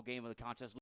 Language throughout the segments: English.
overall game of the contest.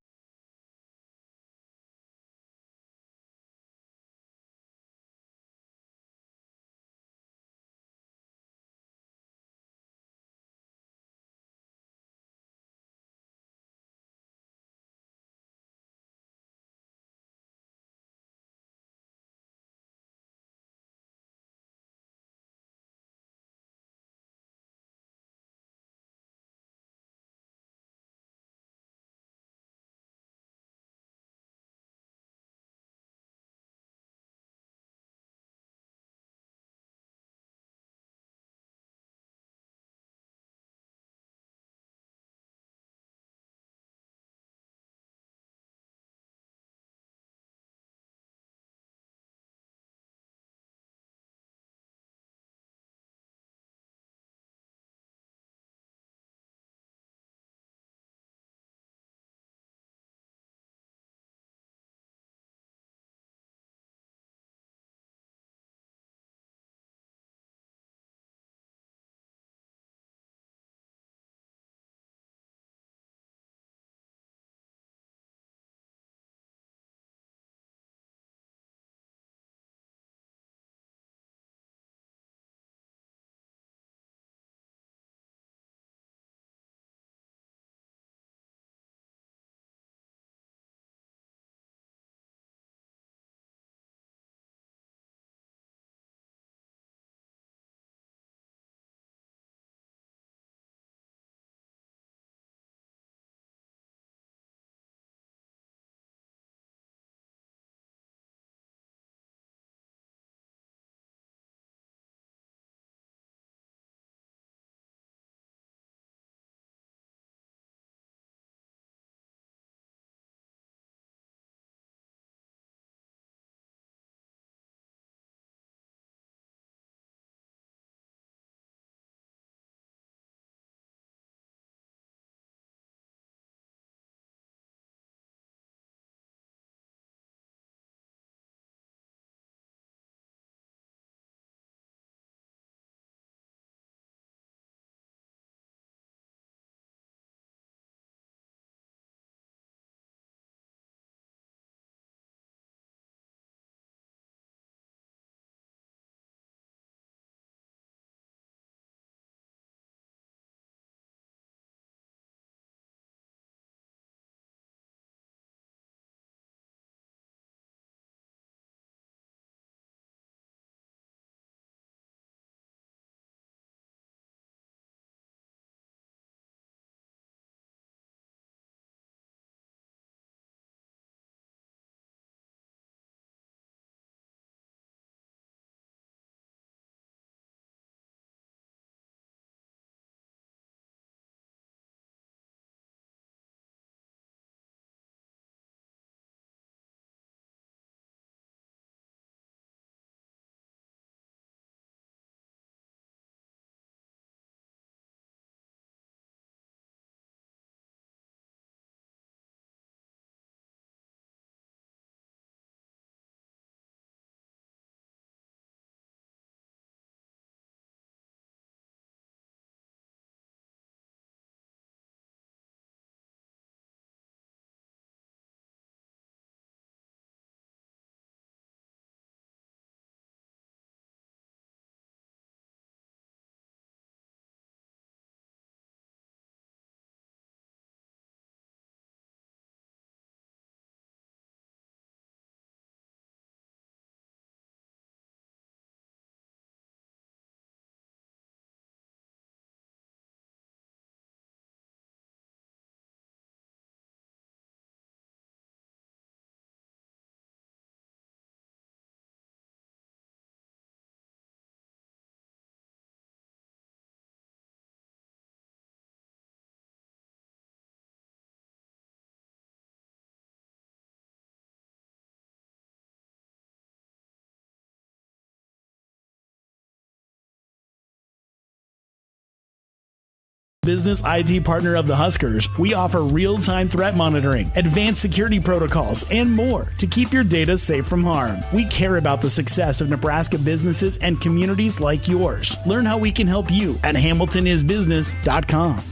Business IT partner of the Huskers, we offer real-time threat monitoring, advanced security protocols, and more to keep your data safe from harm. We care about the success of Nebraska businesses and communities like yours. Learn how we can help you at HamiltonIsBusiness.com.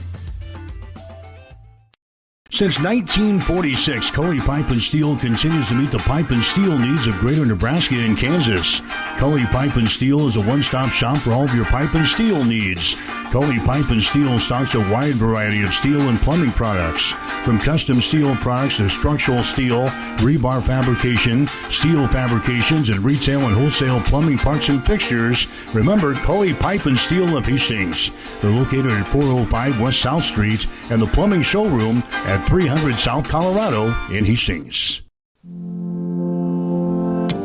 Since 1946, Cully Pipe and Steel continues to meet the pipe and steel needs of Greater Nebraska and Kansas. Cully Pipe and Steel is a one-stop shop for all of your pipe and steel needs. Cully Pipe and Steel stocks a wide variety of steel and plumbing products, from custom steel products to structural steel, rebar fabrication, steel fabrications, and retail and wholesale plumbing parts and fixtures. Remember, Cully Pipe and Steel of Hastings. They're located at 405 West South Street and the plumbing showroom at 300 South Colorado in Hastings.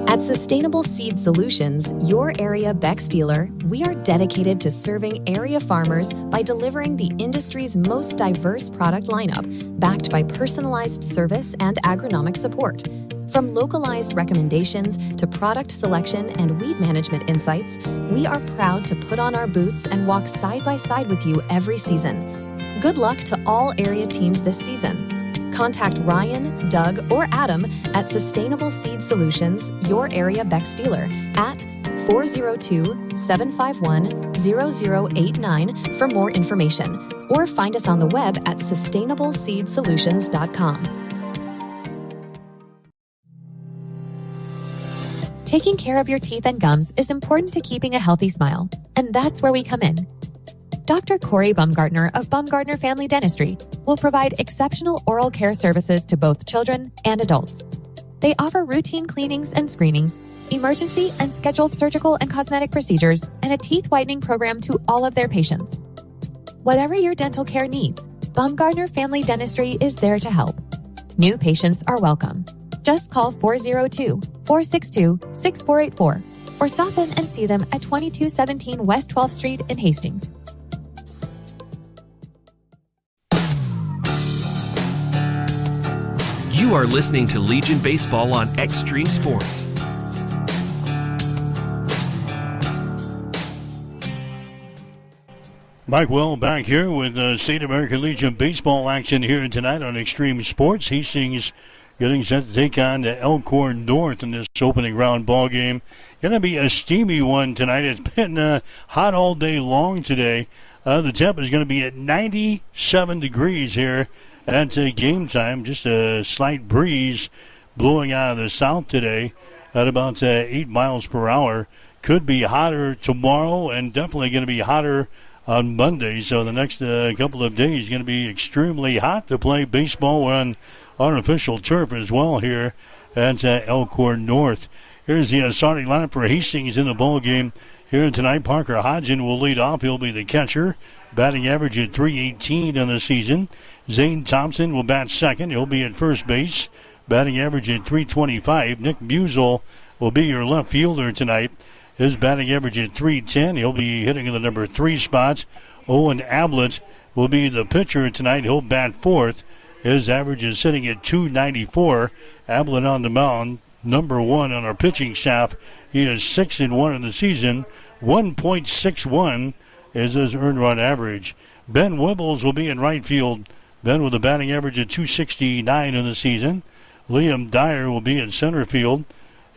At Sustainable Seed Solutions, your area Beck's dealer, we are dedicated to serving area farmers by delivering the industry's most diverse product lineup, backed by personalized service and agronomic support. From localized recommendations to product selection and weed management insights, we are proud to put on our boots and walk side by side with you every season. Good luck to all area teams this season. Contact Ryan, Doug, or Adam at Sustainable Seed Solutions, your area Beck's dealer, at 402-751-0089 for more information, or find us on the web at sustainableseedsolutions.com. Taking care of your teeth and gums is important to keeping a healthy smile, and that's where we come in. Dr. Corey Bumgartner of Bumgartner Family Dentistry will provide exceptional oral care services to both children and adults. They offer routine cleanings and screenings, emergency and scheduled surgical and cosmetic procedures, and a teeth whitening program to all of their patients. Whatever your dental care needs, Bumgartner Family Dentistry is there to help. New patients are welcome. Just call 402-462-6484 or stop in and see them at 2217 West 12th Street in Hastings. You are listening to Legion Baseball on Extreme Sports. Mike Well back here with State American Legion baseball action here tonight on Extreme Sports. Hastings getting set to take on the Elkhorn North in this opening round ball game. Going to be a steamy one tonight. It's been hot all day long today. The temp is going to be at 97 degrees here at game time. Just a slight breeze blowing out of the south today at about 8 miles per hour. Could be hotter tomorrow and definitely going to be hotter on Monday. So the next couple of days is going to be extremely hot to play baseball. We're on artificial turf as well here at Elkhorn North. Here's the starting lineup for Hastings in the ball game here tonight. Parker Hodgin will lead off. He'll be the catcher. Batting average at .318 in the season. Zane Thompson will bat second. He'll be at first base. Batting average at .325. Nick Musel will be your left fielder tonight. His batting average at .310. He'll be hitting in the number 3 spots. Owen Ablett will be the pitcher tonight. He'll bat fourth. His average is sitting at .294. Ablett on the mound, number 1 on our pitching staff. He is 6-1 in the season. 1.61 is his earned run average. Ben Wibbles will be in right field. Ben with a batting average of .269 in the season. Liam Dyer will be in center field.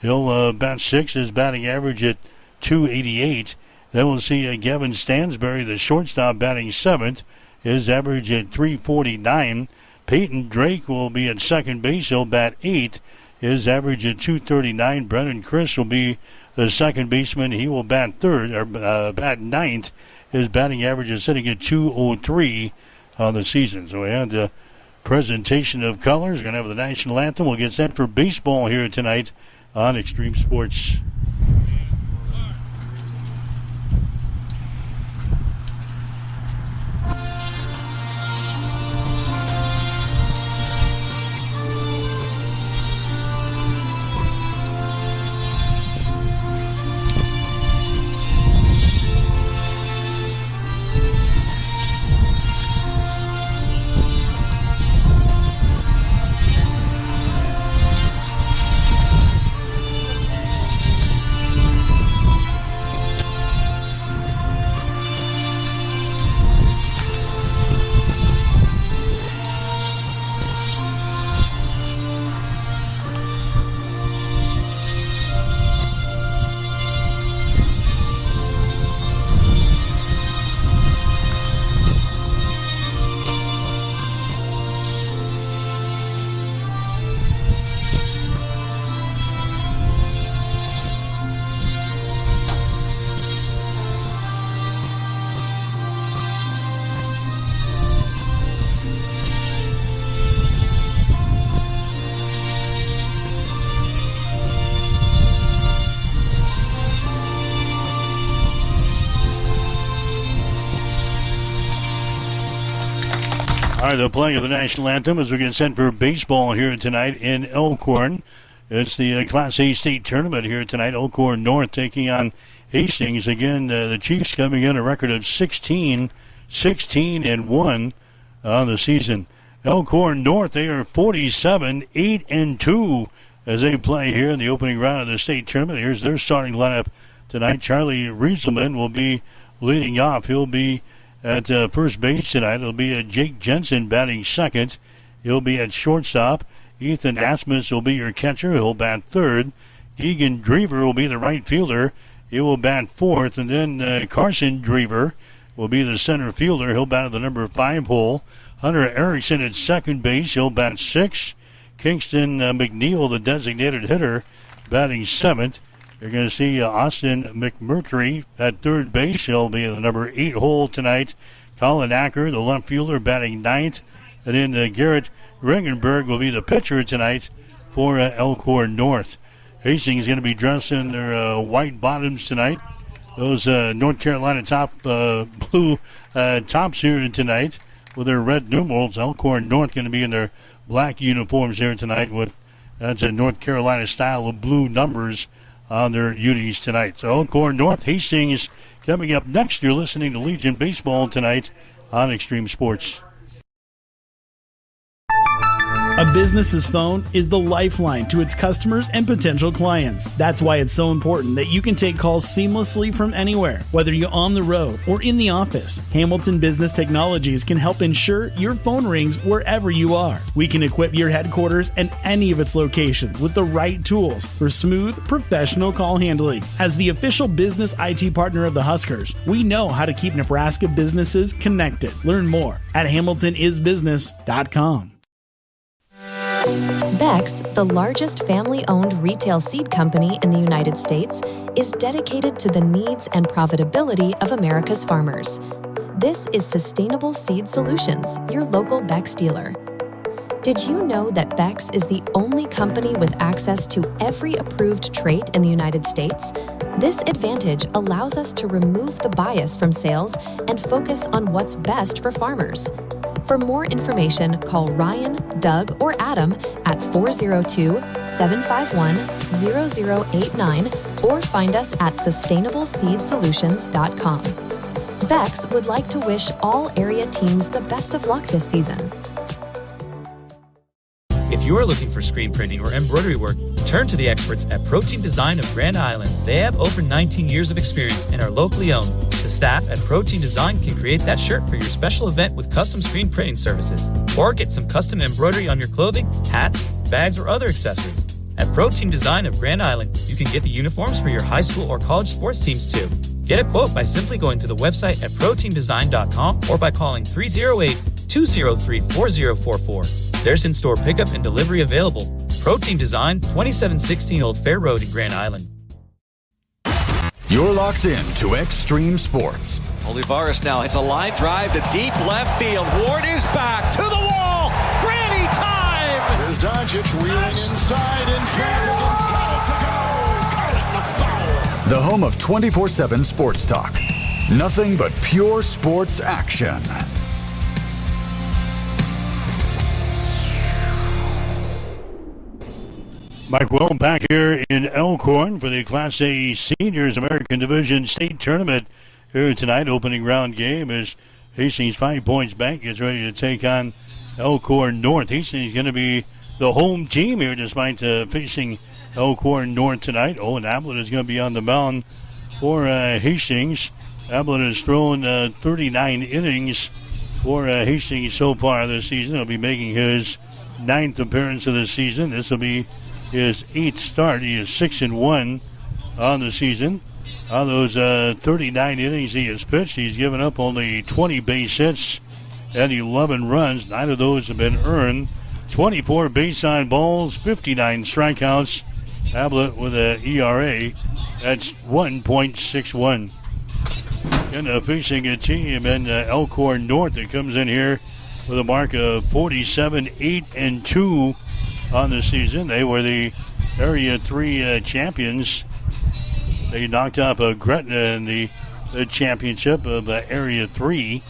He'll bat 6, his batting average at .288. Then we'll see Gavin Stansberry, the shortstop, batting 7th. His average at .349. Peyton Drake will be at second base. He'll bat 8th. His average at .239. Brennan Chris will be the second baseman. He will bat bat 9th. His batting average is sitting at .203 on the season. So we had the presentation of colors. We're going to have the national anthem. We'll get set for baseball here tonight on Extreme Sports. the playing of the national anthem as we get set for baseball here tonight in Elkhorn. It's the Class A state tournament here tonight. Elkhorn North taking on Hastings. Again, the Chiefs coming in a record of 16-1 on the season. Elkhorn North, they are 47-8-2 as they play here in the opening round of the state tournament. Here's their starting lineup tonight. Charlie Rieselman will be leading off. He'll be at first base tonight. It'll be Jake Jensen batting second. He'll be at shortstop. Ethan Asmus will be your catcher. He'll bat third. Egan Drever will be the right fielder. He will bat fourth. And then Carson Drever will be the center fielder. He'll bat at the number 5 hole. Hunter Erickson at second base. He'll bat sixth. Kingston McNeil, the designated hitter, batting seventh. You're going to see Austin McMurtry at third base. He'll be at the number 8 hole tonight. Colin Acker, the left fielder, batting ninth. And then Garrett Ringenberg will be the pitcher tonight for Elkhorn North. Hastings is going to be dressed in their white bottoms tonight. Those North Carolina blue tops here tonight with their red numerals. Elkhorn North going to be in their black uniforms here tonight with that's a North Carolina style of blue numbers on their unis tonight. So Elkhorn North, Hastings coming up next. You're listening to Legion Baseball tonight on Extreme Sports. A business's phone is the lifeline to its customers and potential clients. That's why it's so important that you can take calls seamlessly from anywhere, whether you're on the road or in the office. Hamilton Business Technologies can help ensure your phone rings wherever you are. We can equip your headquarters and any of its locations with the right tools for smooth, professional call handling. As the official business IT partner of the Huskers, we know how to keep Nebraska businesses connected. Learn more at hamiltonisbusiness.com. Beck's, the largest family-owned retail seed company in the United States, is dedicated to the needs and profitability of America's farmers. This is Sustainable Seed Solutions, your local Beck's dealer. Did you know that Beck's is the only company with access to every approved trait in the United States? This advantage allows us to remove the bias from sales and focus on what's best for farmers. For more information, call Ryan, Doug, or Adam at 402-751-0089 or find us at sustainableseedsolutions.com. Beck's would like to wish all area teams the best of luck this season. If you are looking for screen printing or embroidery work, turn to the experts at Protein Design of Grand Island. They have over 19 years of experience and are locally owned. The staff at Protein Design can create that shirt for your special event with custom screen printing services. Or get some custom embroidery on your clothing, hats, bags, or other accessories. At Protein Design of Grand Island, you can get the uniforms for your high school or college sports teams too. Get a quote by simply going to the website at proteindesign.com or by calling 308-203-4044. There's in-store pickup and delivery available. Protein Design, 2716 Old Fair Road in Grand Island. You're locked in to Extreme Sports. Olivares now hits a line drive to deep left field. Ward is back to the wall. Granny time! Here's Doncic wheeling inside in traffic. Got it to go. Call it the foul. The home of 24/7 Sports Talk. Nothing but pure sports action. Mike Will back here in Elkhorn for the Class A Seniors American Division State Tournament here tonight. Opening round game is Hastings 5 points back. Gets ready to take on Elkhorn North. Hastings is going to be the home team here despite facing Elkhorn North tonight. Owen Ablett is going to be on the mound for Hastings. Ablett has thrown 39 innings for Hastings so far this season. He'll be making his 9th appearance of the season. This will be his 8th start. He is 6-1 on the season. On those 39 innings he has pitched, he's given up only 20 base hits and 11 runs. 9 of those have been earned. 24 base on balls, 59 strikeouts. Ablett with an ERA that's 1.61. And facing a team in Elkhorn North that comes in here with a mark of 47-8-2 on the season. They were the Area 3 champions. They knocked off Gretna in the championship of Area 3.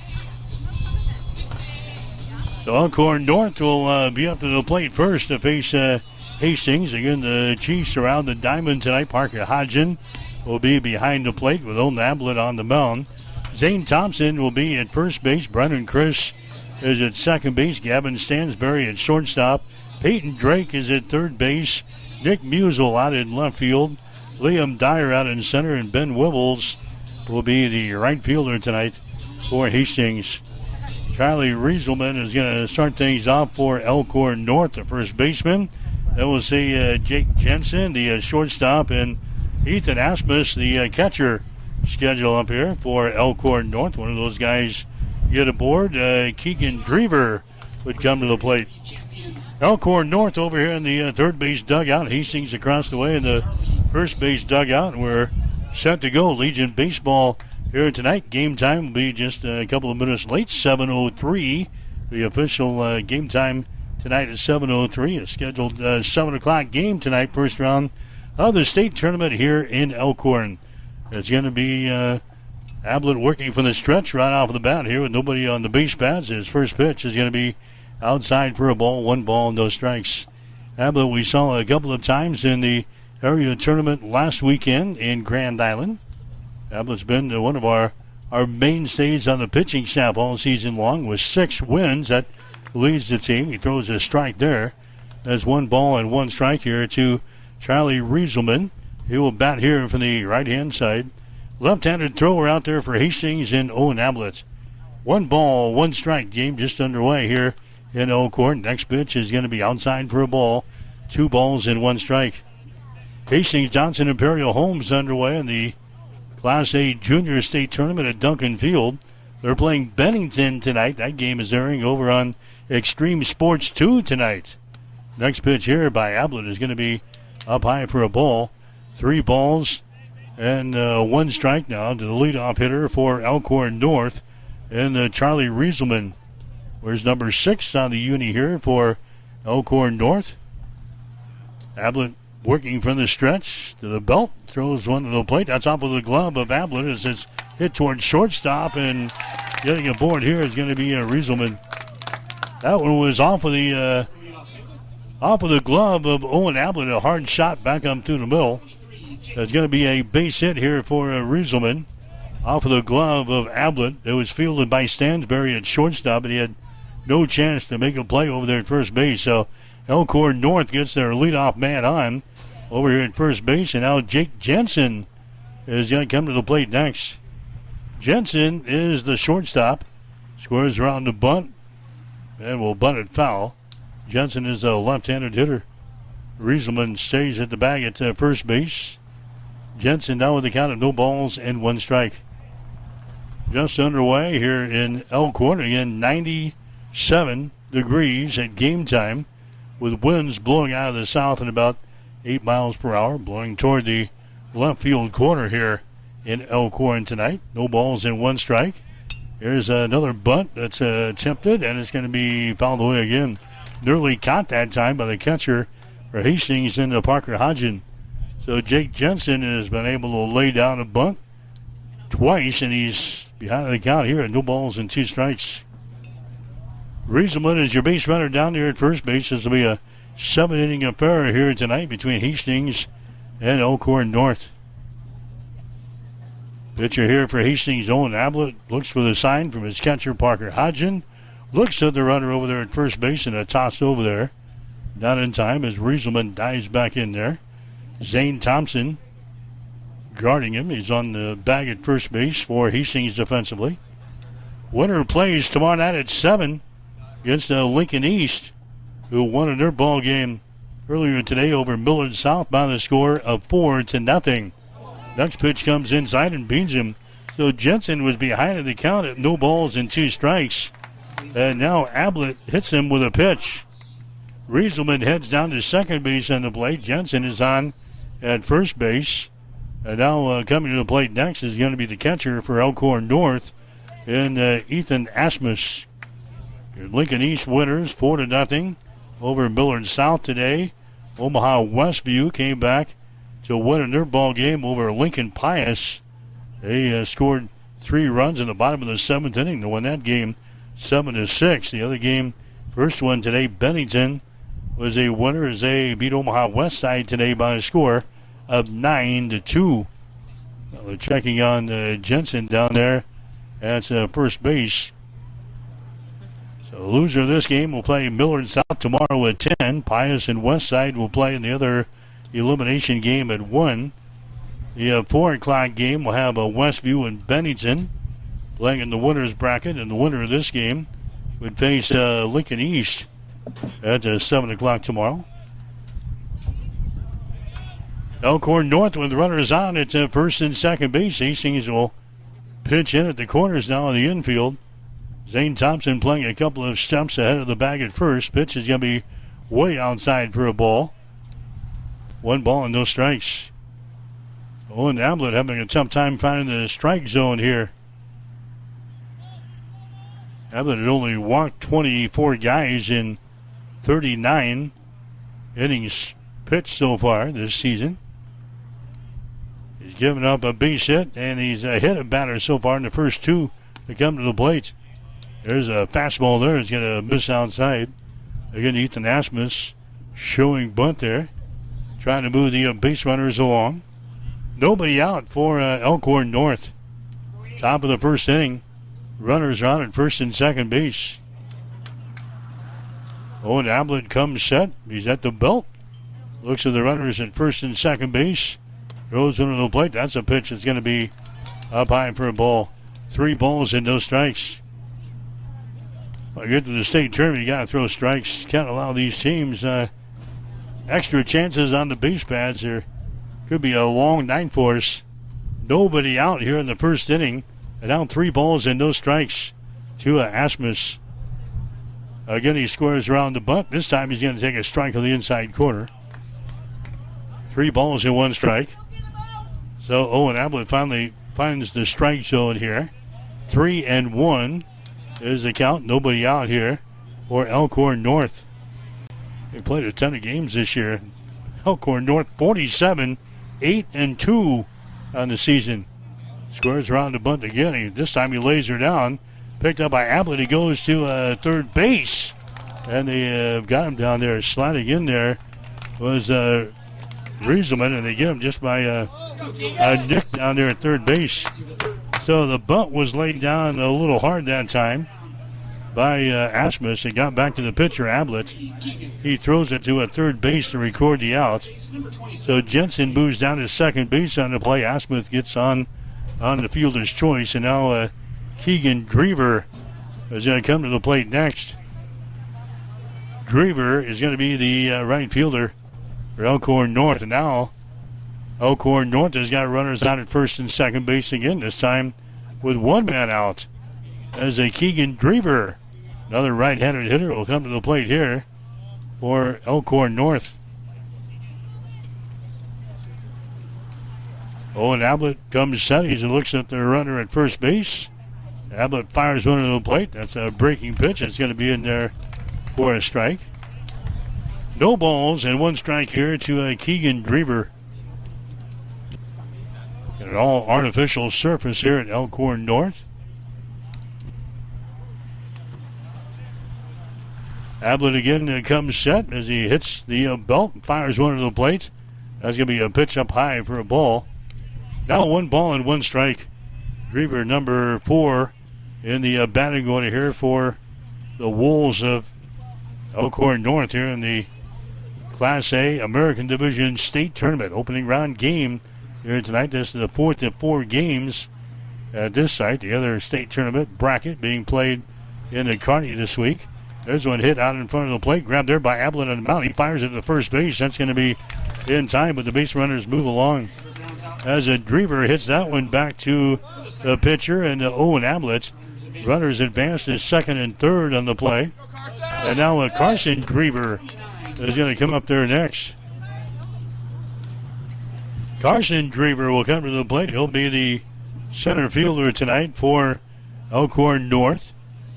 So Elkhorn North will be up to the plate first to face Hastings. Again, the Chiefs around the diamond tonight. Parker Hodgen will be behind the plate with Olin Ablett on the mound. Zane Thompson will be at first base. Brennan Chris is at second base. Gavin Stansberry at shortstop. Peyton Drake is at third base. Nick Musel out in left field. Liam Dyer out in center. And Ben Wibbles will be the right fielder tonight for Hastings. Charlie Rieselman is going to start things off for Elkhorn North, the first baseman. Then we'll see Jake Jensen, the shortstop, and Ethan Asmus, the catcher, schedule up here for Elkhorn North. One of those guys get aboard. Keegan Drever would come to the plate. Elkhorn North over here in the third base dugout. Hastings across the way in the first base dugout. We're set to go. Legion baseball here tonight. Game time will be just a couple of minutes late, 7:03. The official game time tonight is 7:03. A scheduled 7 o'clock game tonight, first round of the state tournament here in Elkhorn. It's going to be Ablett working from the stretch right off the bat here with nobody on the base paths. His first pitch is going to be outside for a ball, 1 ball, no strikes. Ablett we saw a couple of times in the area tournament last weekend in Grand Island. Ablett's been one of our mainstays on the pitching staff all season long with 6 wins. That leads the team. He throws a strike there. There's 1 ball and 1 strike here to Charlie Rieselman. He will bat here from the right-hand side. Left-handed thrower out there for Hastings and Owen Ablett. 1 ball, 1 strike. Game just underway here in Elkhorn. Next pitch is going to be outside for a ball. 2 balls and 1 strike. Hastings Johnson Imperial Homes underway in the Class A Junior State Tournament at Duncan Field. They're playing Bennington tonight. That game is airing over on Extreme Sports 2 tonight. Next pitch here by Ablett is going to be up high for a ball. 3 balls and 1 strike now to the leadoff hitter for Elkhorn North. And Charlie Rieselman. Where's number 6 on the uni here for Elkhorn North? Ablett working from the stretch to the belt, throws one to the plate. That's off of the glove of Ablett as it's hit towards shortstop, and getting aboard here is going to be Rieselman. That one was off of the glove of Owen Ablett, a hard shot back up through the middle. There's going to be a base hit here for Rieselman off of the glove of Ablett. It was fielded by Stansberry at shortstop, but he had no chance to make a play over there at first base. So Elkhorn North gets their leadoff man on over here at first base, and now Jake Jensen is going to come to the plate next. Jensen is the shortstop. Squares around the bunt and will bunt it foul. Jensen is a left-handed hitter. Rieselman stays at the bag at first base. Jensen now with the count of no balls and 1 strike. Just underway here in Elkhorn. Again, 97 degrees at game time, with winds blowing out of the south at about 8 miles per hour, blowing toward the left field corner here in Elkhorn tonight. No balls and 1 strike. Here's another bunt that's attempted, and it's going to be fouled away again. Nearly caught that time by the catcher for Hastings into Parker Hodgen. So Jake Jensen has been able to lay down a bunt twice, and he's behind the count here at no balls and 2 strikes. Rieselman is your base runner down there at first base. This will be a 7-inning affair here tonight between Hastings and Elkhorn North. Pitcher here for Hastings, Owen Ablett, looks for the sign from his catcher, Parker Hodgen. Looks at the runner over there at first base, and a toss over there. Not in time as Rieselman dives back in there. Zane Thompson guarding him. He's on the bag at first base for Hastings defensively. Winner plays tomorrow night at 7 against Lincoln East, who won their ball game earlier today over Millard South by the score of 4-0. Next pitch comes inside and beats him. So Jensen was behind in the count at no balls and 2 strikes. And now Ablett hits him with a pitch. Rieselman heads down to second base on the plate. Jensen is on at first base. And now coming to the plate next is going to be the catcher for Elkhorn North, and Ethan Asmus. Your Lincoln East winners 4-0 over Millard South today. Omaha Westview came back to win their ball game over Lincoln Pius. They scored 3 runs in the bottom of the 7th inning to win that game 7-6. The other game First one today, Bennington was a winner as they beat Omaha West Side today by a score of 9-2. They're checking on Jensen down there at first base. So the loser of this game will play Millard South tomorrow at 10. Pius and West Side will play in the other elimination game at 1. The 4 o'clock game will have Westview and Bennington playing in the winner's bracket, and the winner of this game would face Lincoln East at 7 o'clock tomorrow. Elkhorn North with runners on at first and second base. Hastings will pitch in at the corners now in the infield. Zane Thompson playing a couple of steps ahead of the bag at first. Pitch is going to be way outside for a ball. 1 ball and no strikes. Owen Ablett having a tough time finding the strike zone here. Ablett had only walked 24 guys in 39 innings pitched so far this season. He's given up a base hit, and he's hit a batter so far in the first 2 to come to the plate. There's a fastball there. It's going to miss outside. Again, Ethan Asmus showing bunt there, trying to move the base runners along. Nobody out for Elkhorn North. Top of the first inning. Runners are on at first and second base. Owen Ablett comes set. He's at the belt. Looks at the runners at first and second base. Throws into the plate. That's a pitch that's going to be up high for a ball. 3 balls and no strikes. When you get to the state tournament, you got to throw strikes. Can't allow these teams extra chances on the base pads. There could be a long night for us. Nobody out here in the first inning. And now 3 balls and no strikes to Asmus. Again, he scores around the bunt. This time he's going to take a strike on the inside corner. 3 balls and 1 strike. So Owen Ablett finally finds the strike zone here. 3-1 is the count. Nobody out here for Elkhorn North. They played a ton of games this year. Elkhorn North 47, 8-2 on the season. Squares around the bunt again. This time he lays her down. Picked up by Ablett. He goes to third base. And they got him down there. Sliding in there was Rieselman, and they get him just by a nick down there at third base. So the bunt was laid down a little hard that time by Asmus. It got back to the pitcher, Ablett. He throws it to a third base to record the out. So Jensen moves down to second base on the play. Asmus gets on the fielder's choice, and now Keegan Drever is going to come to the plate next. Drever is going to be the right fielder for Elkhorn North, and now Elkhorn North has got runners out at first and second base again, this time with 1 man out. As a Keegan Drever, another right-handed hitter, will come to the plate here for Elkhorn North. Owen Ablett comes set. He looks at the runner at first base. Ablett fires one to the plate. That's a breaking pitch. It's going to be in there for a strike. No balls and 1 strike here to Keegan Drever. An all artificial surface here at Elkhorn North. Ablett again comes set as he hits the belt and fires one to the plate. That's going to be a pitch up high for a ball. Now 1 ball and 1 strike. Drever, number 4 in the batting order here for the Wolves of Elkhorn North here in the Class A American Division State Tournament. Opening round game here tonight. This is the 4th of 4 games at this site. The other state tournament bracket being played in the Kearney this week. There's one hit out in front of the plate. Grabbed there by Ablett on the mound. He fires it to first base. That's going to be in time, but the base runners move along. As a Drever hits that one back to the pitcher and Owen Ablett. Runners advance to second and third on the play. And now Carson Drever is going to come up there next. Carson Drever will come to the plate. He'll be the center fielder tonight for Elkhorn North.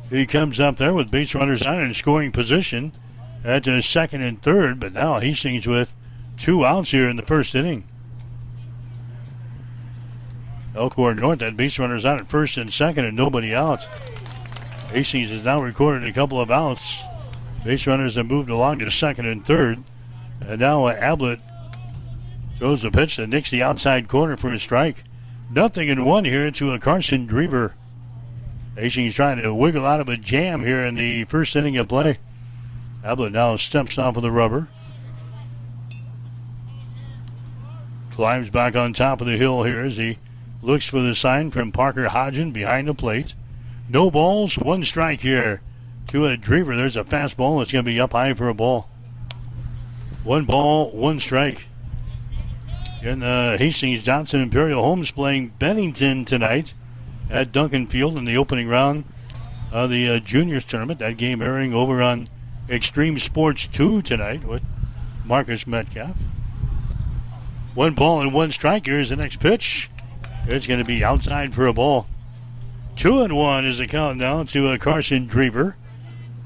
He comes up there with base runners on in scoring position at second and third, but now Hastings with 2 outs here in the first inning. Elkhorn North had base runners out at first and second and nobody out. Hastings has now recorded a couple of outs Base runners have moved along to second and third. And now Ablett throws a pitch that nicks the outside corner for a strike. 0-1 here to a Carson Drever. Hastings trying to wiggle out of a jam here in the first inning of play. Ablett now steps off of the rubber. Climbs back on top of the hill here as he looks for the sign from Parker Hodgen behind the plate. No balls, 1 strike here to a Drever. There's a fastball that's going to be up high for a ball. 1 ball, 1 strike. In Hastings, Johnson Imperial Homes playing Bennington tonight at Duncan Field in the opening round of the juniors tournament. That game airing over on Extreme Sports 2 tonight with Marcus Metcalf. 1 ball and 1 strike. Here's the next pitch. It's going to be outside for a ball. 2-1 is the count now to Carson Drever.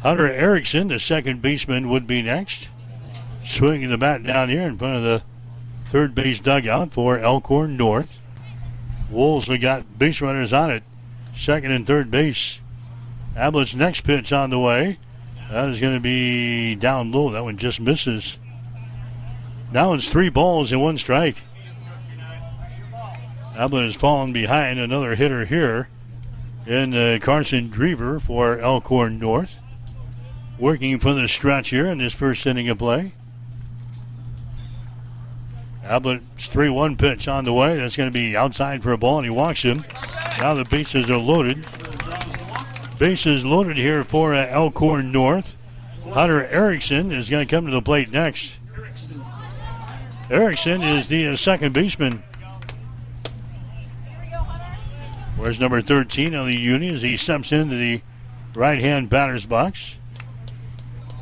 Hunter Erickson, the second baseman, would be next. Swinging the bat down here in front of the third base dugout for Elkhorn North. Wolves have got base runners on it, second and third base. Ablett's next pitch on the way. That is going to be down low. That one just misses. Now it's 3 balls and 1 strike. Ablett has fallen behind another hitter here in Carson Drever for Elkhorn North. Working for the stretch here in this first inning of play. Ablett's 3-1 pitch on the way. That's going to be outside for a ball, and he walks him. Now the bases are loaded. Bases loaded here for Elkhorn North. Hunter Erickson is going to come to the plate next. Erickson is the second baseman. Where's number 13 on the uni as he steps into the right-hand batter's box.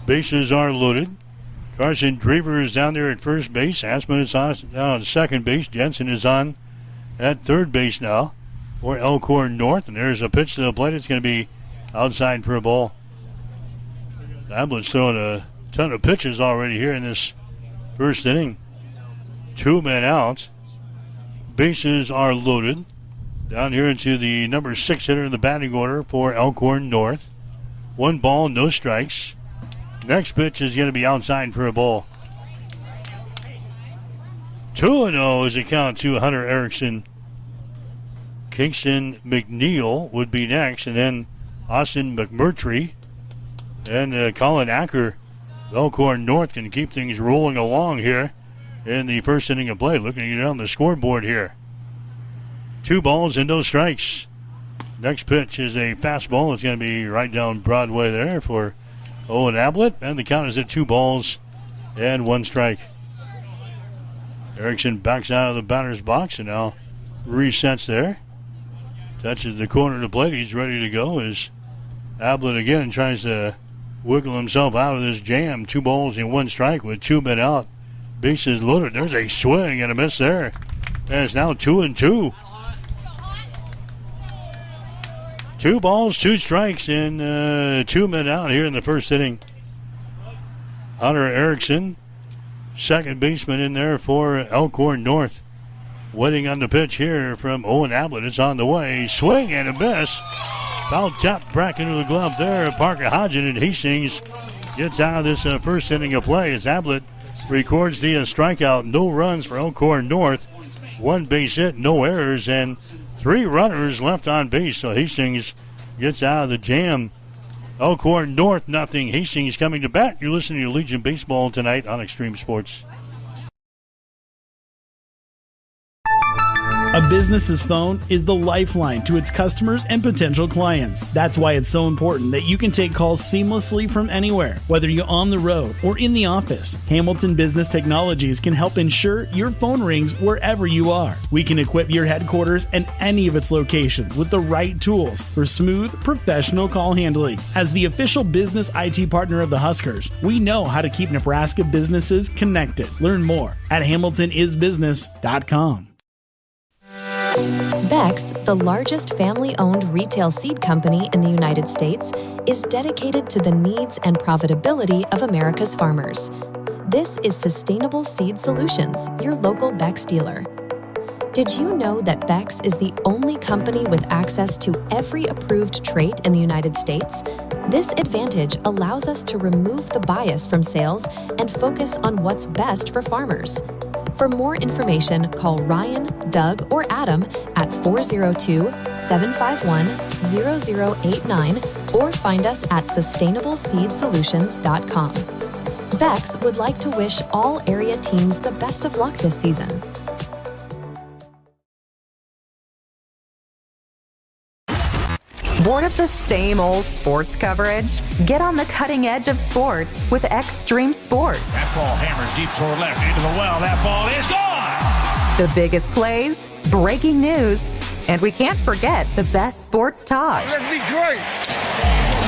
Bases are loaded. Carson Drever is down there at first base. Asman is on second base. Jensen is on at third base now for Elkhorn North. And there's a pitch to the plate. It's going to be outside for a ball. Ablett's throwing a ton of pitches already here in this first inning. 2 men out. Bases are loaded. Down here into the number 6 hitter in the batting order for Elkhorn North. 1 ball, no strikes. Next pitch is going to be outside for a ball. 2-0 is the count to Hunter Erickson. Kingston McNeil would be next, and then Austin McMurtry and Colin Acker. Elkhorn North can keep things rolling along here in the first inning of play. Looking at it on the scoreboard here. 2 balls and no strikes. Next pitch is a fastball. It's going to be right down Broadway there for Owen Ablett, and the count is at 2 balls and 1 strike. Erickson backs out of the batter's box and now resets there. Touches the corner of the plate. He's ready to go as Ablett again tries to wiggle himself out of this jam. 2 balls and 1 strike with 2 men out. Bases loaded. There's a swing and a miss there. And it's now 2-2. 2 balls, 2 strikes, and 2 men out here in the first inning. Hunter Erickson, second baseman in there for Elkhorn North. Waiting on the pitch here from Owen Ablett. It's on the way. Swing and a miss. Foul tap back into the glove there. Parker Hodgen, and Hastings gets out of this first inning of play as Ablett records the strikeout. No runs for Elkhorn North. 1 base hit, no errors, and 3 runners left on base, so Hastings gets out of the jam. Elkhorn North, 0. Hastings coming to bat. You're listening to Legion Baseball tonight on Extreme Sports. A business's phone is the lifeline to its customers and potential clients. That's why it's so important that you can take calls seamlessly from anywhere, whether you're on the road or in the office. Hamilton Business Technologies can help ensure your phone rings wherever you are. We can equip your headquarters and any of its locations with the right tools for smooth, professional call handling. As the official business IT partner of the Huskers, we know how to keep Nebraska businesses connected. Learn more at hamiltonisbusiness.com. Beck's, the largest family-owned retail seed company in the United States, is dedicated to the needs and profitability of America's farmers. This is Sustainable Seed Solutions, your local Beck's dealer. Did you know that Bex is the only company with access to every approved trait in the United States? This advantage allows us to remove the bias from sales and focus on what's best for farmers. For more information, call Ryan, Doug, or Adam at 402-751-0089 or find us at sustainableseedsolutions.com. Bex would like to wish all area teams the best of luck this season. Bored of the same old sports coverage? Get on the cutting edge of sports with Extreme Sports. That ball hammered deep toward left into the well. That ball is gone. The biggest plays, breaking news, and we can't forget the best sports talk. Let's be great.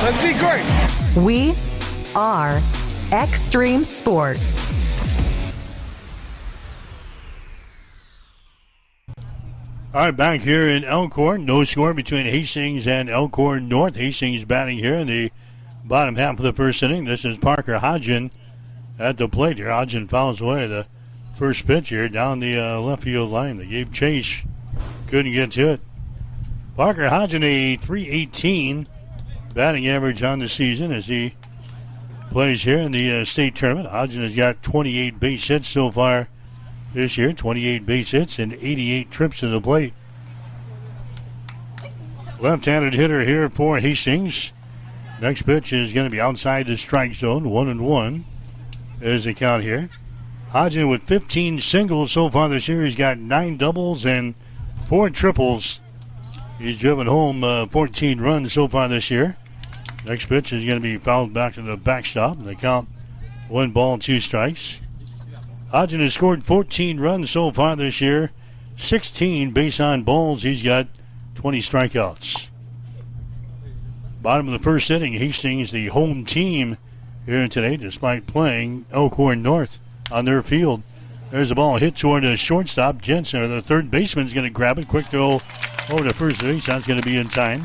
Let's be great. We are Extreme Sports. All right, back here in Elkhorn. No score between Hastings and Elkhorn North. Hastings batting here in the bottom half of the first inning. This is Parker Hodgen at the plate here. Hodgen fouls away the first pitch here down the left field line. They gave chase. Couldn't get to it. Parker Hodgen, a .318 batting average on the season as he plays here in the state tournament. Hodgen has got 28 base hits so far this year, 28 base hits and 88 trips to the plate. Left-handed hitter here for Hastings. Next pitch is going to be outside the strike zone, 1-1. There's the count here. Hodgen with 15 singles so far this year. He's got 9 doubles and 4 triples. He's driven home 14 runs so far this year. Next pitch is going to be fouled back to the backstop. The count 1 ball, 2 strikes. Hodgen has scored 14 runs so far this year, 16 base on balls. He's got 20 strikeouts. Bottom of the first inning, Hastings, the home team here today, despite playing Elkhorn North on their field. There's a ball hit toward the shortstop. Jensen, or the third baseman, is going to grab it. Quick throw over to first base. That's going to be in time.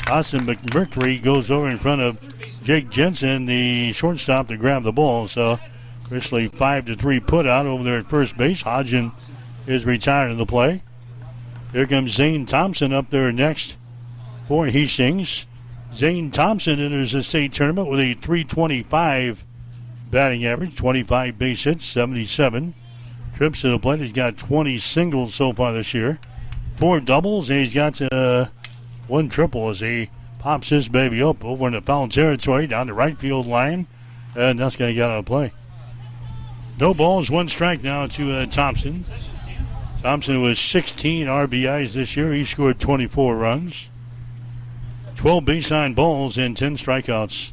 Austin McMurtry goes over in front of Jake Jensen, the shortstop, to grab the ball. So officially 5-3 put out over there at first base. Hodgen is retired in the play. Here comes Zane Thompson up there next for Hastings. Zane Thompson enters the state tournament with a .325 batting average, 25 base hits, 77 trips to the plate. He's got 20 singles so far this year, 4 doubles, and he's got 1 triple as he pops his baby up over in the foul territory down the right field line, and that's going to get out of play. No balls, 1 strike now to Thompson. Thompson with 16 RBIs this year. He scored 24 runs, 12 base on balls, and 10 strikeouts.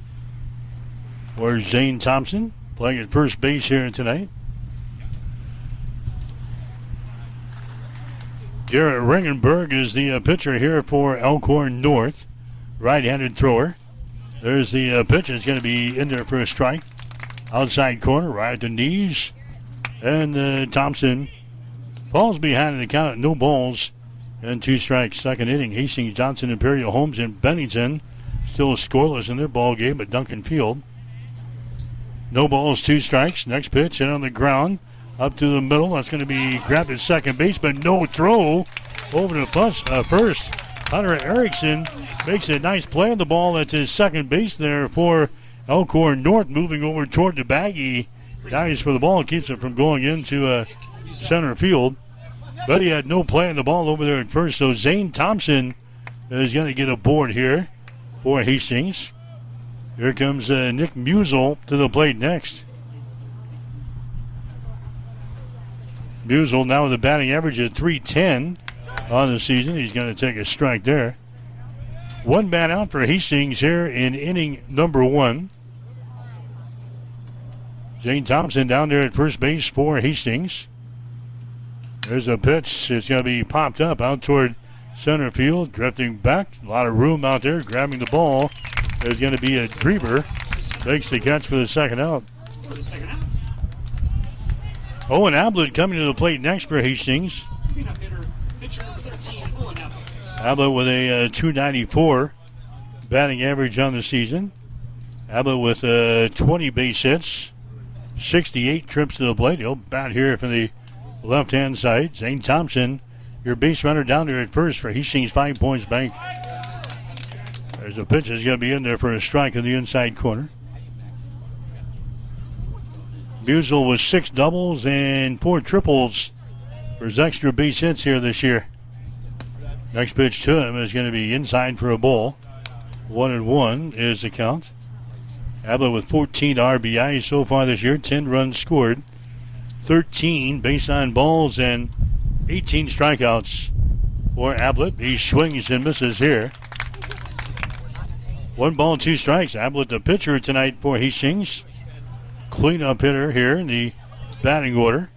Where's Zane Thompson playing at first base here tonight? Garrett Ringenberg is the pitcher here for Elkhorn North. Right-handed thrower. There's the pitch. It's going to be in there for a strike. Outside corner, right at the knees. And Thompson falls behind the count at no balls and 2 strikes. Second inning, Hastings, Johnson, Imperial Homes, and Bennington still scoreless in their ball game at Duncan Field. No balls, 2 strikes. Next pitch, hit on the ground. Up to the middle. That's going to be grabbed at second base, but no throw over to first. Hunter Erickson makes a nice play on the ball at his second base there for Elkhorn North, moving over toward the bag. He dives for the ball and keeps it from going into center field. But he had no play on the ball over there at first, so Zane Thompson is going to get a board here for Hastings. Here comes Nick Musel to the plate next. Musel now with a batting average of .310 on the season. He's going to take a strike there. 1 man out for Hastings here in inning number 1. Zane Thompson down there at first base for Hastings. There's a pitch. It's going to be popped up out toward center field, drifting back. A lot of room out there, grabbing the ball. There's going to be a Grieber. Makes the catch for the second out. Owen Ablett coming to the plate next for Hastings. Ablett with a .294 batting average on the season. Ablett with 20 base hits, 68 trips to the plate. He'll bat here from the left-hand side. Zane Thompson your base runner down there at first for Hastings 5 Points Bank. There's a pitch that's going to be in there for a strike in the inside corner. Buzel with 6 doubles and 4 triples for his extra base hits here this year. Next pitch to him is going to be inside for a ball. 1-1 is the count. Ablett with 14 RBIs so far this year, 10 runs scored, 13 base on balls, and 18 strikeouts for Ablett. He swings and misses here. 1 ball, 2 strikes. Ablett, the pitcher tonight for Hastings. Cleanup hitter here in the batting order.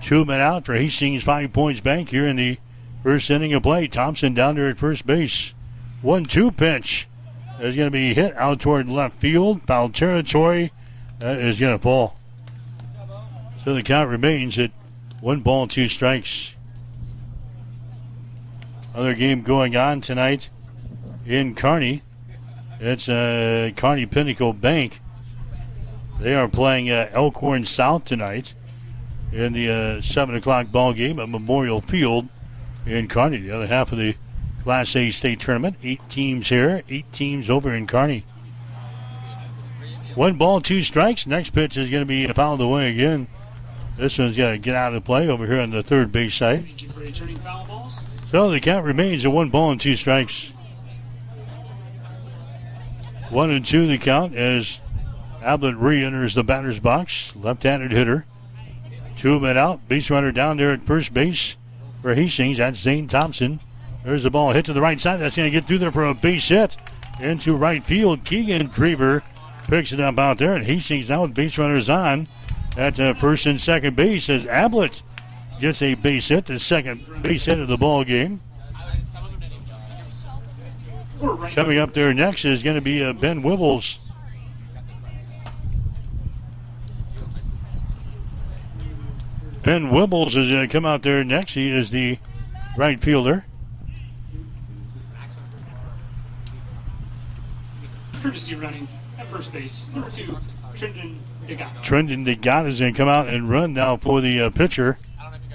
2 men out for Hastings 5 Points Bank here in the first inning of play. Thompson down there at first base. 1-2 pitch is going to be hit out toward left field. Foul territory. That is going to fall. So the count remains at 1 ball, 2 strikes. Other game going on tonight in Kearney. It's Kearney Pinnacle Bank. They are playing Elkhorn South tonight in the 7 o'clock ball game at Memorial Field in Kearney. The other half of the Class A state tournament. 8 teams here, 8 teams over in Kearney. 1 ball, 2 strikes. Next pitch is going to be fouled away again. This one's got to get out of play over here on the third base side. So the count remains at 1 ball and 2 strikes. 1-2 the count as Ablett re-enters the batter's box. Left-handed hitter. 2 men out. Base runner down there at first base for Hastings. That's Zane Thompson. There's the ball hit to the right side. That's going to get through there for a base hit into right field. Keegan Drever picks it up out there, and Hastings now with base runners on at first and second base as Ablett gets a base hit, the second base hit of the ball game. Coming up there next is going to be Ben Wibbles. Ben Wibbles is going to come out there next. He is the right fielder. Courtesy running at first base. Number 2, Trendon DeGata. Trendon DeGata is going to come out and run now for the pitcher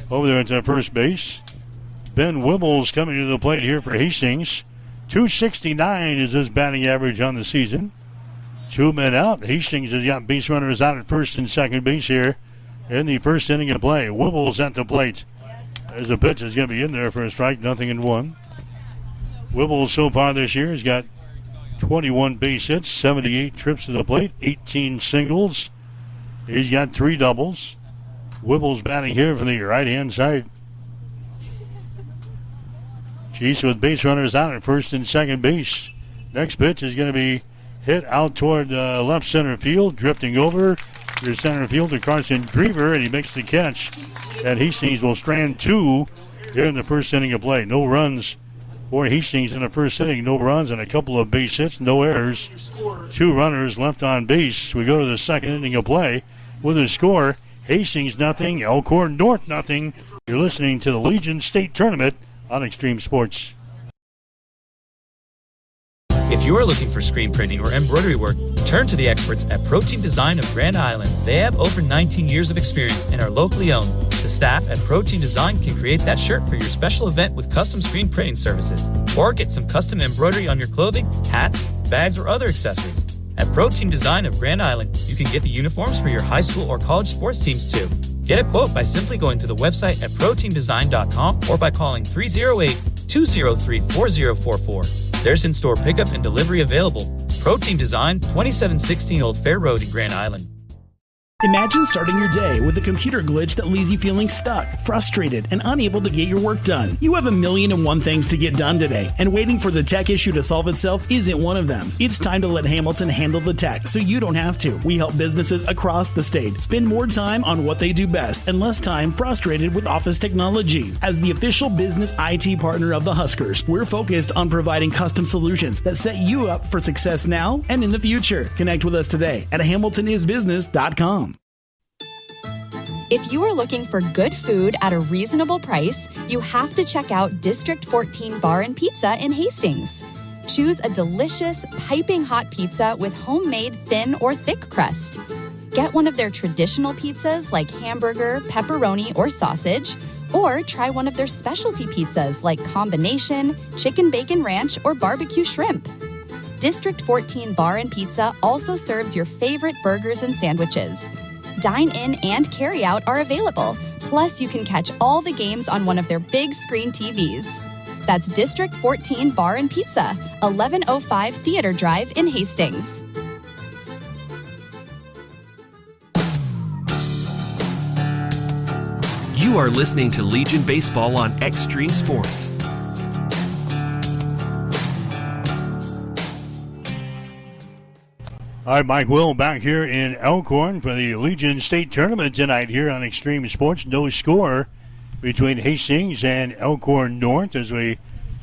over there at first base. Ben Wibbles coming to the plate here for Hastings. 269 is his batting average on the season. 2 men out. Hastings has got base runners out at first and second base here in the first inning of play. Wibbles at the plate. There's a pitch that's going to be in there for a strike, 0-1. Wibbles so far this year has got 21 base hits, 78 trips to the plate, 18 singles. He's got 3 doubles. Wibbles batting here from the right-hand side. Chiefs with base runners out at first and second base. Next pitch is going to be hit out toward left center field, drifting over to center fielder Carson Drever, and he makes the catch. And Hastings will strand 2 here in the first inning of play. No runs for Hastings in the first inning. No runs and a couple of base hits, no errors. 2 runners left on base. We go to the second inning of play with a score: Hastings nothing, Elkhorn North nothing. You're listening to the Legion State Tournament on Extreme Sports. If you are looking for screen printing or embroidery work, turn to the experts at Protein Design of Grand Island. They have over 19 years of experience and are locally owned. The staff at Protein Design can create that shirt for your special event with custom screen printing services. Or get some custom embroidery on your clothing, hats, bags, or other accessories. At Protein Design of Grand Island, you can get the uniforms for your high school or college sports teams too. Get a quote by simply going to the website at proteindesign.com or by calling 308-203-4044. There's in-store pickup and delivery available. Protein Design, 2716 Old Fair Road in Grand Island. Imagine starting your day with a computer glitch that leaves you feeling stuck, frustrated, and unable to get your work done. You have 1,000,001 things to get done today, and waiting for the tech issue to solve itself isn't one of them. It's time to let Hamilton handle the tech so you don't have to. We help businesses across the state spend more time on what they do best and less time frustrated with office technology. As the official business IT partner of the Huskers, we're focused on providing custom solutions that set you up for success now and in the future. Connect with us today at hamiltonisbusiness.com. If you are looking for good food at a reasonable price, you have to check out District 14 Bar and Pizza in Hastings. Choose a delicious, piping hot pizza with homemade thin or thick crust. Get one of their traditional pizzas like hamburger, pepperoni, or sausage, Or try one of their specialty pizzas like Combination, Chicken Bacon Ranch, or Barbecue Shrimp. District 14 Bar and Pizza also serves your favorite burgers and sandwiches. Dine in and carry out are available. Plus, you can catch all the games on one of their big screen TVs. That's District 14 Bar and Pizza, 1105 Theater Drive in Hastings. You are listening to Legion Baseball on Extreme Sports. All right, Mike Will back here in Elkhorn for the Legion State Tournament tonight here on Extreme Sports. No score between Hastings and Elkhorn North as we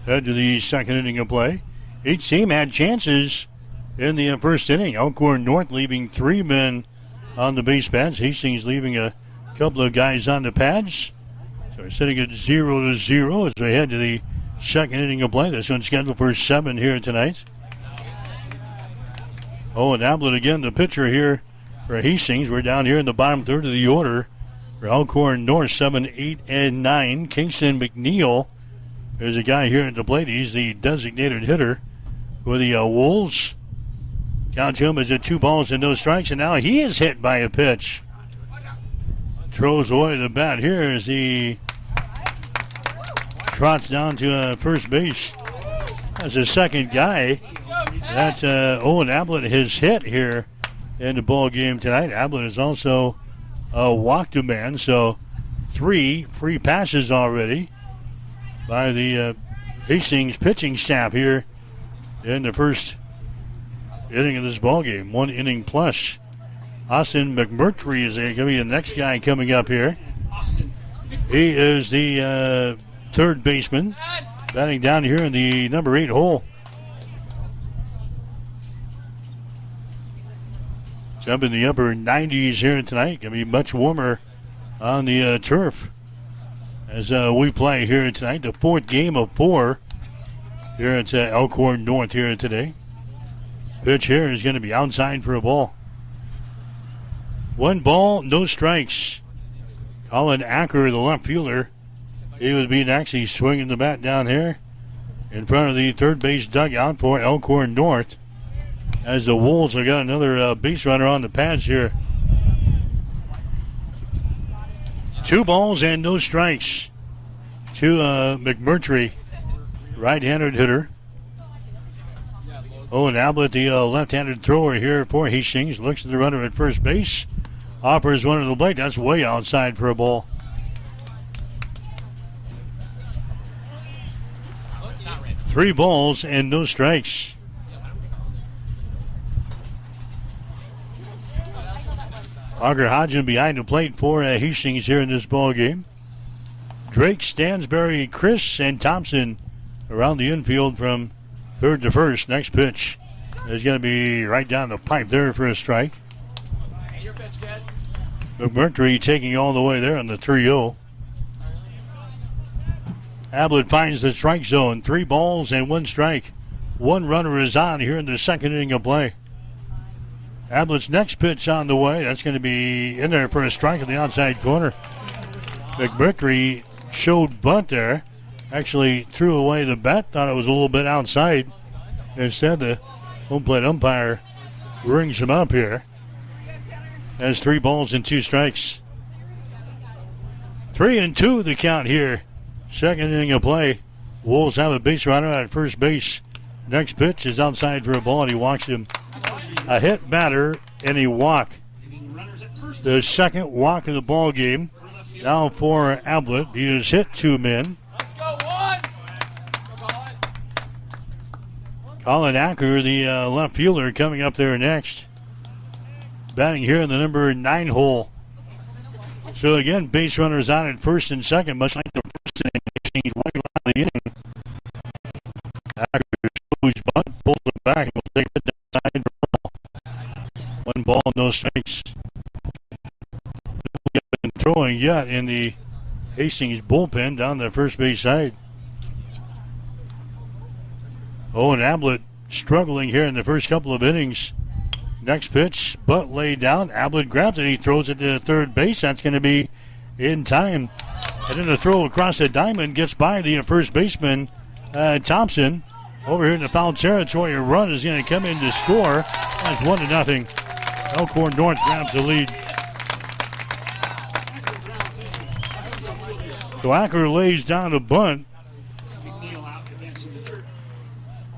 head to the second inning of play. Each team had chances in the first inning. Elkhorn North leaving 3 men on the base pads. Hastings leaving a couple of guys on the pads. So we're sitting at 0-0 as we head to the second inning of play. This one's scheduled for 7 here tonight. Owen Ablett again, the pitcher here for Hastings. We're down here in the bottom third of the order for Elkhorn North, 7, 8, and 9. Kingston McNeil is a guy here at the plate. He's the designated hitter for the Wolves. Count to him as 2 balls and no strikes, and now he is hit by a pitch. Throws away the bat here as he trots down to first base. That's the second guy. That's Owen Ablett, his hit here in the ball game tonight. Ablett is also walked a man, so 3 free passes already by the Hastings pitching staff here in the first inning of this ball game. 1 inning plus. Austin McMurtry is going to be the next guy coming up here. He is the third baseman, batting down here in the number 8 hole. It's up in the upper 90s here tonight. Going to be much warmer on the turf as we play here tonight. The 4th game of 4 here at Elkhorn North here today. Pitch here is going to be outside for a ball. 1 ball, no strikes. Colin Acker, the left fielder, he would be actually swinging the bat down here in front of the third base dugout for Elkhorn North. As the Wolves have got another base runner on the pads here. 2 balls and no strikes to McMurtry, right-handed hitter. Owen Ablett, the left-handed thrower here for Hastings, looks at the runner at first base, offers one to the plate. That's way outside for a ball. Three balls and no strikes. Auger Hodgson behind the plate for Hastings here in this ball game. Drake, Stansberry, Chris, and Thompson around the infield from third to first. Next pitch is going to be right down the pipe there for a strike. McMurtry taking all the way there on the 3-0. Ablett finds the strike zone. 3 balls and 1 strike. 1 runner is on here in the second inning of play. Ablett's next pitch on the way. That's going to be in there for a strike in the outside corner. McMurtry showed bunt there. Actually threw away the bat. Thought it was a little bit outside. Instead, the home plate umpire rings him up here. Has 3 balls and 2 strikes. 3-2 the count here. Second inning of play. Wolves have a base runner at first base. Next pitch is outside for a ball, and he walks him. A hit batter and a walk. The second walk of the ball game. Now for Ablett. He has hit 2 men. Colin Acker, the left fielder, coming up there next. Batting here in the number 9 hole. So again, base runners on at first and second, much like the first inning. He's right around the inning. Acker shows bunt, pulls it back, and will take it outside for a ball. 1 ball, no strikes. We haven't been throwing yet in the Hastings bullpen down the first base side. Owen Ablett struggling here in the first couple of innings. Next pitch, bunt laid down. Ablett grabs it. He throws it to third base. That's going to be in time. And then a throw across the diamond gets by the first baseman, Thompson. Over here in the foul territory, a run is going to come in to score. That's 1-0. Elkhorn North grabs the lead. Thwacker lays down a bunt.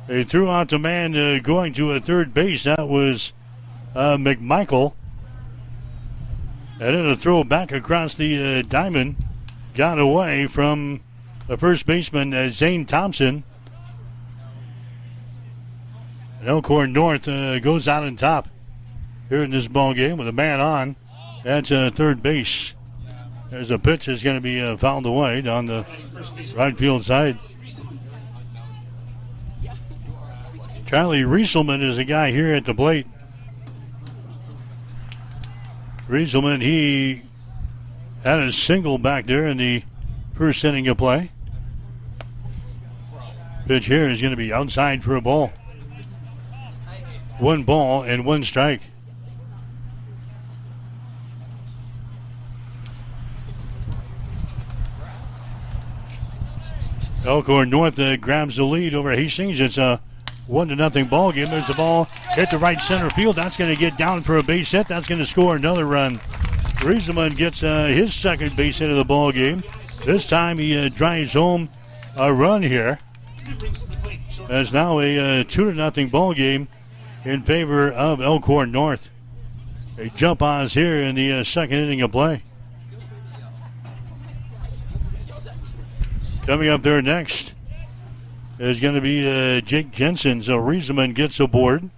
They threw out the man going to a third base. That was McMichael. And then a throw back across the diamond. Got away from the first baseman, Zane Thompson. And Elkhorn North goes out on top here in this ball game with a man on. That's third base. There's a pitch that's going to be fouled away down the right field side. Charlie Rieselman is the guy here at the plate. Rieselman, he had a single back there in the first inning of play. Pitch here is going to be outside for a ball. 1 ball and 1 strike. Elkhorn North grabs the lead over Hastings. It's a 1-0 ball game. There's the ball hit the right center field. That's going to get down for a base hit. That's going to score another run. Rieselman gets his second base hit of the ball game. This time he drives home a run here. It's now a 2-0 ball game in favor of Elkhorn North. They jump ons here in the second inning of play. Coming up there next is going to be Jake Jensen. So Rieselman gets aboard.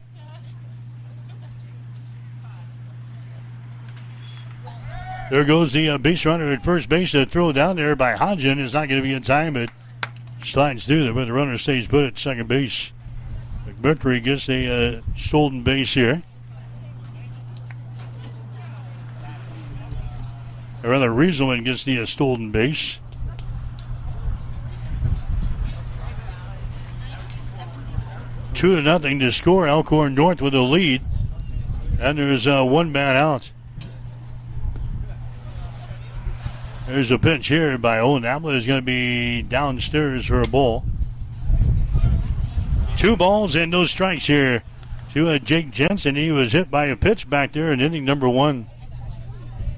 There goes the base runner at first base. The throw down there by Hodgen is not going to be in time. It slides through there, but the runner stays put at second base. McMurtry gets a stolen base here. Or rather, Rieselman gets the stolen base. Two to nothing to score. Elkhorn North with a lead. And there's one man out. There's a pitch here by Owen Ablett. Is going to be downstairs for a ball. 2 balls and no strikes here to Jake Jensen. He was hit by a pitch back there in inning number 1.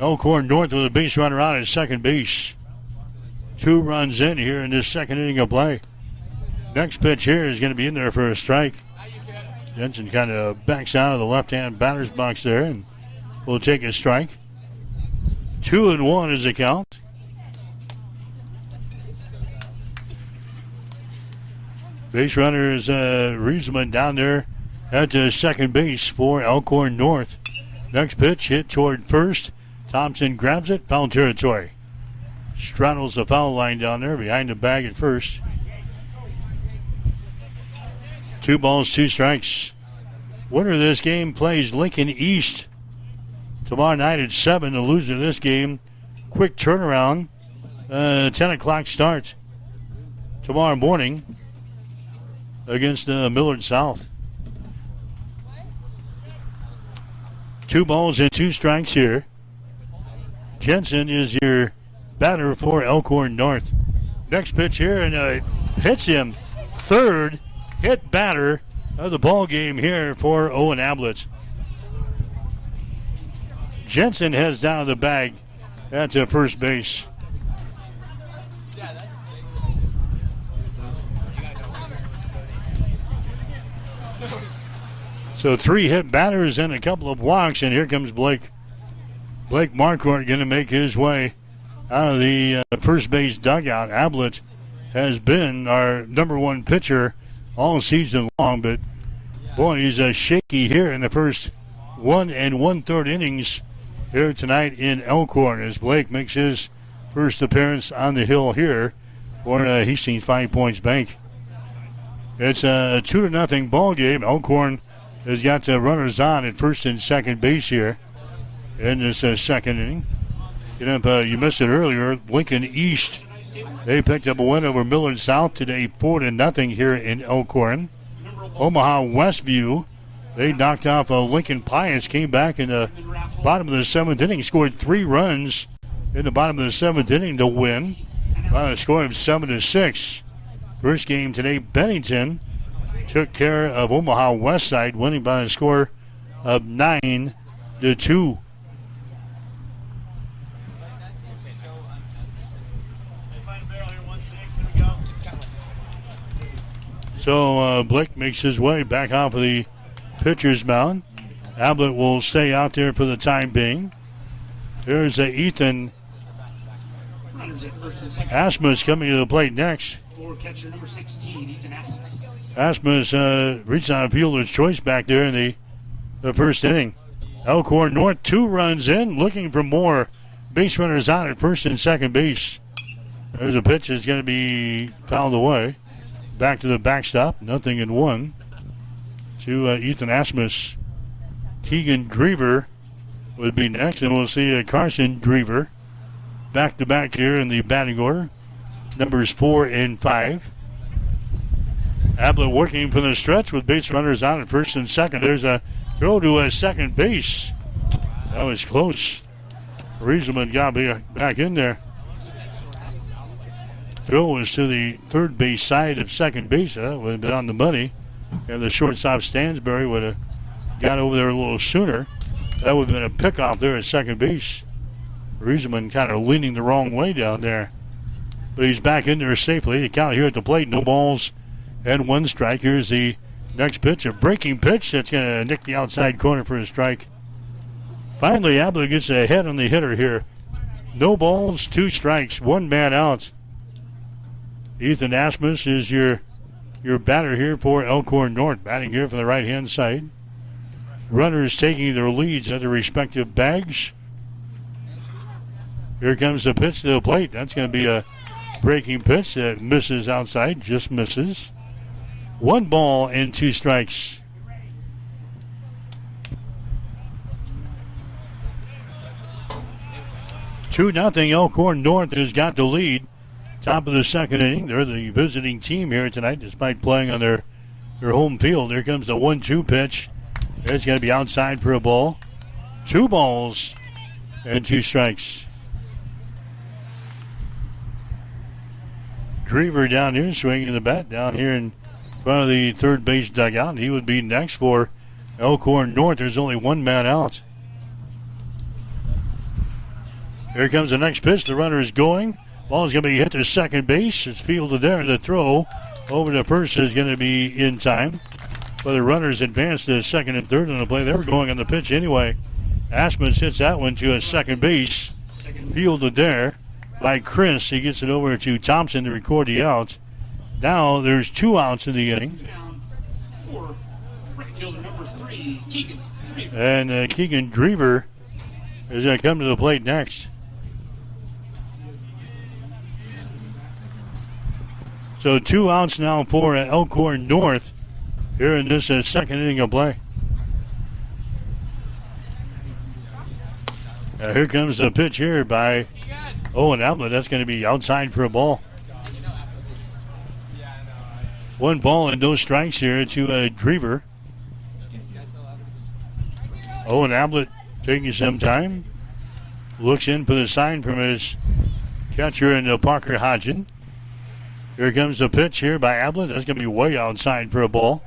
Elkhorn North with a base runner out at second base. 2 runs in here in this second inning of play. Next pitch here is going to be in there for a strike. Jensen kind of backs out of the left-hand batter's box there and will take a strike. 2-1 is the count. Base runner is Rieselman down there at second base for Elkhorn North. Next pitch hit toward first. Thompson grabs it, foul territory. Straddles the foul line down there behind the bag at first. 2 balls, 2 strikes. Winner of this game plays Lincoln East tomorrow night at 7. The loser of this game, quick turnaround, 10 o'clock start tomorrow morning against Millard South. 2 balls and 2 strikes here. Jensen is your batter for Elkhorn North. Next pitch here, and hits him. Third hit batter of the ball game here for Owen Ablett. Jensen heads down the bag at first base. So 3 hit batters and a couple of walks, and here comes Blake. Blake Marquardt going to make his way out of the first base dugout. Ablett has been our number 1 pitcher all season long, but boy, he's shaky here in the first 1 1/3 innings here tonight in Elkhorn as Blake makes his first appearance on the hill here for Hastings 5 Points Bank. It's a 2-0 ball game. Elkhorn has got runners on at first and second base here in this second inning. You missed it earlier. Lincoln East, they picked up a win over Millard South today, 4-0 here in Elkhorn. Omaha Westview, they knocked off Lincoln Pius, came back in the bottom of the 7th inning, scored 3 runs in the bottom of the 7th inning to win by a score of 7-6. First game today, Bennington took care of Omaha Westside, winning by a score of 9-2. So Blick makes his way back off of the pitcher's mound. Ablett will stay out there for the time being. There's Ethan Asmus coming to the plate next. For catcher number 16, Ethan Asmus. Asmus reached on a fielder's choice back there in the first inning. Elkhorn North 2 runs in, looking for more. Base runners on at first and second base. There's a pitch that's going to be fouled away. Back to the backstop, 0-1 to Ethan Asmus. Keegan Drever would be next, and we'll see Carson Drever back-to-back here in the batting order, numbers 4 and 5. Ablett working from the stretch with base runners on at first and second. There's a throw to second base. That was close. Rieselman got back in there. Throw was to the third base side of second base. That would have been on the money. And the shortstop Stansbury would have got over there a little sooner. That would have been a pickoff there at second base. Rieselman kind of leaning the wrong way down there. But he's back in there safely. The count here at the plate, no balls and 1 strike. Here's the next pitch, a breaking pitch that's going to nick the outside corner for a strike. Finally, Ablett gets ahead on the hitter here. No balls, 2 strikes, 1 man out. Ethan Asmus is your batter here for Elkhorn North, batting here from the right-hand side. Runners taking their leads at their respective bags. Here comes the pitch to the plate. That's going to be a breaking pitch that misses outside, just misses. 1 ball and 2 strikes. Two nothing. Elkhorn North has got the lead. Top of the second inning. They're the visiting team here tonight, despite playing on their home field. Here comes the 1-2 pitch. It's going to be outside for a ball. 2 balls and 2 strikes. Drever down here swinging the bat down here in front of the third base dugout. He would be next for Elkhorn North. There's only 1 man out. Here comes the next pitch. The runner is going. Ball is going to be hit to second base. It's fielded there. The throw over to first is going to be in time. But the runners advance to second and third on the play. They were going on the pitch anyway. Asmus hits that one to a second base. Fielded there by Chris. He gets it over to Thompson to record the out. Now there's 2 outs in the inning. For right fielder number 3, Keegan Drever. And Keegan Drever is going to come to the plate next. So 2 outs now for Elkhorn North here in this second inning of play. Here comes the pitch here by Owen Ablett. That's going to be outside for a ball. 1 ball and no strikes here to Drever. Owen Ablett taking some time. Looks in for the sign from his catcher and Parker Hodgin. Here comes the pitch here by Ablett. That's going to be way outside for a ball.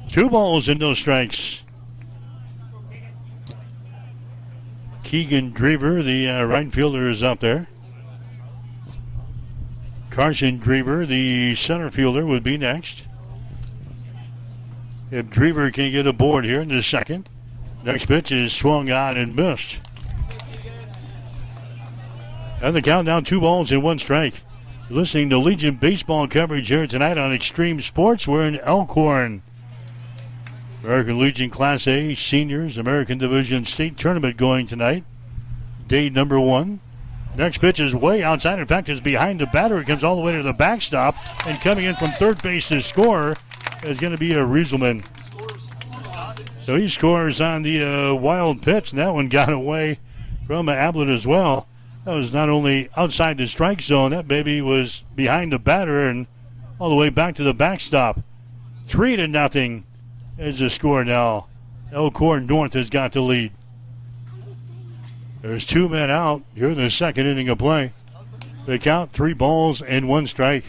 2 balls and no strikes. Keegan Drever, the right fielder, is up there. Carson Drever, the center fielder, would be next. If Drever can get aboard here in the second. Next pitch is swung on and missed. And the count down, 2 balls and 1 strike. You're listening to Legion baseball coverage here tonight on Extreme Sports. We're in Elkhorn. American Legion Class A Seniors American Division State Tournament going tonight. Day number 1. Next pitch is way outside. In fact, it's behind the batter. It comes all the way to the backstop. And coming in from third base to score is going to be a Rieselman. So he scores on the wild pitch. And that one got away from Ablett as well. That was not only outside the strike zone. That baby was behind the batter and all the way back to the backstop. 3-0 is the score now. Elkhorn North has got the lead. There's 2 men out here in the second inning of play. They count 3 balls and 1 strike.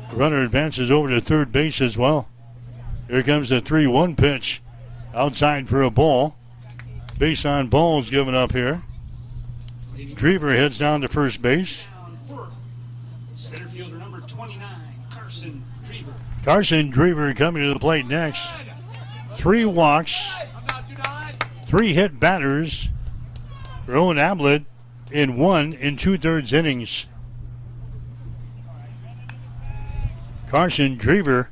The runner advances over to third base as well. Here comes the 3-1 pitch. Outside for a ball. Base on balls given up here. Drever heads down to first base. Center fielder number 29, Carson Drever. Carson Drever coming to the plate next. 3 walks. 3 hit batters for Owen Ablett in 1 2/3 innings. Carson Drever,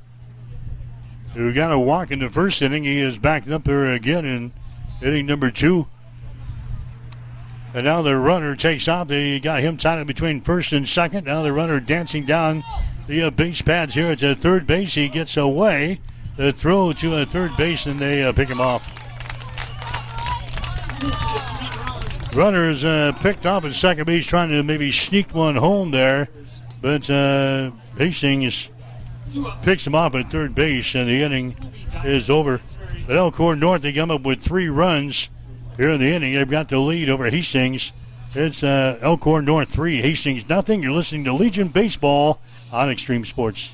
who got a walk in the first inning, he is backed up there again in inning number 2. And now the runner takes off. They got him tied up between first and second. Now the runner dancing down the base pads here at the third base. He gets away. The throw to a third base, and they pick him off. Runner is picked off at second base, trying to maybe sneak one home there. But Hastings picks him off at third base, and the inning is over. But Elkhorn North, they come up with 3 runs here in the inning. They've got the lead over Hastings. It's Elkhorn North 3, Hastings nothing. You're listening to Legion Baseball on Extreme Sports.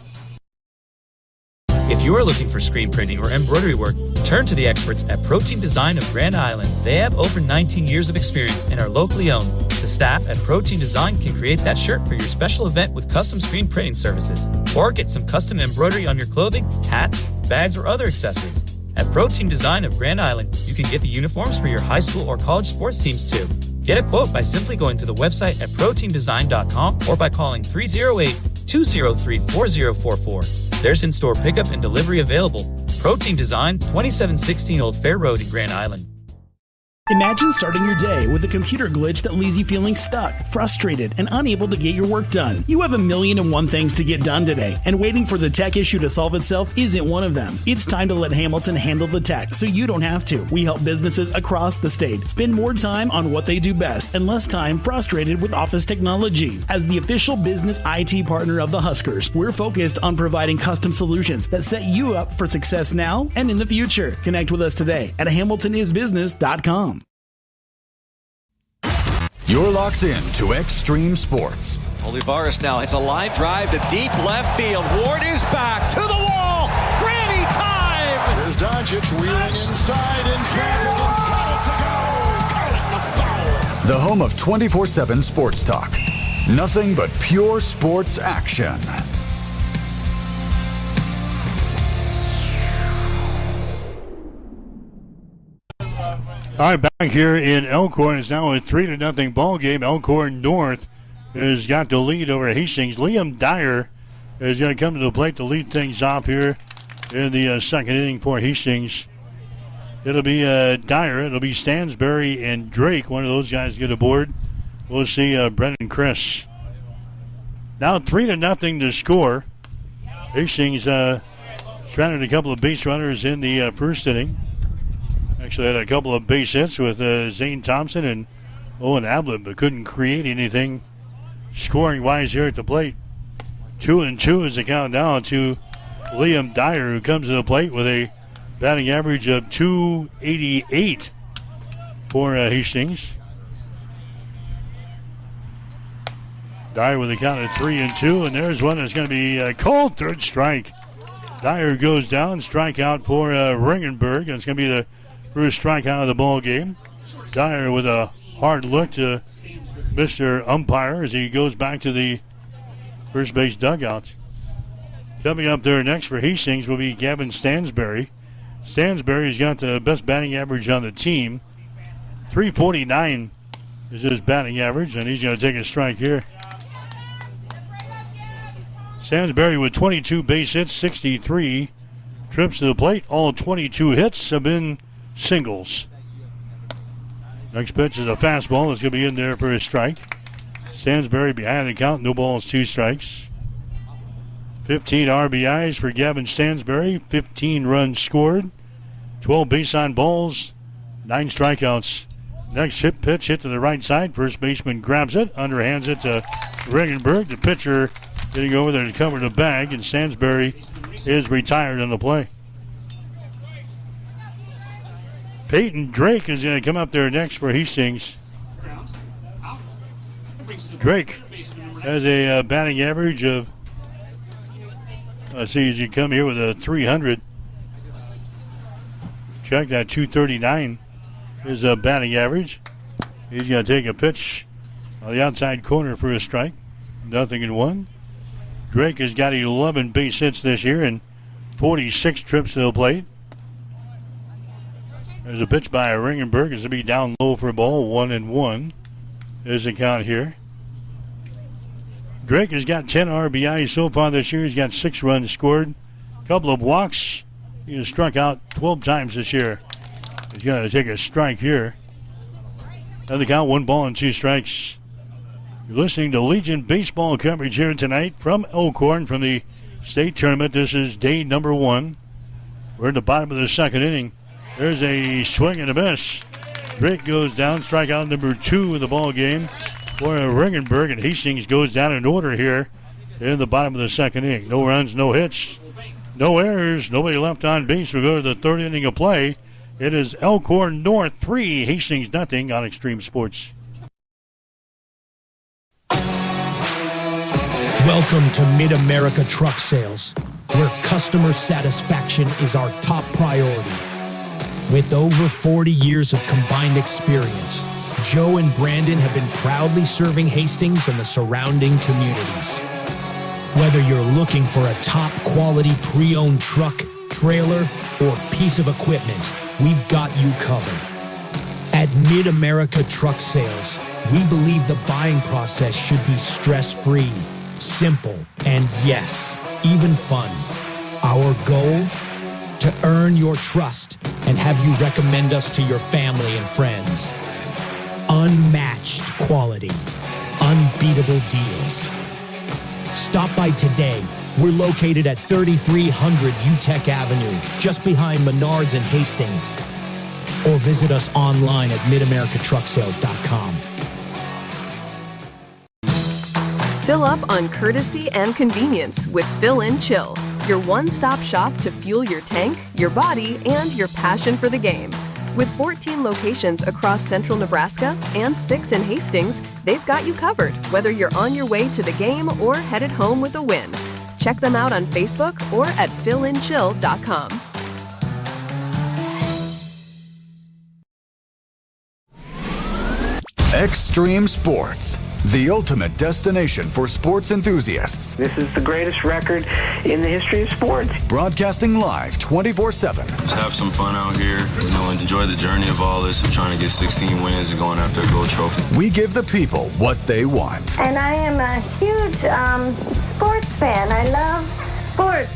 If you are looking for screen printing or embroidery work, turn to the experts at Protein Design of Grand Island. They have over 19 years of experience and are locally owned. The staff at Protein Design can create that shirt for your special event with custom screen printing services. Or get some custom embroidery on your clothing, hats, bags, or other accessories. At Protein Design of Grand Island, you can get the uniforms for your high school or college sports teams too. Get a quote by simply going to the website at proteindesign.com or by calling 308-203-4044. There's in-store pickup and delivery available. Protein Design, 2716 Old Fair Road in Grand Island. Imagine starting your day with a computer glitch that leaves you feeling stuck, frustrated, and unable to get your work done. You have 1,000,001 things to get done today, and waiting for the tech issue to solve itself isn't one of them. It's time to let Hamilton handle the tech so you don't have to. We help businesses across the state spend more time on what they do best and less time frustrated with office technology. As the official business IT partner of the Huskers, we're focused on providing custom solutions that set you up for success now and in the future. Connect with us today at hamiltonisbusiness.com. You're locked in to Extreme Sports. Olivares now hits a line drive to deep left field. Ward is back to the wall. Granny time! There's Doncic reeling inside in traffic and got it to go. Got it, the foul. The home of 24/7 Sports Talk. Nothing but pure sports action. All right, back here in Elkhorn. It's now a 3-0 ball game. Elkhorn North has got the lead over Hastings. Liam Dyer is going to come to the plate to lead things off here in the second inning for Hastings. It'll be Dyer. It'll be Stansberry and Drake. One of those guys get aboard. We'll see Brendan Chris. Now 3-0 to score. Hastings stranded a couple of base runners in the first inning. Actually had a couple of base hits with Zane Thompson and Owen Ablett, but couldn't create anything scoring-wise here at the plate. 2-2 is the count down to Liam Dyer, who comes to the plate with a batting average of .288 for Hastings. Dyer with a count of 3-2, and there's one that's going to be called third strike. Dyer goes down, strikeout for Ringenberg. It's going to be the first strikeout of the ball game. Dyer with a hard look to Mr. Umpire as he goes back to the first base dugout. Coming up there next for Hastings will be Gavin Stansberry. Stansberry's got the best batting average on the team. .349 is his batting average, and he's going to take a strike here. Stansberry with 22 base hits, 63 trips to the plate. All 22 hits have been singles. Next pitch is a fastball that's going to be in there for a strike. Stansberry behind the count, no balls, 2 strikes. 15 RBIs for Gavin Stansberry, 15 runs scored, 12 base on balls, 9 strikeouts. Next pitch hit to the right side. First baseman grabs it, underhands it to Regenberg. The pitcher getting over there to cover the bag, and Stansberry is retired on the play. Peyton Drake is going to come up there next for Hastings. Drake has a batting average of, let's see, as you come here with a 300. Check that, 239 is a batting average. He's going to take a pitch on the outside corner for a strike. 0-1. Drake has got 11 base hits this year and 46 trips to the plate. There's a pitch by Ringenberg. It's going to be down low for a ball. 1-1 is the count here. Drake has got 10 RBIs so far this year. He's got 6 runs scored. A couple of walks. He has struck out 12 times this year. He's going to take a strike here. Another count, 1 ball and 2 strikes. You're listening to Legion baseball coverage here tonight from Elkhorn from the state tournament. This is day number 1. We're in the bottom of the second inning. There's a swing and a miss. Drake goes down, strikeout number 2 in the ball game for Ringenberg, and Hastings goes down in order here in the bottom of the second inning. No runs, no hits, no errors, nobody left on base. We go to the third inning of play. It is Elkhorn North 3, Hastings nothing on Extreme Sports. Welcome to Mid-America Truck Sales, where customer satisfaction is our top priority. With over 40 years of combined experience, Joe and Brandon have been proudly serving Hastings and the surrounding communities. Whether you're looking for a top-quality pre-owned truck, trailer, or piece of equipment, we've got you covered. At Mid-America Truck Sales, we believe the buying process should be stress-free, simple, and yes, even fun. Our goal? To earn your trust and have you recommend us to your family and friends. Unmatched quality, unbeatable deals. Stop by today. We're located at 3300 UTEC Avenue, just behind Menards and Hastings. Or visit us online at midamericatrucksales.com. Fill up on courtesy and convenience with Fill and Chill, your one-stop shop to fuel your tank, your body, and your passion for the game. With 14 locations across central Nebraska and 6 in Hastings, they've got you covered, whether you're on your way to the game or headed home with a win. Check them out on Facebook or at fillandchill.com. Extreme Sports, the ultimate destination for sports enthusiasts. This is the greatest record in the history of sports. Broadcasting live 24/7. Just have some fun out here, and enjoy the journey of all this of trying to get 16 wins and going after a gold trophy. We give the people what they want. And I am a huge sports fan. I love sports.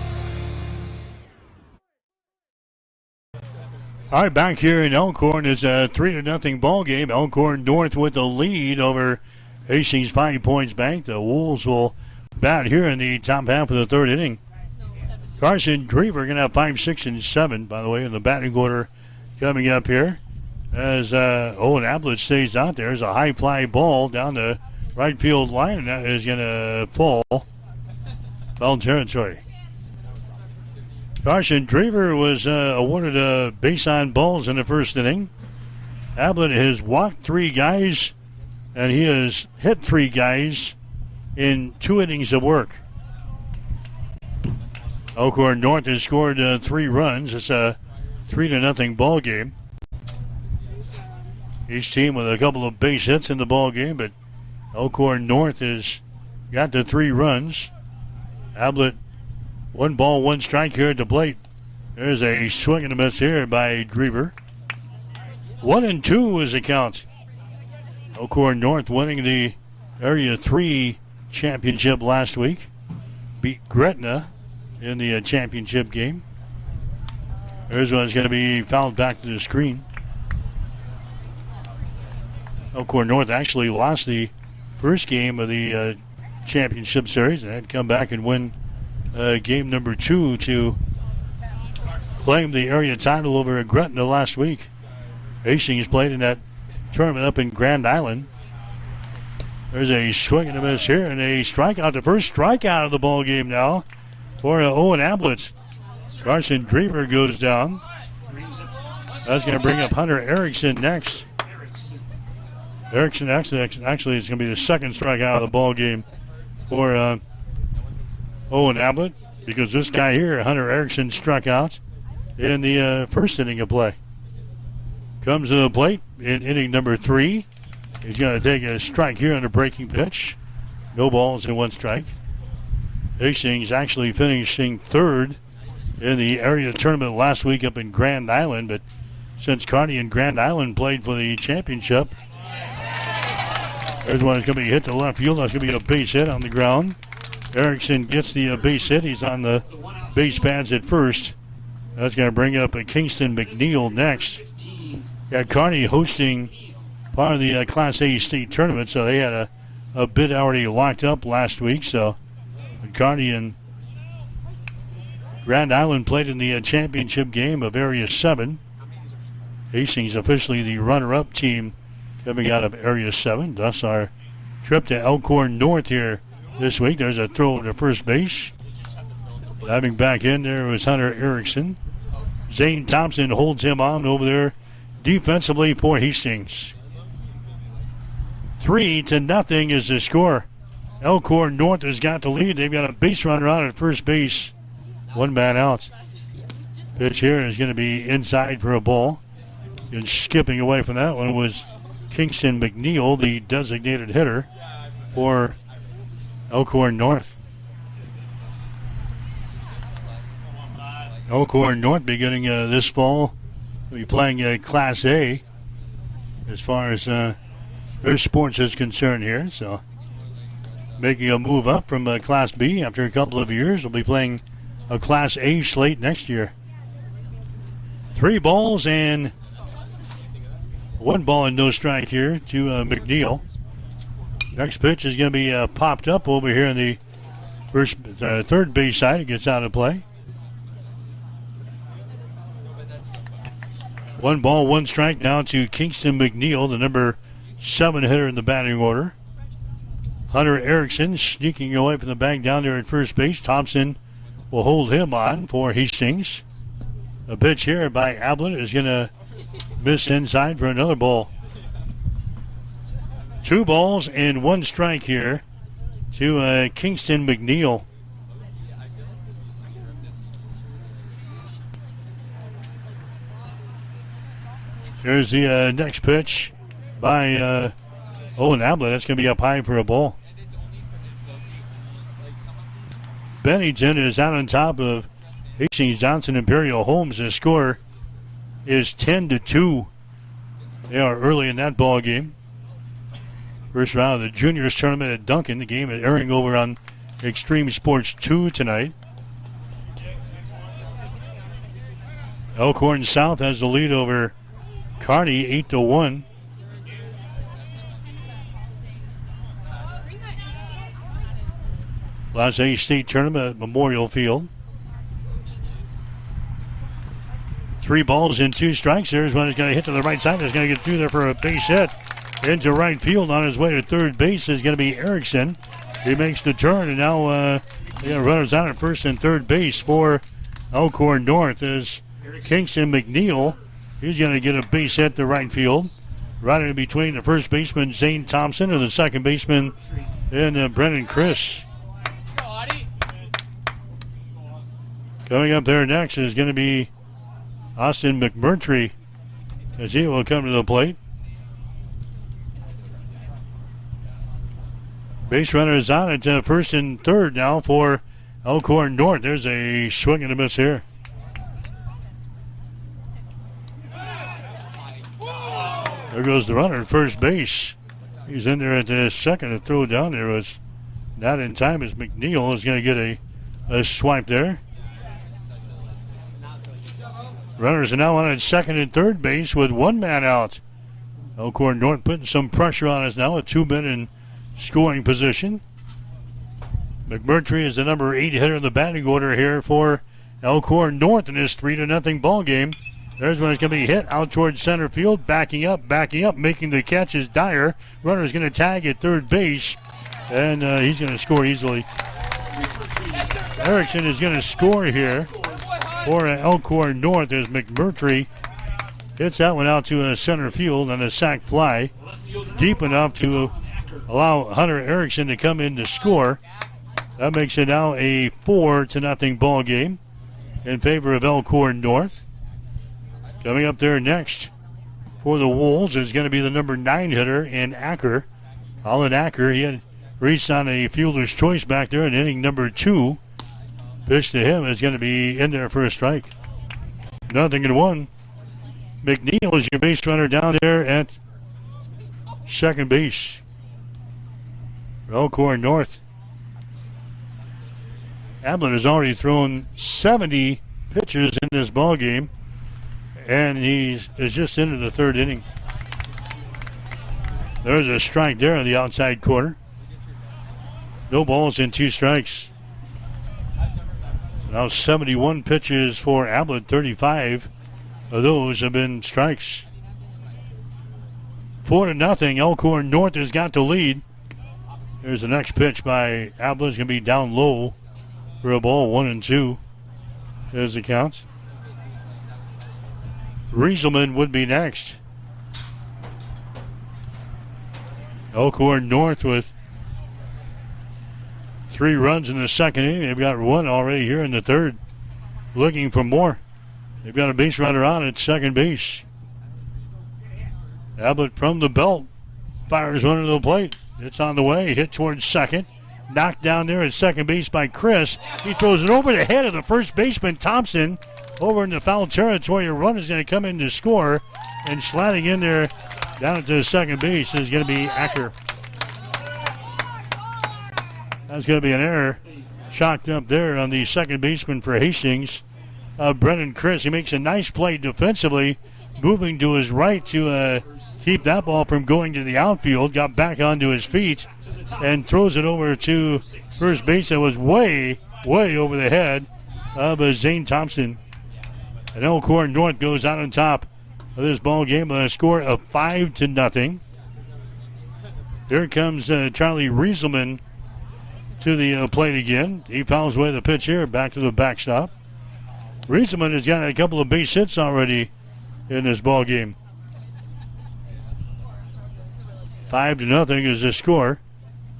All right, back here in Elkhorn is a 3-0 ball game. Elkhorn North with the lead over Hastings 5 Points Bank. The Wolves will bat here in the top half of the third inning. Carson Drever going to have 5, 6, and 7, by the way, in the batting order coming up here. As Owen Ablett stays out there. There's a high fly ball down the right field line, and that is going to fall. Foul territory. Carson Drever was awarded a base on balls in the first inning. Ablett has walked 3 guys, and he has hit 3 guys in 2 innings of work. Elkhorn North has scored 3 runs. It's a 3-0 ball game. Each team with a couple of base hits in the ball game, but Elkhorn North has got the 3 runs. Ablett, 1 ball, 1 strike here at the plate. There's a swing and a miss here by Drever. 1-2 is the count. Elkhorn North winning the Area 3 championship last week. Beat Gretna in the championship game. There's one's going to be fouled back to the screen. Elkhorn North actually lost the first game of the championship series and had to come back and win game number 2 to claim the area title over Gretna last week. Hastings played in that tournament up in Grand Island. There's a swing and a miss here and a strikeout. The first strikeout of the ball game now for Owen Ablett. Carson Drever goes down. That's going to bring up Hunter Erickson next. Erickson actually is going to be the second strikeout of the ball game for Owen Ablett, because this guy here, Hunter Erickson, struck out in the first inning of play. Comes to the plate in inning number 3. He's going to take a strike here on the breaking pitch. No balls and 1 strike. Hastings actually finishing 3rd in the area tournament last week up in Grand Island, but since Kearney and Grand Island played for the championship, there's one that's going to be hit to left field. That's going to be a base hit on the ground. Erickson gets the base hit. He's on the base pads at first. That's going to bring up Kingston McNeil next. Got Kearney hosting part of the Class A state tournament, so they had a bid already locked up last week. So Kearney and Grand Island played in the championship game of Area 7. Hastings officially the runner-up team coming out of Area 7. Thus our trip to Elkhorn North here this week. There's a throw to first base. Diving back in there was Hunter Erickson. Zane Thompson holds him on over there defensively for Hastings. 3-0 is the score. Elkhorn North has got the lead. They've got a base runner on at first base. 1 man out. Pitch here is going to be inside for a ball. And skipping away from that one was Kingston McNeil, the designated hitter for Elkhorn North. Elkhorn North beginning this fall will be playing Class A as far as their sports is concerned here. So making a move up from Class B after a couple of years. They'll be playing a Class A slate next year. 3 balls and 1 ball and no strike here to McNeil. Next pitch is going to be popped up over here in the third base side. It gets out of play. 1 ball, 1 strike now to Kingston McNeil, the number 7 hitter in the batting order. Hunter Erickson sneaking away from the bag down there at first base. Thompson will hold him on for Hastings. A pitch here by Ablett is going to miss inside for another ball. 2 balls and 1 strike here to Kingston McNeil. Here's the next pitch by Owen Ablett. That's going to be up high for a ball. Bennington is out on top of Hastings Johnson Imperial Homes. The score is 10-2. They are early in that ball game. First round of the juniors tournament at Duncan. The game is airing over on Extreme Sports 2 tonight. Elkhorn South has the lead over Kearney 8-1. Class A state tournament at Memorial Field. 3 balls and 2 strikes. There's one that's going to hit to the right side. It's going to get through there for a base hit. Into right field on his way to third base is going to be Erickson. He makes the turn, and now they got runners out at first and third base for Elkhorn North is Kingston McNeil. He's going to get a base hit to right field. Right in between the first baseman, Zane Thompson, and the second baseman, and Brennan Chris. Coming up there next is going to be Austin McMurtry as he will come to the plate. Base runner is on at first and third now for Elkhorn North. There's a swing and a miss here. There goes the runner at first base. He's in there at the second. The throw down there was not in time as McNeil is going to get a swipe there. Runners are now on at second and third base with 1 man out. Elkhorn North putting some pressure on us now with 2 men in scoring position. McMurtry is the number 8 hitter in the batting order here for Elkhorn North in this 3-0 ball game. There's one that's going to be hit out towards center field. Backing up, making the catch is Dyer. Runner's going to tag at third base, and he's going to score easily. Erickson is going to score here for Elkhorn North as McMurtry Hits that one out to center field on a sac fly. Deep enough to allow Hunter Erickson to come in to score. That makes it now a 4-0 ball game in favor of Elkhorn North. Coming up there next for the Wolves is going to be the number 9 hitter in Acker. Colin Acker, he had reached on a fielder's choice back there in inning number 2. Pitch to him is going to be in there for a strike. 0-1. McNeil is your base runner down there at second base. Elkhorn North. Ablett has already thrown 70 pitches in this ball game, and he is just into the third inning. There's a strike there on the outside corner. No balls and 2 strikes. Now 71 pitches for Ablett, 35 of those have been strikes. 4-0. Elkhorn North has got the lead. There's the next pitch by Ablett. It's going to be down low for a ball, 1-2. There's the count. Rieselman would be next. Elkhorn North with 3 runs in the second inning. They've got 1 already here in the third. Looking for more. They've got a base runner on at second base. Ablett from the belt fires one to the plate. It's on the way. Hit towards second. Knocked down there at second base by Chris. He throws it over the head of the first baseman, Thompson. Over in the foul territory. A run is going to come in to score. And sliding in there down at the second base is going to be Acker. That's going to be an error. Shocked up there on the second baseman for Hastings. Brennan Chris. He makes a nice play defensively, moving to his right to keep that ball from going to the outfield. Got back onto his feet and throws it over to first base. That was way over the head of Zane Thompson. And Elkhorn North goes out on top of this ball game with a score of 5-0. Here comes Charlie Rieselman to the plate again. He fouls away the pitch here, back to the backstop. Rieselman has got a couple of base hits already in this ball game. 5-0 is the score.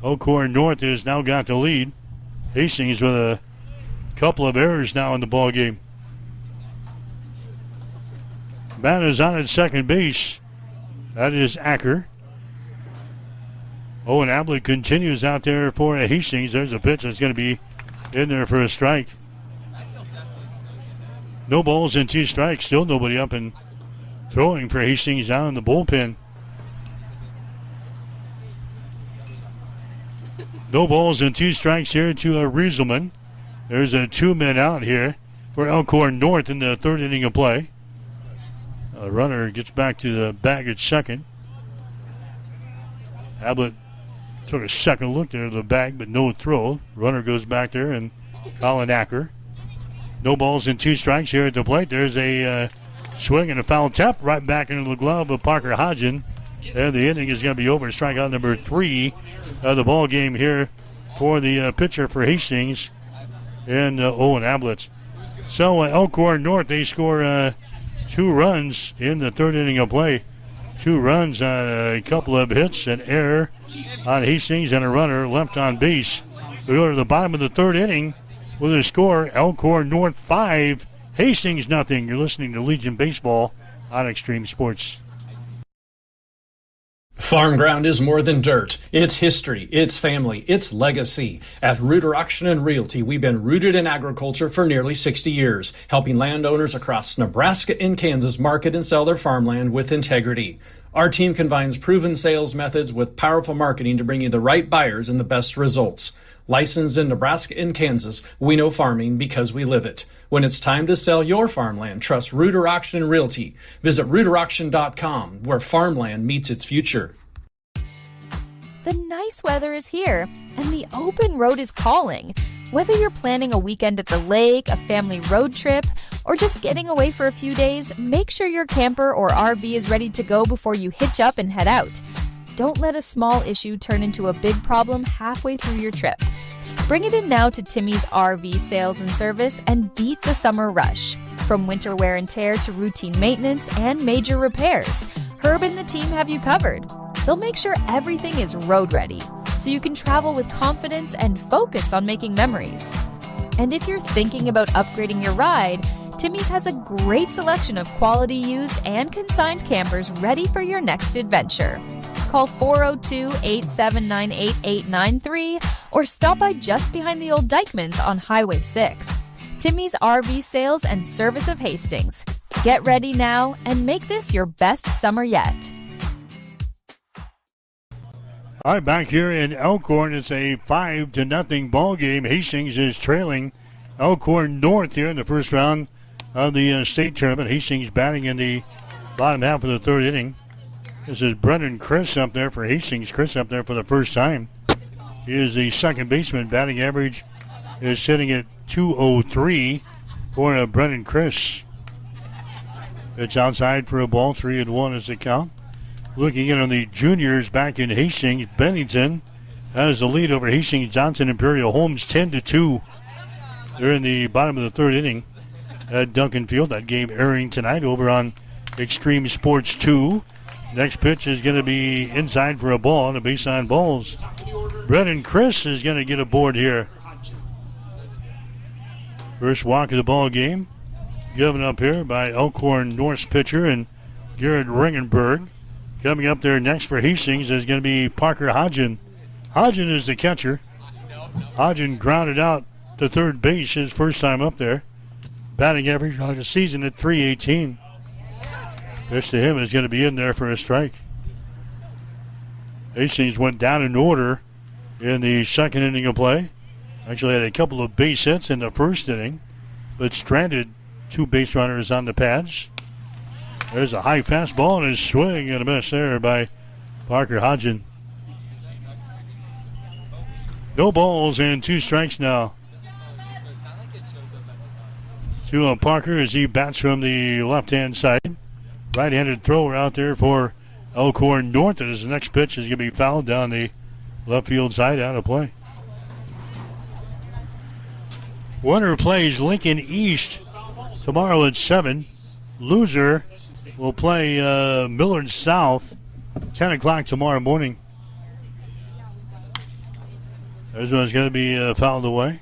Elkhorn North has now got the lead. Hastings with a couple of errors now in the ball game. Man is on at second base. That is Acker. Owen Ablett continues out there for Hastings. There's a pitch that's going to be in there for a strike. No balls and 2 strikes. Still nobody up and throwing for Hastings down in the bullpen. No balls and 2 strikes here to Rieselman. There's a 2 men out here for Elkhorn North in the third inning of play. A runner gets back to the bag at second. Ablett took a second look there at the bag, but no throw. Runner goes back there, and Colin Acker. No balls and 2 strikes here at the plate. There's a swing and a foul tap right back into the glove of Parker Hodgen. And the inning is going to be over. Strikeout number 3 of the ball game here for the pitcher for Hastings and Owen Ablett. So Elkhorn North, they score 2 runs in the third inning of play. 2 runs on a couple of hits, an error on Hastings, and a runner left on base. We go to the bottom of the third inning with a score, Elkhorn North 5, Hastings nothing. You're listening to Legion Baseball on Extreme Sports. Farm ground is more than dirt. It's history, it's family, it's legacy. At Reuter Auction and Realty, we've been rooted in agriculture for nearly 60 years, helping landowners across Nebraska and Kansas market and sell their farmland with integrity. Our team combines proven sales methods with powerful marketing to bring you the right buyers and the best results. Licensed in Nebraska and Kansas, we know farming because we live it. When it's time to sell your farmland, trust Reuter Auction and Realty. Visit ReuterAuction.com, where farmland meets its future. The nice weather is here, and the open road is calling. Whether you're planning a weekend at the lake, a family road trip, or just getting away for a few days, make sure your camper or RV is ready to go before you hitch up and head out. Don't let a small issue turn into a big problem halfway through your trip. Bring it in now to Timmy's RV Sales and Service and beat the summer rush. From winter wear and tear to routine maintenance and major repairs, Herb and the team have you covered. They'll make sure everything is road ready, so you can travel with confidence and focus on making memories. And if you're thinking about upgrading your ride, Timmy's has a great selection of quality used and consigned campers ready for your next adventure. Call 402-879-8893 or stop by just behind the old Dykmans on Highway 6. Timmy's RV Sales and Service of Hastings. Get ready now and make this your best summer yet. All right, back here in Elkhorn, it's a 5-0 ball game. Hastings is trailing Elkhorn North here in the first round of the state tournament. Hastings batting in the bottom half of the third inning. This is Brendan Chris up there for Hastings. Chris up there for the first time. He is the second baseman. Batting average is sitting at .203 for Brendan Chris. It's outside for a ball. 3-1 is the count. Looking in on the juniors back in Hastings, Bennington has the lead over Hastings Johnson Imperial Homes 10-2. They're in the bottom of the third inning at Duncan Field. That game airing tonight over on Extreme Sports 2. Next pitch is going to be inside for a ball on the base on balls. Brendan Chris is going to get aboard here. First walk of the ball game given up here by Elkhorn North's pitcher and Garrett Ringenberg. Coming up there next for Hastings is going to be Parker Hodgen. Hodgen is the catcher. Hodgen grounded out to third base his first time up there. Batting average on the season at .318. Pitch to him is going to be in there for a strike. Hastings went down in order in the second inning of play. Actually had a couple of base hits in the first inning, but stranded two base runners on the pads. There's a high fastball and a swing and a miss there by Parker Hodgen. No balls and 2 strikes now. To Parker as he bats from the left-hand side. Right-handed thrower out there for Elkhorn North. And his next pitch is going to be fouled down the left field side, out of play. Winner plays Lincoln East tomorrow at 7. Loser will play Millard South 10 o'clock tomorrow morning. This one's going to be fouled away.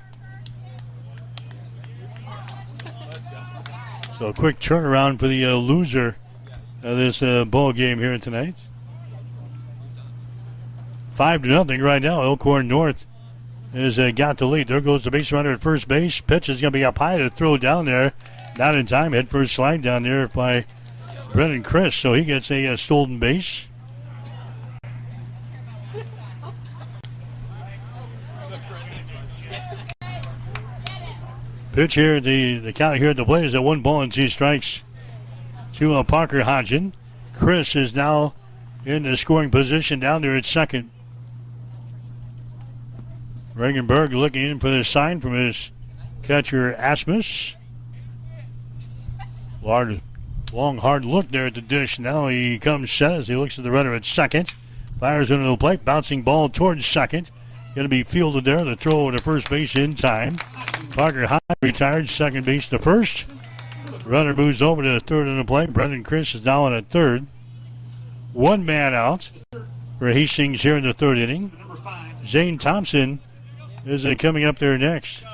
So a quick turnaround for the loser of this ball game here tonight. 5-0 right now. Elkhorn North has got the lead. There goes the base runner at first base. Pitch is going to be up high to throw down there. Not in time. Head first slide down there by Brendan Chris. So he gets a stolen base. Pitch here, the count here at the plate is at 1 ball and 2 strikes to Parker Hodgen. Chris is now in the scoring position down there at second. Regenberg looking in for the sign from his catcher Asmus. Long, hard look there at the dish. Now he comes set as he looks at the runner at second. Fires into the plate, bouncing ball towards second. Going to be fielded there. The throw over to first base in time. Parker Hodgen retired, second base to first. Runner moves over to the third in the play. Brendan Chris is now on at third. 1 man out for Hastings here in the third inning. Zane Thompson is coming up there next.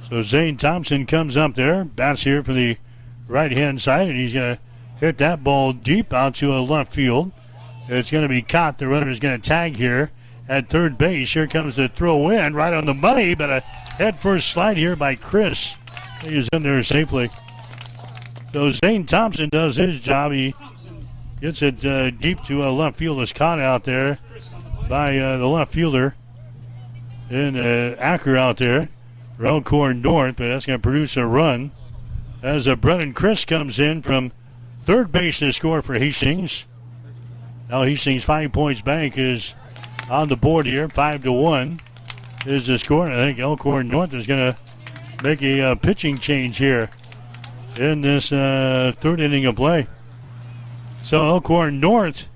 So Zane Thompson comes up there, bats here for the right-hand side, and he's going to hit that ball deep out to a left field. It's going to be caught. The runner is going to tag here at third base. Here comes the throw in, right on the money, but a head-first slide here by Chris. He's in there safely. So Zane Thompson does his job. He gets it deep to a left field. It's caught out there by the left fielder in Acker out there. Elkhorn North, but that's going to produce a run as Brendan Chris comes in from third base to score for Hastings. Now Hastings 5 points bank is on the board here. 5-1 is the score. And I think Elkhorn North is going to make a pitching change here in this third inning of play. So Elkhorn North,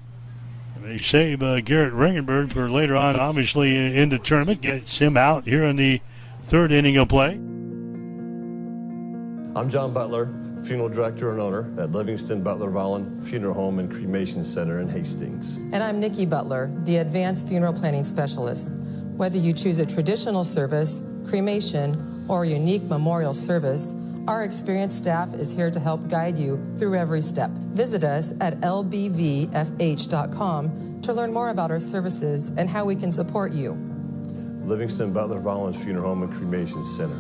they save Garrett Ringenberg for later on, obviously, in the tournament. Gets him out here in the third inning of play. I'm John Butler, funeral director and owner at Livingston Butler Vollen Funeral Home and Cremation Center in Hastings. And I'm Nikki Butler, the advanced funeral planning specialist. Whether you choose a traditional service, cremation, or a unique memorial service, our experienced staff is here to help guide you through every step. Visit us at lbvfh.com to learn more about our services and how we can support you. Livingston Butler Vollen Funeral Home and Cremation Center.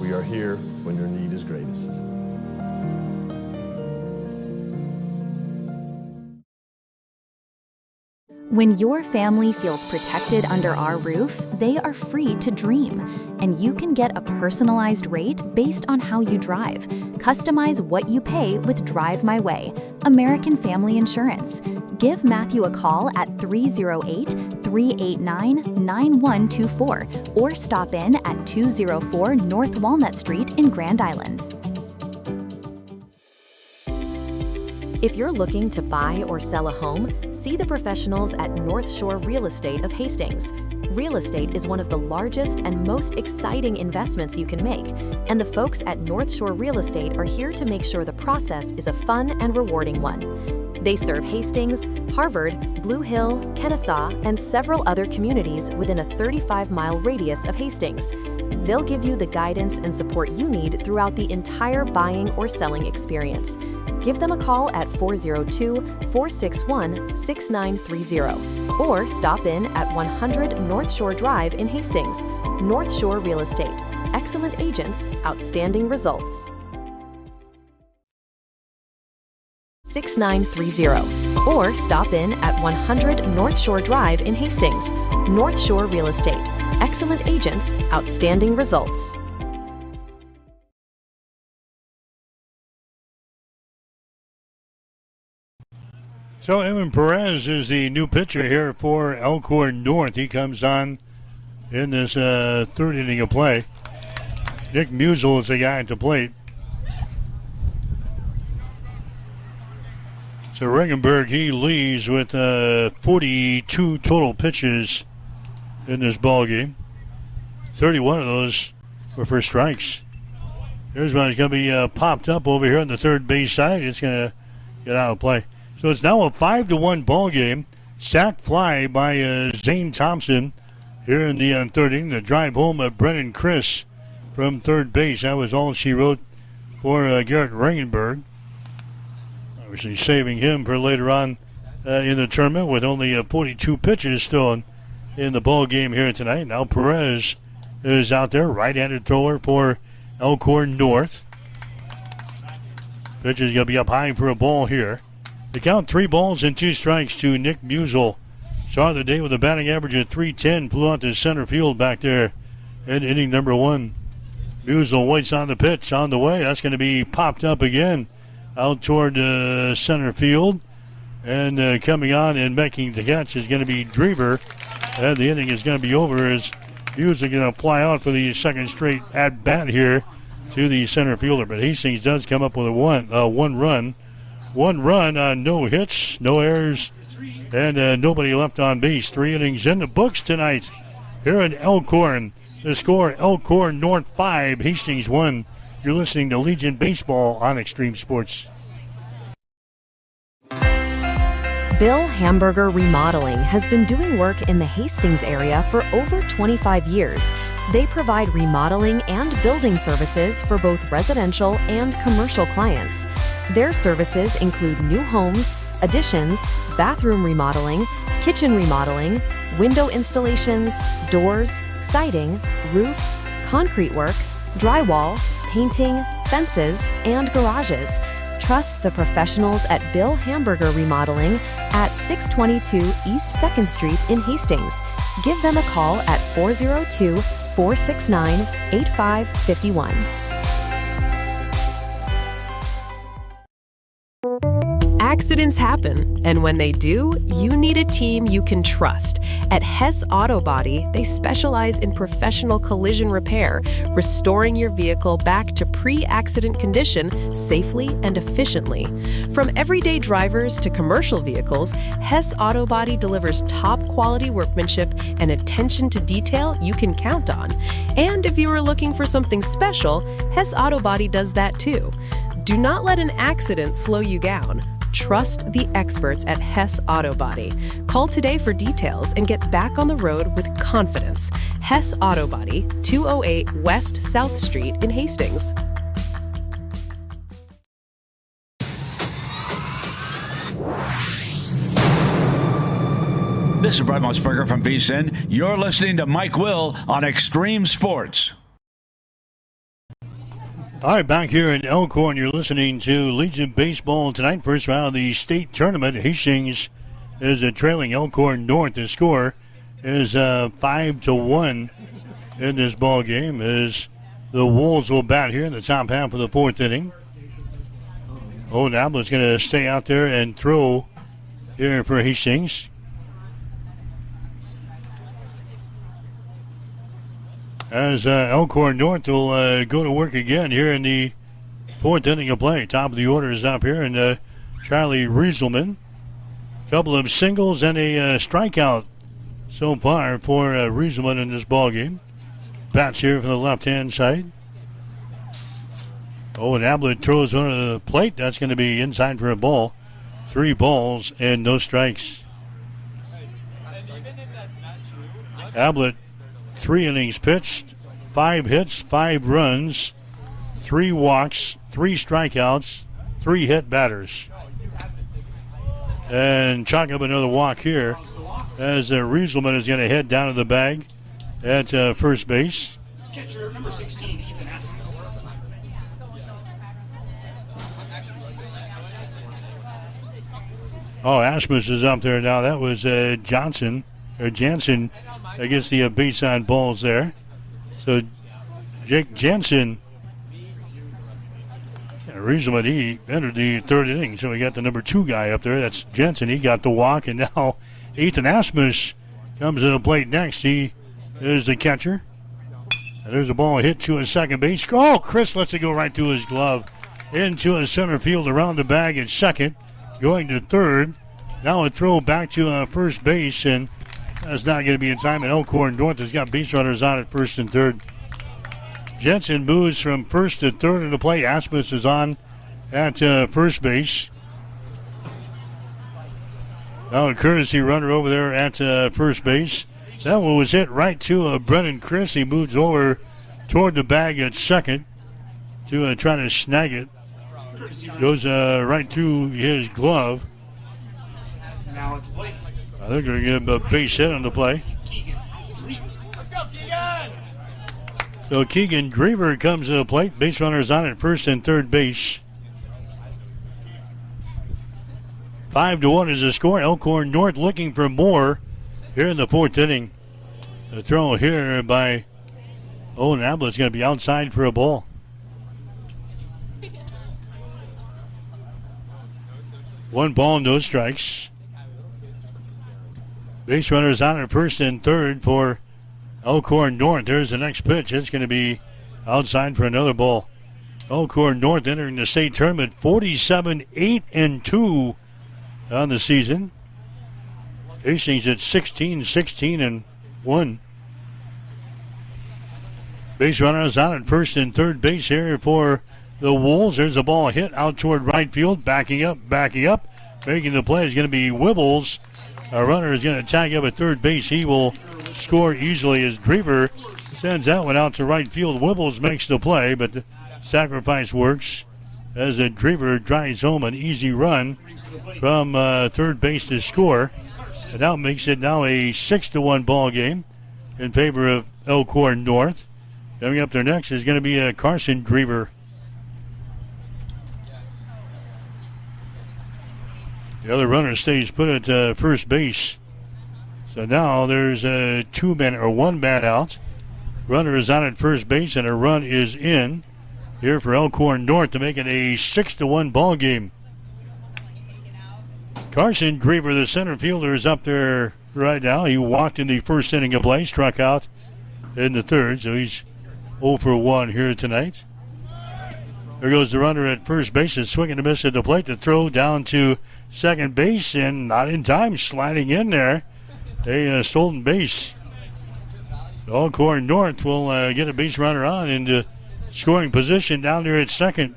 We are here when your need is greatest. When your family feels protected under our roof, they are free to dream. And you can get a personalized rate based on how you drive. Customize what you pay with Drive My Way, American Family Insurance. Give Matthew a call at 308-389-9124 or stop in at 204 North Walnut Street in Grand Island. If you're looking to buy or sell a home, see the professionals at North Shore Real Estate of Hastings. Real estate is one of the largest and most exciting investments you can make, and the folks at North Shore Real Estate are here to make sure the process is a fun and rewarding one. They serve Hastings, Harvard, Blue Hill, Kennesaw, and several other communities within a 35-mile radius of Hastings. They'll give you the guidance and support you need throughout the entire buying or selling experience. Give them a call at 402-461-6930 or stop in at 100 North Shore Drive in Hastings. North Shore Real Estate. Excellent agents, outstanding results. 6930 or stop in at 100 North Shore Drive in Hastings. North Shore Real Estate. Excellent agents, outstanding results. So Evan Perez is the new pitcher here for Elkhorn North. He comes on in this third inning of play. Nick Musel is the guy at the plate. So Ringenberg, he leads with 42 total pitches in this ball game. 31 of those were for strikes. Here's one. It's going to be popped up over here on the third base side. It's going to get out of play. So it's now a 5-1 ball game. Sack fly by Zane Thompson here in the third inning. The drive home of Brennan Chris from third base. That was all she wrote for Garrett Ringenberg. Obviously saving him for later on in the tournament with only 42 pitches still in the ball game here tonight. Now Perez is out there, right-handed thrower for Elkhorn North. Pitch is going to be up high for a ball here. They count 3 balls and 2 strikes to Nick Musel. Started the day with a batting average of .310. Flew out to center field back there in inning number 1. Musel waits on the pitch on the way. That's going to be popped up again out toward center field. And coming on and making the catch is going to be Drever. And the inning is going to be over as Musel going to fly out for the second straight at-bat here to the center fielder. But Hastings does come up with a one run. 1 run on no hits, no errors, and nobody left on base. 3 innings in the books tonight here in Elkhorn. The score, Elkhorn North 5, Hastings 1. You're listening to Legion Baseball on Extreme Sports. Bill Hamburger Remodeling has been doing work in the Hastings area for over 25 years. They provide remodeling and building services for both residential and commercial clients. Their services include new homes, additions, bathroom remodeling, kitchen remodeling, window installations, doors, siding, roofs, concrete work, drywall, painting, fences, and garages. Trust the professionals at Bill Hamburger Remodeling at 622 East 2nd Street in Hastings. Give them a call at 402-469-8551. Accidents happen, and when they do, you need a team you can trust. At Hess Auto Body, they specialize in professional collision repair, restoring your vehicle back to pre-accident condition safely and efficiently. From everyday drivers to commercial vehicles, Hess Auto Body delivers top-quality workmanship and attention to detail you can count on. And if you are looking for something special, Hess Auto Body does that too. Do not let an accident slow you down. Trust the experts at Hess Auto Body. Call today for details and get back on the road with confidence. Hess Auto Body, 208 West South Street in Hastings. This is Brett Musburger from VSiN. You're listening to Mike Will on Extreme Sports. All right, back here in Elkhorn, you're listening to Legion Baseball tonight. First round of the state tournament. Hastings is trailing Elkhorn North. The score is 5-1 in this ball game as the Wolves will bat here in the top half of the fourth inning. Owen Ablett's going to stay out there and throw here for Hastings. As Elkhorn North will go to work again here in the fourth inning of play. Top of the order is up here, and Charlie Rieselman. A couple of singles and a strikeout so far for Rieselman in this ball game. Bats here from the left-hand side. Owen Ablett throws one to the plate. That's going to be inside for a ball. 3 balls and no strikes. Ablett, 3 innings pitched, 5 hits, 5 runs, 3 walks, 3 strikeouts, 3 hit batters. And chalk up another walk here as Rieselman is going to head down to the bag at first base. Catcher number 16, Ethan Asmus. Oh, Asmus is up there now. That was Jansen against the base on balls there. So Jake Jensen, Rieselman, he entered the third inning, so we got the number 2 guy up there. That's Jensen. He got the walk, and now Ethan Asmus comes to the plate next. He is the catcher. And there's a ball hit to his second base. Oh, Chris lets it go right through his glove. Into a center field around the bag at second. Going to third. Now a throw back to first base, and that's not going to be in time. And Elkhorn North has got base runners on at first and third. Jensen moves from first to third in the play. Asmus is on at first base. Now a courtesy runner over there at first base. That one was hit right to Brennan Chris. He moves over toward the bag at second to try to snag it. Goes right through his glove. Now it's Blake. I think they're going to give him a base hit on the play. Let's go, Keegan! So Keegan Drever comes to the plate. Base runners on at first and third base. 5-1 is the score. Elkhorn North looking for more here in the fourth inning. The throw here by Owen Ablett is going to be outside for a ball. One ball, no strikes. Base runners on at first and third for Elkhorn North. There's the next pitch. It's going to be outside for another ball. Elkhorn North entering the state tournament 47-8-2 on the season. Hastings at 16-16-1. Base runners on at first and third base here for the Wolves. There's a ball hit out toward right field. Backing up. Making the play is going to be Wibbles. A runner is going to tag up at third base. He will score easily as Drever sends that one out to right field. Wibbles makes the play, but the sacrifice works as Drever drives home an easy run from third base to score. And now makes it now a 6-1 ball game in favor of Elkhorn North. Coming up there next is going to be Carson Drever. The other runner stays put at first base. So now there's one man out. Runner is on at first base, and a run is in here for Elkhorn North to make it a 6-1 ball game. Carson Drever, the center fielder, is up there right now. He walked in the first inning of play, struck out in the third, so he's 0 for 1 here tonight. There goes the runner at first base, and swinging a miss at the plate. The throw down to second base, and not in time, sliding in there. A stolen base. Elkhorn North will get a base runner on into scoring position down there at second.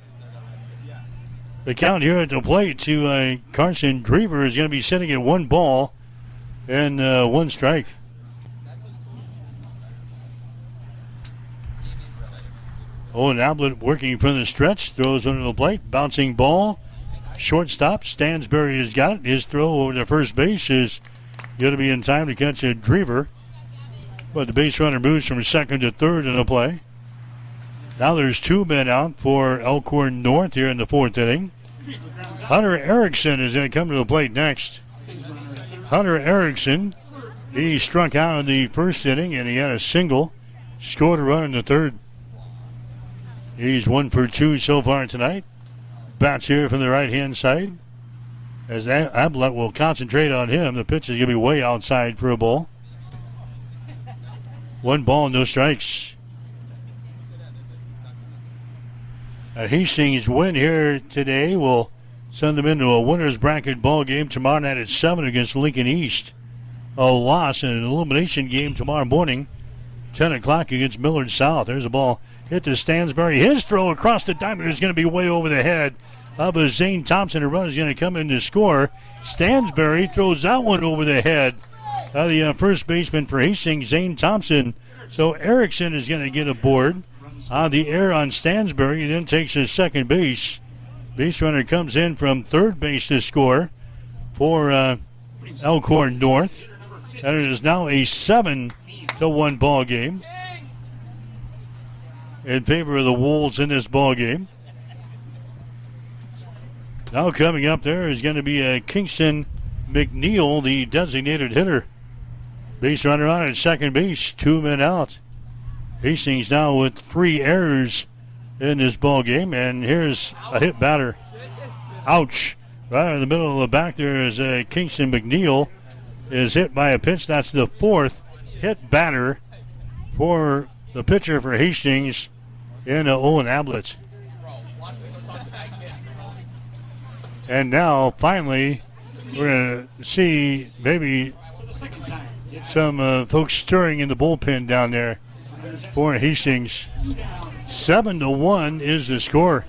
The count here at the plate to Carson Drever is going to be sitting at 1 ball and 1 strike. Owen Ablett working from the stretch, throws under the plate, bouncing ball. Shortstop, Stansbury has got it. His throw over to first base is going to be in time to catch a Drever. But the base runner moves from second to third in the play. Now there's 2 men out for Elkhorn North here in the 4th inning. Hunter Erickson is going to come to the plate next. Hunter Erickson, he struck out in the 1st inning and he had a single. Scored a run in the 3rd. He's 1 for 2 so far tonight. Bats here from the right-hand side. As Ablett will concentrate on him, the pitch is going to be way outside for a ball. 1 ball, no strikes. A Hastings win here today will send them into a winner's bracket ball game tomorrow night at 7 against Lincoln East. A loss in an elimination game tomorrow morning, 10 o'clock against Millard South. There's a ball hit to Stansbury. His throw across the diamond is going to be way over the head of Zane Thompson. A run is going to come in to score. Stansbury throws that one over the head of the first baseman for Hastings, Zane Thompson. So Erickson is going to get aboard on the air on Stansbury, and then takes his second base. Base runner comes in from third base to score for Elkhorn North. And it is now a 7-1 ball game in favor of the Wolves in this ball game. Now coming up there is going to be Kingston McNeil, the designated hitter. Base runner on at second base, 2 men out. Hastings now with 3 errors in this ball game, and here's a hit batter. Ouch. Right in the middle of the back there is Kingston McNeil is hit by a pitch. That's the 4th hit batter for the pitcher for Hastings in Owen Ablett. And now, finally, we're going to see maybe some folks stirring in the bullpen down there for Hastings. 7-1 is the score.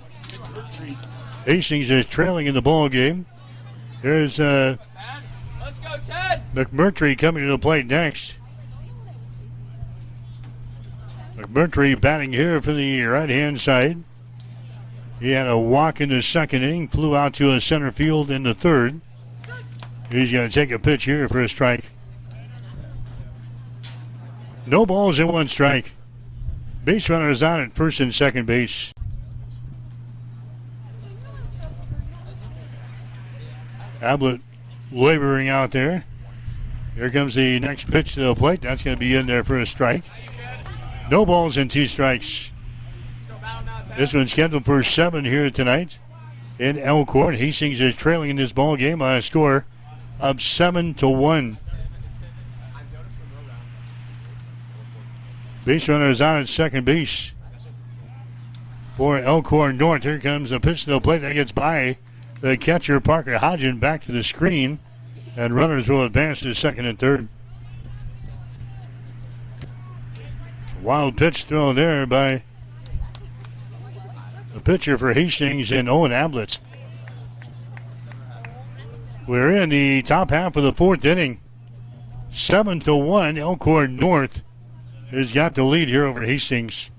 Hastings is trailing in the ball game. There's Let's go, Ted. McMurtry coming to the plate next. McMurtry batting here for the right-hand side. He had a walk in the second inning, flew out to a center field in the 3rd. He's going to take a pitch here for a strike. No balls and 1 strike. Base runner is on at first and second base. Ablett wavering out there. Here comes the next pitch to the plate. That's going to be in there for a strike. No balls and 2 strikes. This one's scheduled for 7 here tonight in Elkhorn. Hastings is trailing in this ball game by a score of 7-1. Base runner is on at second base for Elkhorn North. Here comes a pitch to the plate that gets by the catcher, Parker Hodgen, back to the screen, and runners will advance to second and third. Wild pitch throw there by the pitcher for Hastings and Owen Ablett. We're in the top half of the 4th inning. 7-1, Elkhorn North has got the lead here over Hastings.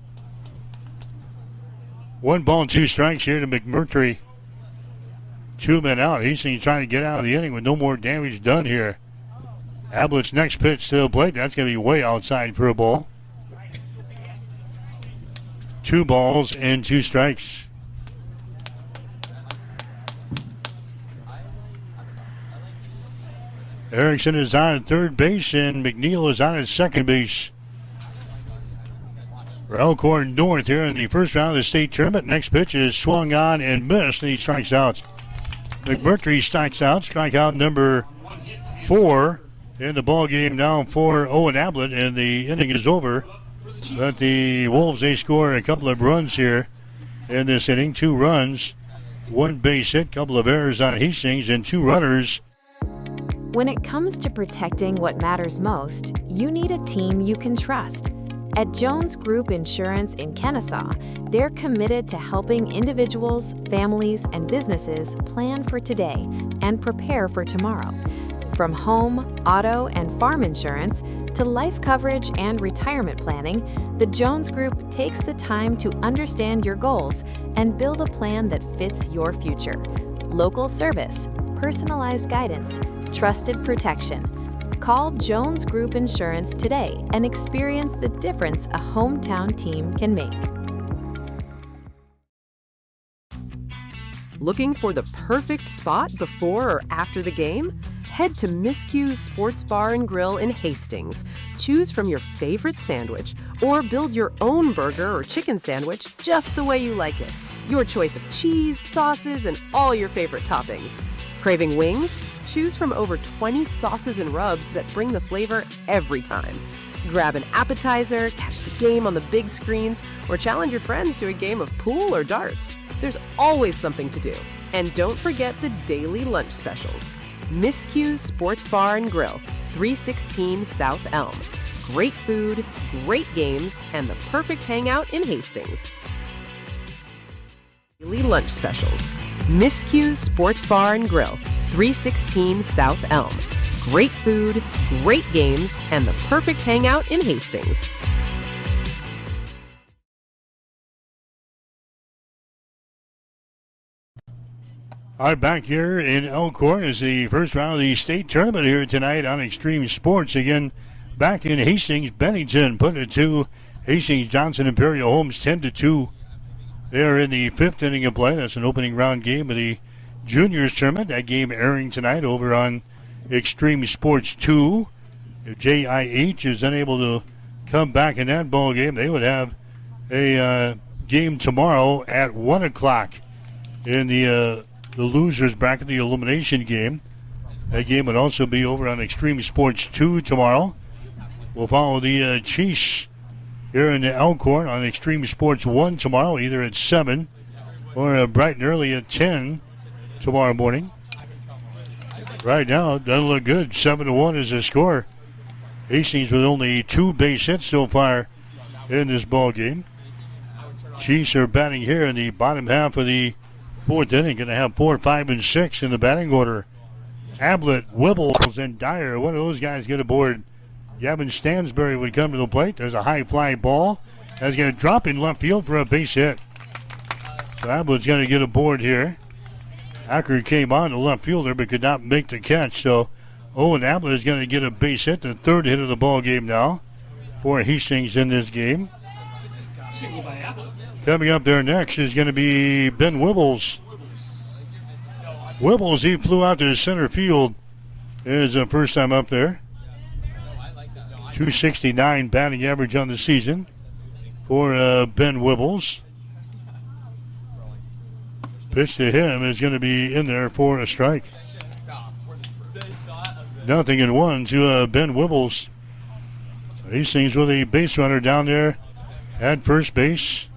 1 ball and 2 strikes here to McMurtry. 2 men out. Hastings trying to get out of the inning with no more damage done here. Ablett's next pitch to the plate. That's going to be way outside for a ball. 2 balls and 2 strikes. Erickson is on at third base, and McNeil is on at second base. For Elkhorn North here in the first round of the state tournament. Next pitch is swung on and missed, and he strikes out. McMurtry strikes out. Strikeout number 4 in the ball game now for Owen Ablett, and the inning is over. But the Wolves, they score a couple of runs here in this inning. 2 runs, 1 base hit, couple of errors on Hastings, and 2 runners. When it comes to protecting what matters most, you need a team you can trust. At Jones Group Insurance in Kennesaw, they're committed to helping individuals, families, and businesses plan for today and prepare for tomorrow. From home, auto, and farm insurance to life coverage and retirement planning, the Jones Group takes the time to understand your goals and build a plan that fits your future. Local service, personalized guidance, trusted protection. Call Jones Group Insurance today and experience the difference a hometown team can make. Looking for the perfect spot before or after the game? Head to Miscue's Sports Bar and Grill in Hastings. Choose from your favorite sandwich or build your own burger or chicken sandwich just the way you like it. Your choice of cheese, sauces, and all your favorite toppings. Craving wings? Choose from over 20 sauces and rubs that bring the flavor every time. Grab an appetizer, catch the game on the big screens, or challenge your friends to a game of pool or darts. There's always something to do. And don't forget the daily lunch specials. Miscue's Sports Bar and Grill, 316 South Elm. Great food, great games, and the perfect hangout in Hastings. Daily lunch specials. Miscue's Sports Bar and Grill, 316 South Elm. Great food, great games, and the perfect hangout in Hastings. All right, back here in Elkhorn is the first round of the state tournament here tonight on Extreme Sports. Again, back in Hastings, Bennington putting it to Hastings Johnson Imperial Homes 10-2. They're in the 5th inning of play. That's an opening round game of the juniors tournament. That game airing tonight over on Extreme Sports 2. If JIH is unable to come back in that ball game, they would have a game tomorrow at 1 o'clock in the losers bracket, the elimination game. That game would also be over on Extreme Sports 2 tomorrow. We'll follow the Chiefs here in the Elkhorn on Extreme Sports 1 tomorrow, either at 7 or bright and early at 10 tomorrow morning. Right now, it doesn't look good. 7-1 is the score. Hastings with only 2 base hits so far in this ball game. Chiefs are batting here in the bottom half of the 4th inning. Going to have 4, 5, and 6 in the batting order. Ablett, Wibbles, and Dyer. One of those guys get aboard. Gavin Stansbury would come to the plate. There's a high fly ball. That's going to drop in left field for a base hit. So Ablett's going to get aboard here. Acker came on, the left fielder, but could not make the catch. So Owen Ablett is going to get a base hit, the 3rd hit of the ball game now for Hastings in this game. Coming up there next is going to be Ben Wibbles. Wibbles, he flew out to center field. His first time up there. 269 batting average on the season for Ben Wibbles. Pitch to him is going to be in there for a strike. 0-1 to Ben Wibbles. Hastings with a base runner down there at first base.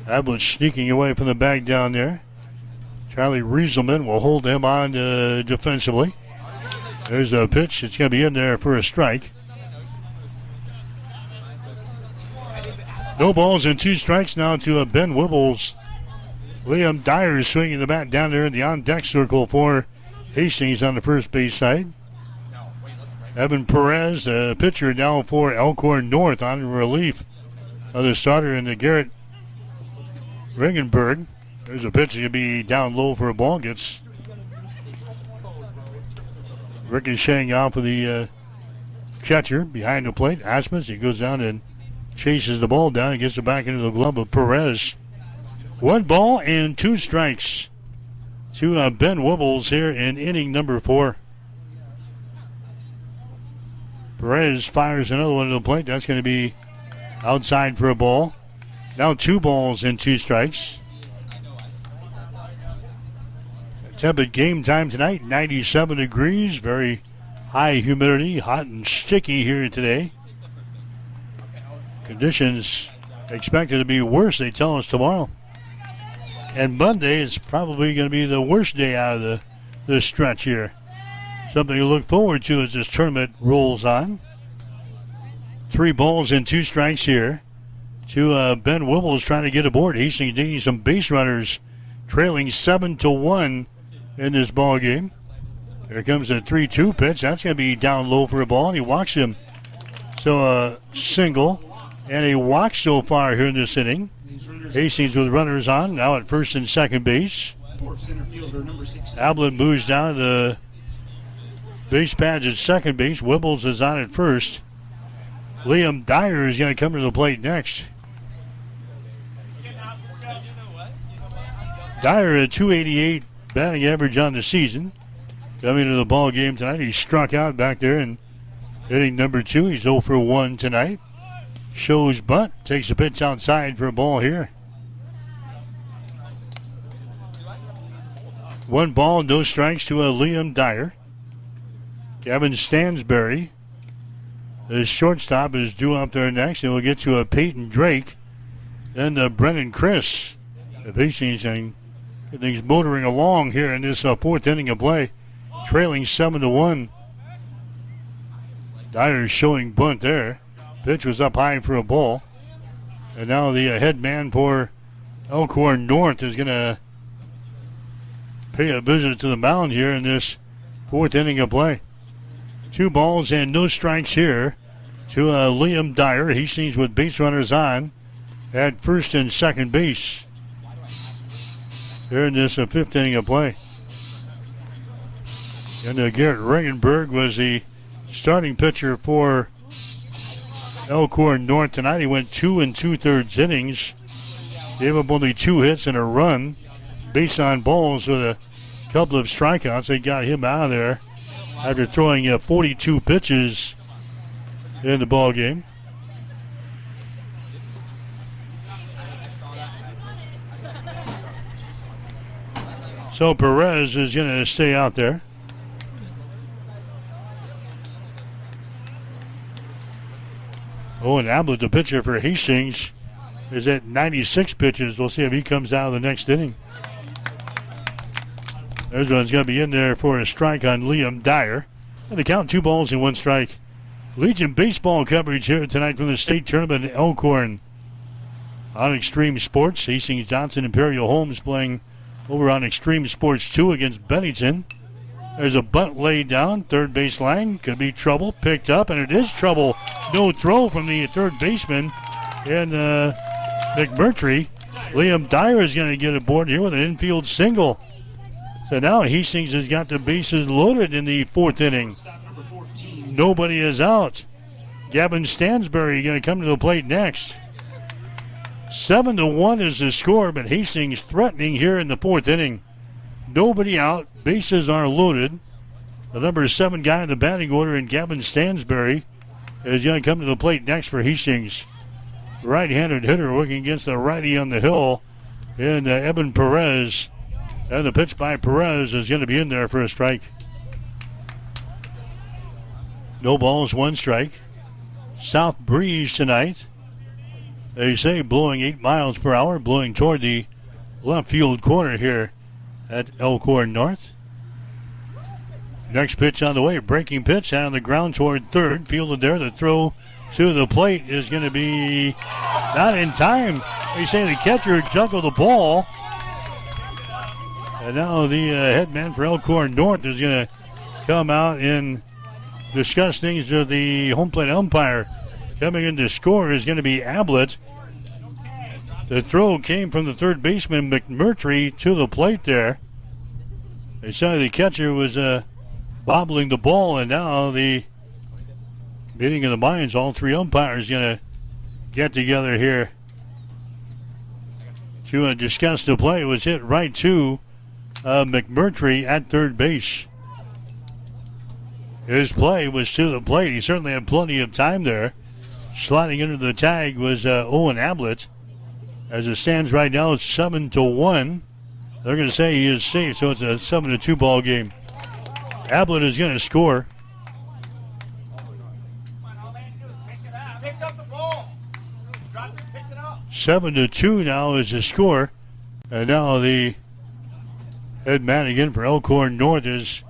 Ablett sneaking away from the bag down there. Charlie Rieselman will hold him on defensively. There's a pitch. It's going to be in there for a strike. No balls and 2 strikes now to Ben Wibbles. Liam Dyer is swinging the bat down there in the on-deck circle for Hastings on the first base side. Evan Perez, the pitcher now for Elkhorn North on relief of the starter in the Garrett Regenberg. There's a pitch to be down low for a ball. Gets ricocheting off of the catcher behind the plate. Asmus, he goes down and chases the ball down and gets it back into the glove of Perez. 1 ball and 2 strikes to Ben Wibbles here in inning number 4. Perez fires another one to the plate. That's going to be outside for a ball. Now 2 balls and 2 strikes. Tepid game time tonight, 97 degrees, very high humidity, hot and sticky here today. Conditions expected to be worse, they tell us, tomorrow. And Monday is probably going to be the worst day out of the stretch here. Something to look forward to as this tournament rolls on. 3 balls and 2 strikes here to Ben Wibbles trying to get aboard. Hastings needing some base runners, trailing 7-1 in this ball game. Here comes a 3-2 pitch. That's going to be down low for a ball, and he walks him. So a single and a walk so far here in this inning. Hastings with runners on, now at first and second base. Ablett moves down to the base pads at second base. Wibbles is on at first. Liam Dyer is going to come to the plate next. Dyer at .288 batting average on the season. Coming to the ball game tonight, he struck out back there in inning number 2. He's 0 for 1 tonight. Shows bunt, takes a pitch outside for a ball here. 1 ball, no strikes to Liam Dyer. Gavin Stansberry, the shortstop, is due up there next, and we'll get to Peyton Drake. Then Brennan Chris. If Hastings and things motoring along here in this 4th inning of play, trailing 7-1. Dyer showing bunt there. Pitch was up high for a ball. And now the head man for Elkhorn North is going to pay a visit to the mound here in this 4th inning of play. 2 balls and no strikes here to Liam Dyer. Hastings with base runners on at first and second base here in this 5th inning of play. And Garrett Regenberg was the starting pitcher for Elkhorn North tonight. He went 2 2/3 innings. Gave up only 2 hits and a run. Base on balls with a couple of strikeouts. They got him out of there after throwing 42 pitches in the ball game. So Perez is going to stay out there. And Ablett, the pitcher for Hastings, is at 96 pitches. We'll see if he comes out of the next inning. There's one's going to be in there for a strike on Liam Dyer. And the count 2 balls and 1 strike. Legion baseball coverage here tonight from the state tournament in Elkhorn on Extreme Sports. Hastings Johnson Imperial Homes playing over on Extreme Sports 2 against Bennington. There's a bunt laid down, third base line. Could be trouble, picked up, and it is trouble. No throw from the third baseman. And McMurtry. Liam Dyer is going to get aboard here with an infield single. So now Hastings has got the bases loaded in the 4th inning. Nobody is out. Gavin Stansberry going to come to the plate next. 7-1 is the score, but Hastings threatening here in the 4th inning. Nobody out. Bases are loaded. The number 7 guy in the batting order, and Gavin Stansberry, is going to come to the plate next for Hastings. Right-handed hitter working against the righty on the hill in Evan Perez. And the pitch by Perez is going to be in there for a strike. No balls, 1 strike. South breeze tonight. They say blowing 8 miles per hour, blowing toward the left field corner here at Elkhorn North. Next pitch on the way, breaking pitch on the ground toward third. Fielded there. The throw to the plate is going to be not in time. They say the catcher juggled the ball. And now the head man for Elkhorn North is going to come out and discuss things with the home plate umpire. Coming in to score is going to be Ablett. The throw came from the third baseman, McMurtry, to the plate there. They said the catcher was bobbling the ball, and now the meeting of the minds, all 3 umpires going to get together here to discuss the play. It was hit right to McMurtry at third base. His play was to the plate. He certainly had plenty of time there. Sliding into the tag was Owen Ablett. As it stands right now, it's 7-1. They're going to say he is safe, so it's a 7-2 ball game. Ablett is going to score. 7-2 now is the score. And now the head man again for Elkhorn North is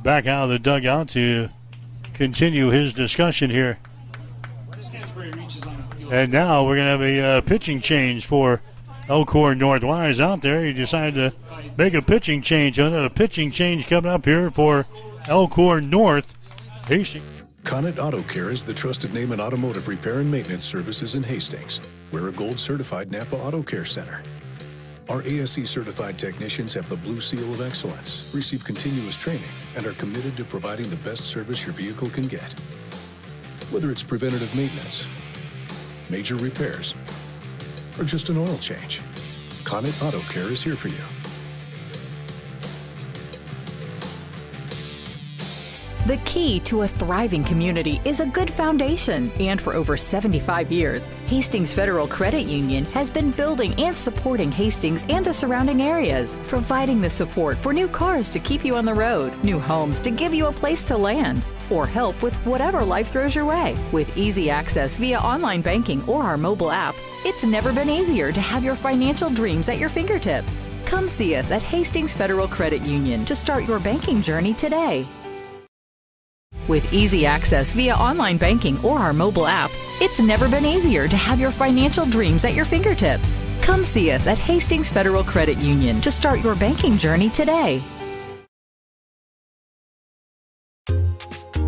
back out of the dugout to continue his discussion here. And now we're going to have a pitching change for Elkhorn North. While he's out there, he decided to make a pitching change. Another pitching change coming up here for Elkhorn North. Connet Auto Care is the trusted name in automotive repair and maintenance services in Hastings. We're a gold-certified Napa Auto Care Center. Our ASE-certified technicians have the Blue Seal of Excellence, receive continuous training, and are committed to providing the best service your vehicle can get. Whether it's preventative maintenance, major repairs, or just an oil change, Connet Auto Care is here for you. The key to a thriving community is a good foundation. And for over 75 years, Hastings Federal Credit Union has been building and supporting Hastings and the surrounding areas, providing the support for new cars to keep you on the road, new homes to give you a place to land, or help with whatever life throws your way. With easy access via online banking or our mobile app, it's never been easier to have your financial dreams at your fingertips. Come see us at Hastings Federal Credit Union to start your banking journey today. With easy access via online banking or our mobile app, it's never been easier to have your financial dreams at your fingertips. Come see us at Hastings Federal Credit Union to start your banking journey today.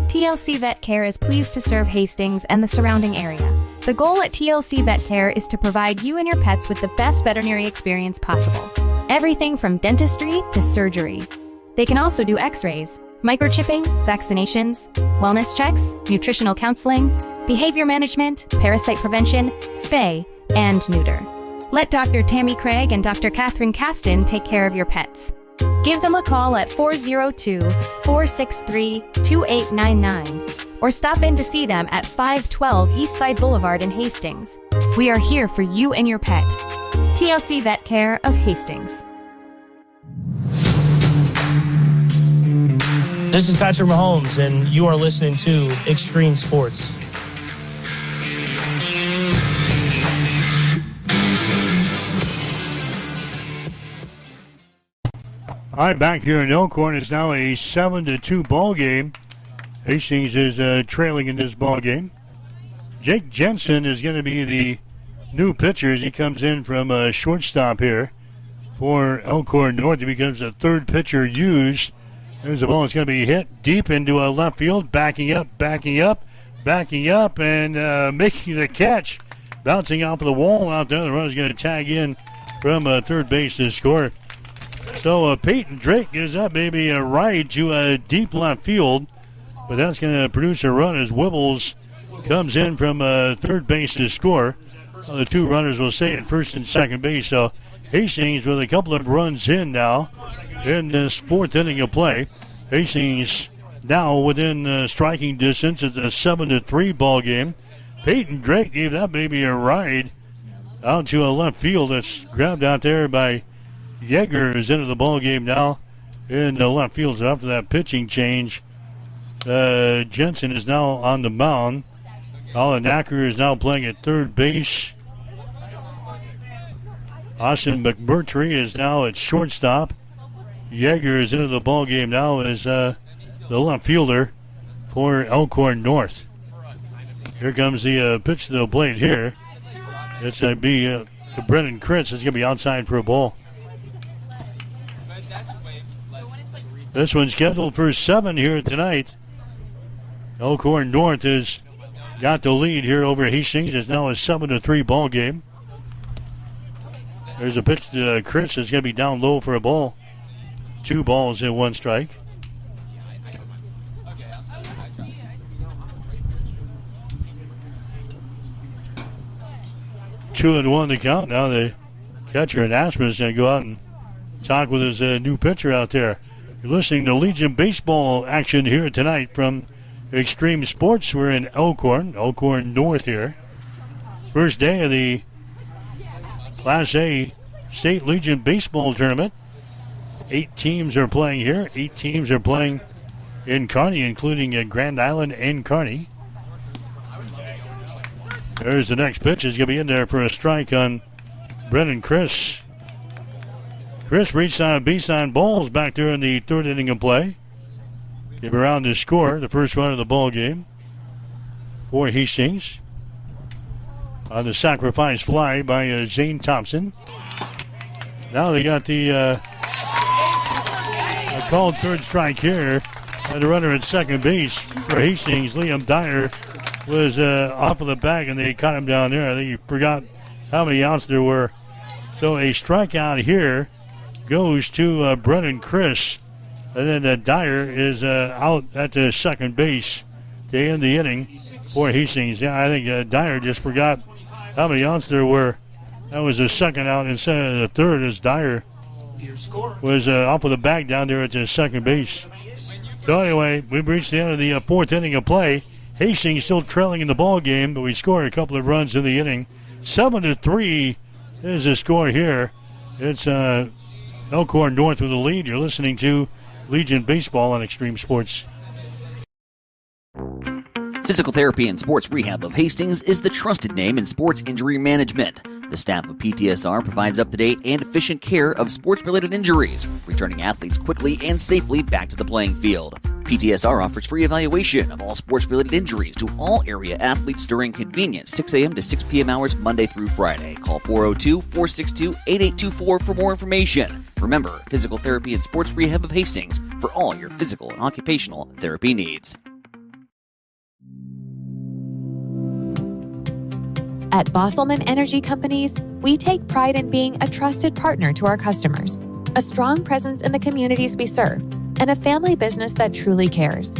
TLC Vet Care is pleased to serve Hastings and the surrounding area. The goal at TLC Vet Care is to provide you and your pets with the best veterinary experience possible. Everything from dentistry to surgery. They can also do x-rays, microchipping, vaccinations, wellness checks, nutritional counseling, behavior management, parasite prevention, spay, and neuter. Let Dr. Tammy Craig and Dr. Catherine Caston take care of your pets. Give them a call at 402-463-2899 or stop in to see them at 512 Eastside Boulevard in Hastings. We are here for you and your pet. TLC Vet Care of Hastings. This is Patrick Mahomes, and you are listening to Extreme Sports. All right, back here in Elkhorn, it's now a 7-2 ball game. Hastings is trailing in this ball game. Jake Jensen is going to be the new pitcher as he comes in from shortstop here for Elkhorn North. He becomes the third pitcher used. There's the ball. It's going to be hit deep into left field, backing up, and making the catch. Bouncing off of the wall out there. The runner's going to tag in from third base to score. So Peyton Drake gives up maybe a ride to deep left field, but that's going to produce a run as Wibbles comes in from third base to score. The two runners will stay at first and second base. So Hastings with a couple of runs in now in this fourth inning of play. Hastings now within striking distance. It's a 7-3 ball game. Peyton Drake gave that baby a ride out to a left field. That's grabbed out there by Yeager, is into the ball game now in the left field. So after that pitching change, Jensen is now on the mound. Colin Acker is now playing at third base. Austin McMurtry is now at shortstop. Yeager is into the ball game now as the left fielder for Elkhorn North. Here comes the pitch to the plate here. It's going to be to Brennan Kritz. It's going to be outside for a ball. This one's scheduled for 7 here tonight. Elkhorn North has got the lead here over Hastings. It's now a 7-3 ball game. There's a pitch to Kritz. It's going to be down low for a ball. 2 balls and 1 strike. Two and 1 to count. Now the catcher and Aspen is going to go out and talk with his new pitcher out there. You're listening to Legion Baseball action here tonight from Extreme Sports. We're in Elkhorn North here. First day of the Class A State Legion Baseball Tournament. 8 teams are playing here. 8 teams are playing in Kearney, including Grand Island and Kearney. There's the next pitch. Is going to be in there for a strike on Brennan Chris. Chris reached on a base on balls back there in the 3rd inning of play. Came around to score the first run of the ball game for Hastings on the sacrifice fly by Zane Thompson. Now they got the called 3rd strike here. And the runner at second base for Hastings, Liam Dyer, was off of the bag, and they caught him down there. I think he forgot how many outs there were. So a strikeout here goes to Brennan Chris. And then Dyer is out at the second base to end the inning for Hastings. Yeah, I think Dyer just forgot how many outs there were. That was the second out instead of the third, as Dyer was off of the bag down there at the second base. So anyway, we've reached the end of the 4th inning of play. Hastings still trailing in the ball game, but we score a couple of runs in the inning. 7-3 is the score here. It's Elkhorn North with the lead. You're listening to Legion Baseball on Extreme Sports. Physical Therapy and Sports Rehab of Hastings is the trusted name in sports injury management. The staff of PTSR provides up-to-date and efficient care of sports-related injuries, returning athletes quickly and safely back to the playing field. PTSR offers free evaluation of all sports-related injuries to all area athletes during convenient 6 a.m. to 6 p.m. hours Monday through Friday. Call 402-462-8824 for more information. Remember, Physical Therapy and Sports Rehab of Hastings for all your physical and occupational therapy needs. At Bosselman Energy Companies, we take pride in being a trusted partner to our customers, a strong presence in the communities we serve, and a family business that truly cares.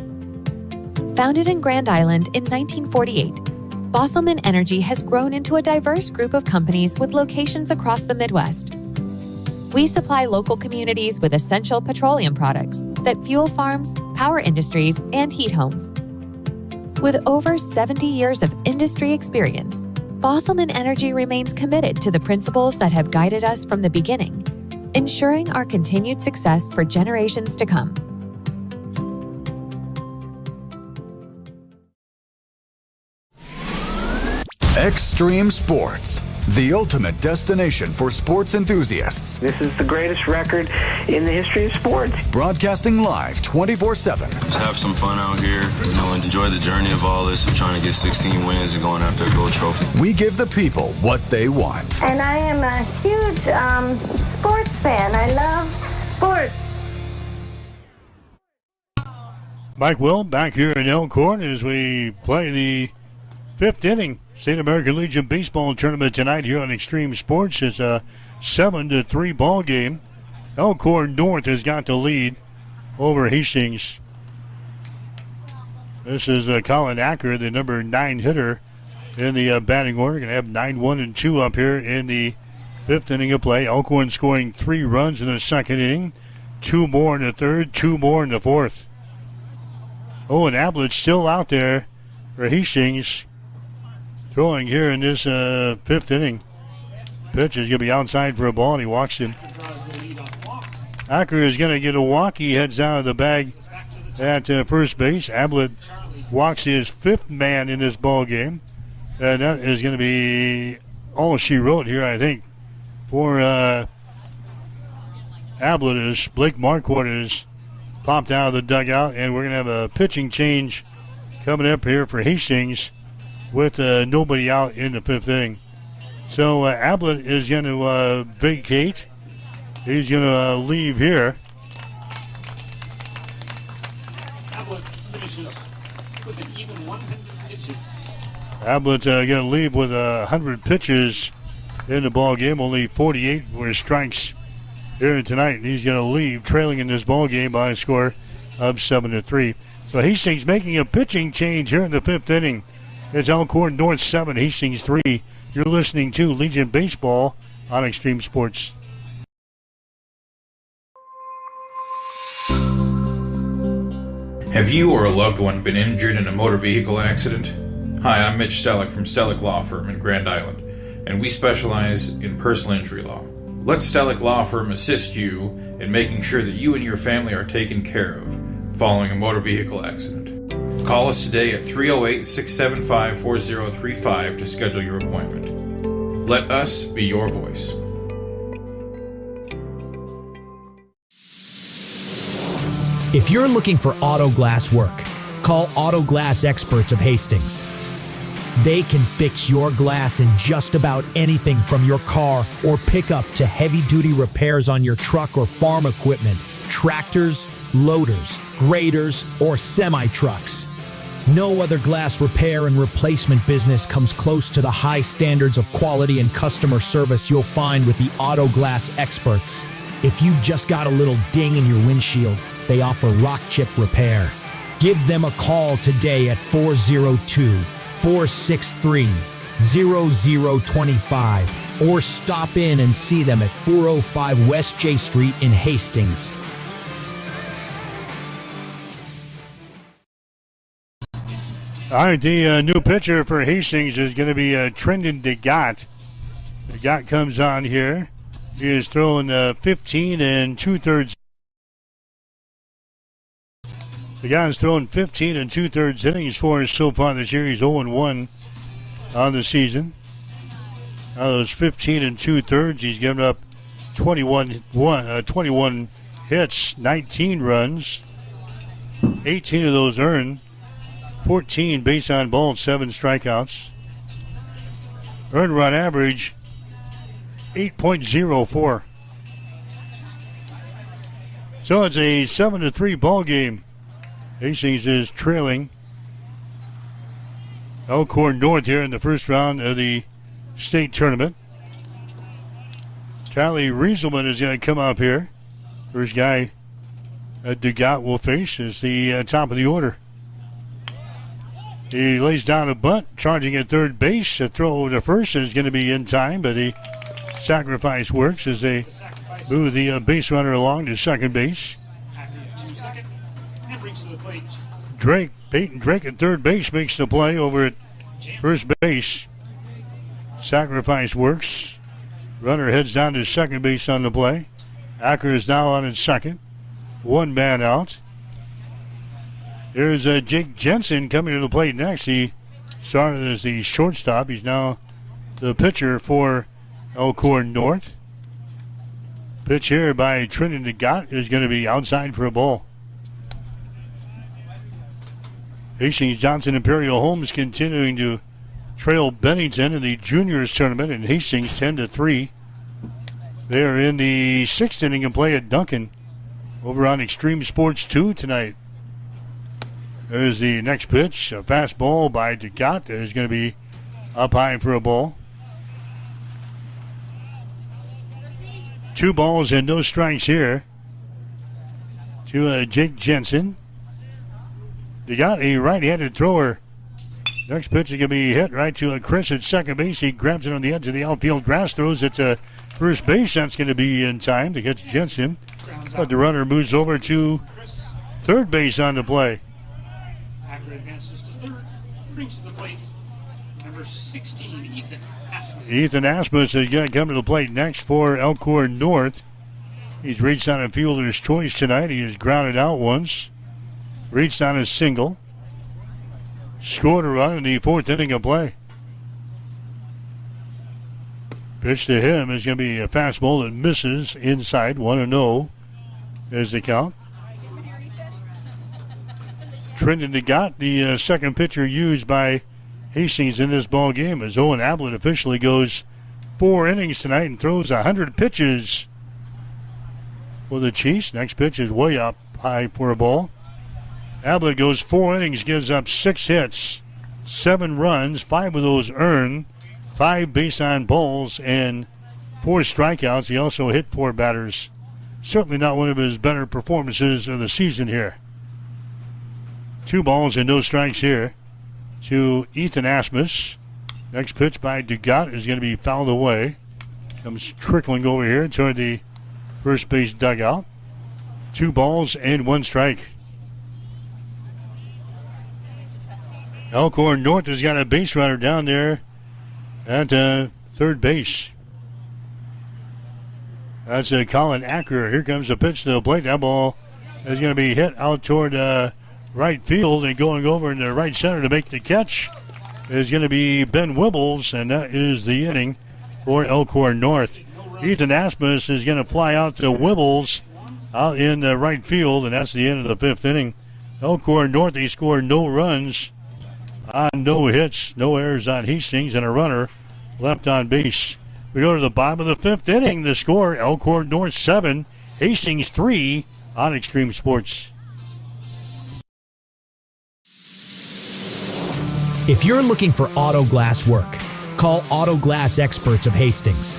Founded in Grand Island in 1948, Bosselman Energy has grown into a diverse group of companies with locations across the Midwest. We supply local communities with essential petroleum products that fuel farms, power industries, and heat homes. With over 70 years of industry experience, Bosselman Energy remains committed to the principles that have guided us from the beginning, ensuring our continued success for generations to come. Extreme Sports, the ultimate destination for sports enthusiasts. This is the greatest record in the history of sports. Broadcasting live 24/7. Just have some fun out here, and enjoy the journey of all this of trying to get 16 wins and going after a gold trophy. We give the people what they want. And I am a huge sports fan. I love sports. Mike Will back here in Elkhorn as we play the 5th inning. State American Legion Baseball Tournament tonight here on Extreme Sports. It's a 7-3 ball game. Elkhorn North has got the lead over Hastings. This is Colin Acker, the number 9 hitter in the batting order. Going to have 9-1-2 up here in the 5th inning of play. Elkhorn scoring 3 runs in the 2nd inning, 2 more in the 3rd, 2 more in the 4th. Owen Ablett's still out there for Hastings, throwing here in this 5th inning. Pitch is going to be outside for a ball, and he walks him. Acker is going to get a walk. He heads out of the bag at first base. Ablett walks his 5th man in this ball game. And that is going to be all she wrote here, I think, for Ablett, as Blake Marquardt is popped out of the dugout. And we're going to have a pitching change coming up here for Hastings, with nobody out in the 5th inning. So Ablett is going to vacate. He's going to leave here. Ablett finishes with an even 100 pitches. Ablett's going to leave with 100 pitches in the ball game. Only 48 were strikes here tonight. He's going to leave trailing in this ball game by a score of 7-3. So Hastings making a pitching change here in the 5th inning. It's Elkhorn North 7, Hastings 3. You're listening to Legion Baseball on Extreme Sports. Have you or a loved one been injured in a motor vehicle accident? Hi, I'm Mitch Stellick from Stellick Law Firm in Grand Island, and we specialize in personal injury law. Let Stellick Law Firm assist you in making sure that you and your family are taken care of following a motor vehicle accident. Call us today at 308-675-4035 to schedule your appointment. Let us be your voice. If you're looking for auto glass work, call Auto Glass Experts of Hastings. They can fix your glass in just about anything from your car or pickup to heavy-duty repairs on your truck or farm equipment, tractors, loaders, graders, or semi-trucks. No other glass repair and replacement business comes close to the high standards of quality and customer service you'll find with the Auto Glass Experts. If you've just got a little ding in your windshield, they offer rock chip repair. Give them a call today at 402-463-0025 or stop in and see them at 405 West J Street in Hastings. All right, the new pitcher for Hastings is going to be Trendon DeGott. DeGott comes on here. He is throwing 15 2/3. DeGott is throwing 15 2/3 innings for us so far this year. He's 0-1 on the season. Out of those 15 2/3, he's given up 21 hits, 19 runs, 18 of those earned. 14 base on balls, 7 strikeouts. Earned run average, 8.04. So it's a 7-3 ball game. Hastings is trailing Elkhorn North here in the first round of the state tournament. Charlie Rieselman is going to come up here. First guy DeGott will face is the top of the order. He lays down a bunt, charging at third base. A throw over to first is going to be in time, but the sacrifice works as they move the base runner along to second base. Peyton Drake at third base makes the play over at first base. Sacrifice works. Runner heads down to second base on the play. Acker is now on at second. One man out. There's Jake Jensen coming to the plate next. He started as the shortstop. He's now the pitcher for Elkhorn North. Pitch here by Trendon DeGott is going to be outside for a ball. Hastings Johnson Imperial Homes continuing to trail Bennington in the juniors tournament in Hastings 10-3. They are in the sixth inning of play at Duncan over on Extreme Sports 2 tonight. There's the next pitch, a fastball by DeGott that is going to be up high for a ball. 2 balls and no strikes here to Jake Jensen. DeGott, a right-handed thrower. Next pitch is going to be hit right to Chris at second base. He grabs it on the edge of the outfield grass, throws it to first base. That's going to be in time to catch Jensen. But the runner moves over to third base on the play. Acker advances to third, brings to the plate number 16, Ethan Asmus. Ethan Asmus is going to come to the plate next for Elkhorn North. He's reached on a fielder's choice tonight. He has grounded out once, reached on a single, scored a run in the fourth inning of play. Pitch to him is going to be a fastball that misses inside, 1-0 is the count. Trendon DeGott, the second pitcher used by Hastings in this ball game, as Owen Ablett officially goes 4 innings tonight and throws 100 pitches for the Chiefs. Next pitch is way up high for a ball. Ablett goes 4 innings, gives up 6 hits, 7 runs, 5 of those earned, 5 base on balls, and 4 strikeouts. He also hit 4 batters. Certainly not one of his better performances of the season here. 2 balls and no strikes here to Ethan Asmus. Next pitch by DeGott is going to be fouled away. Comes trickling over here toward the first base dugout. 2 balls and 1 strike. Elkhorn North has got a base runner down there at third base. That's Colin Acker. Here comes the pitch to the plate. That ball is going to be hit out toward right field, and going over in the right center to make the catch is going to be Ben Wibbles, and that is the inning for Elkhorn North. Ethan Asmus is going to fly out to Wibbles out in the right field, and that's the end of the fifth inning. Elkhorn North, they scored no runs on no hits, no errors on Hastings, and a runner left on base. We go to the bottom of the fifth inning. The score, Elkhorn North 7, Hastings 3 on Extreme Sports. If you're looking for auto glass work, call Auto Glass Experts of Hastings.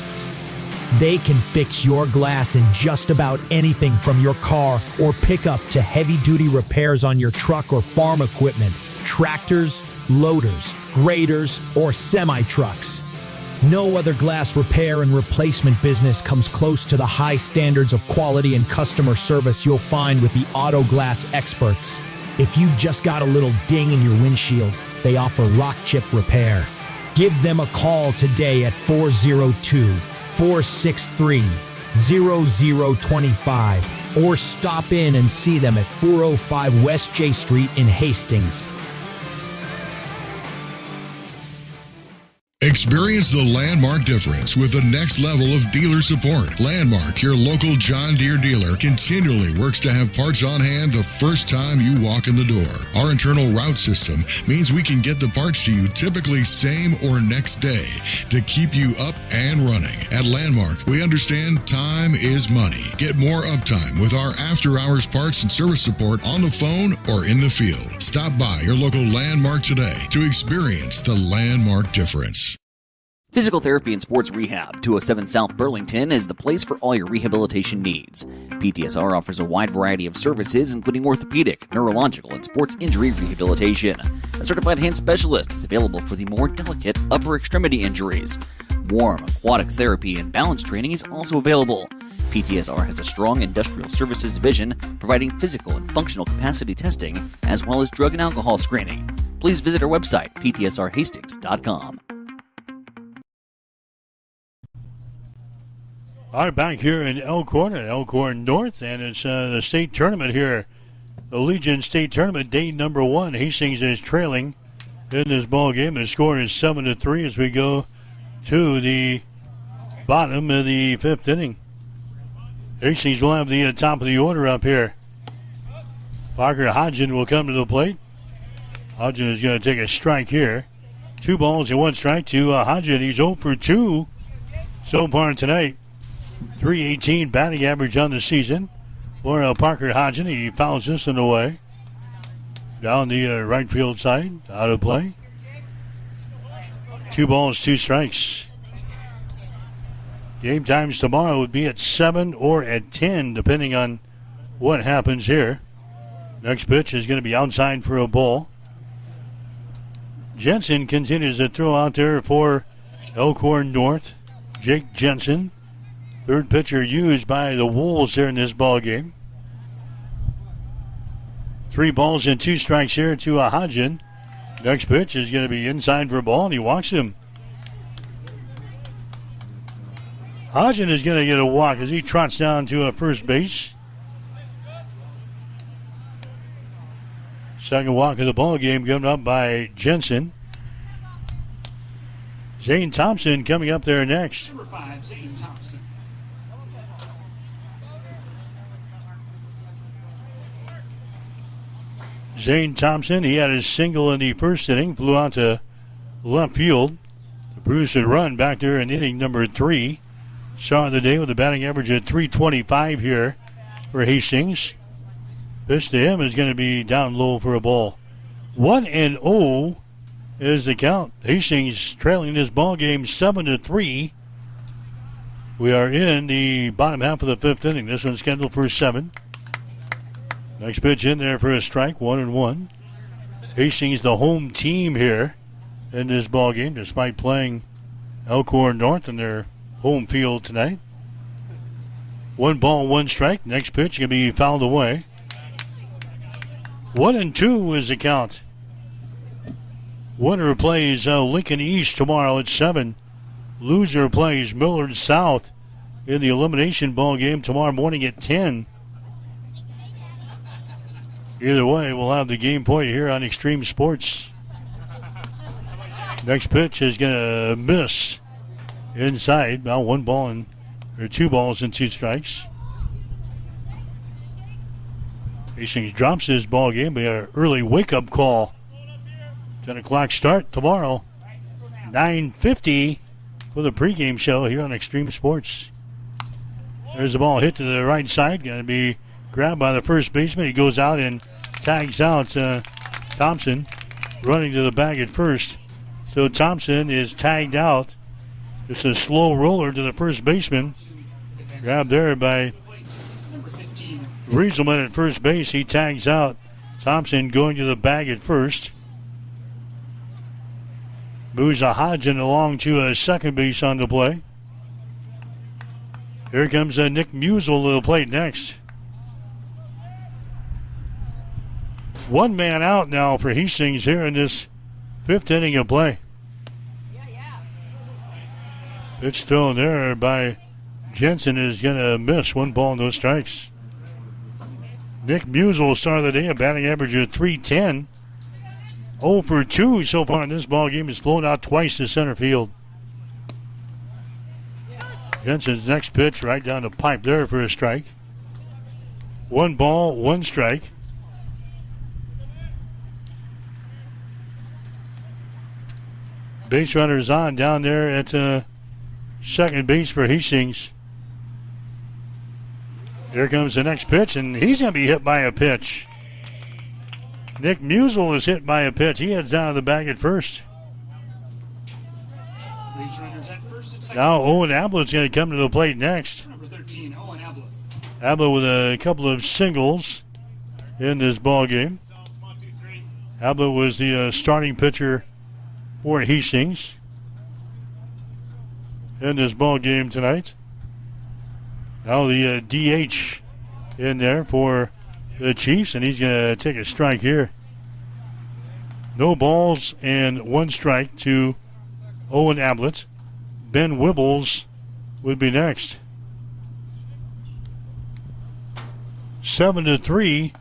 They can fix your glass in just about anything from your car or pickup to heavy-duty repairs on your truck or farm equipment, tractors, loaders, graders, or semi-trucks. No other glass repair and replacement business comes close to the high standards of quality and customer service you'll find with the Auto Glass Experts. If you've just got a little ding in your windshield, they offer rock chip repair. Give them a call today at 402-463-0025 or stop in and see them at 405 West J Street in Hastings. Experience the Landmark difference with the next level of dealer support. Landmark, your local John Deere dealer, continually works to have parts on hand the first time you walk in the door. Our internal route system means we can get the parts to you typically same or next day to keep you up and running. At Landmark, we understand time is money. Get more uptime with our after-hours parts and service support on the phone or in the field. Stop by your local Landmark today to experience the Landmark difference. Physical Therapy and Sports Rehab, 207 South Burlington, is the place for all your rehabilitation needs. PTSR offers a wide variety of services, including orthopedic, neurological, and sports injury rehabilitation. A certified hand specialist is available for the more delicate upper extremity injuries. Warm, aquatic therapy, and balance training is also available. PTSR has a strong industrial services division providing physical and functional capacity testing, as well as drug and alcohol screening. Please visit our website, ptsrhastings.com. All right, back here in Elkhorn at Elkhorn North, and it's the state tournament here. The Legion State Tournament, day number 1. Hastings is trailing in this ball game. The score is 7-3 as we go to the bottom of the fifth inning. Hastings will have the top of the order up here. Parker Hodgen will come to the plate. Hodgen is going to take a strike here. 2 balls and 1 strike to Hodgen. He's 0 for 2 so far tonight. .318 batting average on the season for Parker Hodgen. He fouls this one away. Down the right field side, out of play. 2 balls, 2 strikes. Game times tomorrow would be at 7 or at 10, depending on what happens here. Next pitch is going to be outside for a ball. Jensen continues to throw out there for Elkhorn North. Jake Jensen. Third pitcher used by the Wolves here in this ball game. 3 balls and 2 strikes here to Hodgen. Next pitch is going to be inside for a ball, and he walks him. Hodgen is going to get a walk as he trots down to first base. Second walk of the ball game given up by Jensen. Zane Thompson coming up there next. Number 5, Zane Thompson. Zane Thompson, he had his single in the first inning, flew out to left field. The Bruce would run back there in inning number 3. Saw the day with a batting average at .325 here for Hastings. Pitch to him is going to be down low for a ball. 1-0 is the count. Hastings trailing this ball game 7-3. We are in the bottom half of the fifth inning. This one's scheduled for 7. Next pitch in there for a strike, 1-1. Hastings, the home team here in this ball game, despite playing Elkhorn North in their home field tonight. 1 ball, 1 strike. Next pitch going to be fouled away. 1-2 is the count. Winner plays Lincoln East tomorrow at 7. Loser plays Millard South in the elimination ball game tomorrow morning at 10. Either way, we'll have the game for you here on Extreme Sports. Next pitch is going to miss inside. Now 2 balls and 2 strikes. Hastings drops his ball game. We got an early wake-up call. 10 o'clock start tomorrow. 9:50 for the pregame show here on Extreme Sports. There's the ball hit to the right side. Going to be grabbed by the first baseman. He goes out and tags out Thompson, running to the bag at first. So Thompson is tagged out. Just a slow roller to the first baseman. Grabbed there by Rieselman at first base. He tags out. Thompson going to the bag at first. Moves a Hodgson along to a second base on the play. Here comes Nick Musel to the plate next. 1 man out now for Hastings here in this 5th inning of play. Pitch thrown there by Jensen is going to miss. 1 ball, no strikes. Nick Musel started the day, a batting average of .310. 0 for 2 so far in this ball game. Has flown out twice to center field. Jensen's next pitch right down the pipe there for a strike. 1 ball, 1 strike. Base runners on down there at second base for Hastings. Here comes the next pitch, and he's going to be hit by a pitch. Nick Musel is hit by a pitch. He heads out of the bag at first. Now Owen Ablett's going to come to the plate next. Number 13, Owen Ablett. Ablett with a couple of singles in this ball game. Ablett was the starting pitcher for Hastings in this ball game tonight. Now the DH in there for the Chiefs, and he's going to take a strike here. No balls and 1 strike to Owen Ablett. Ben Wibbles would be next. 7-3.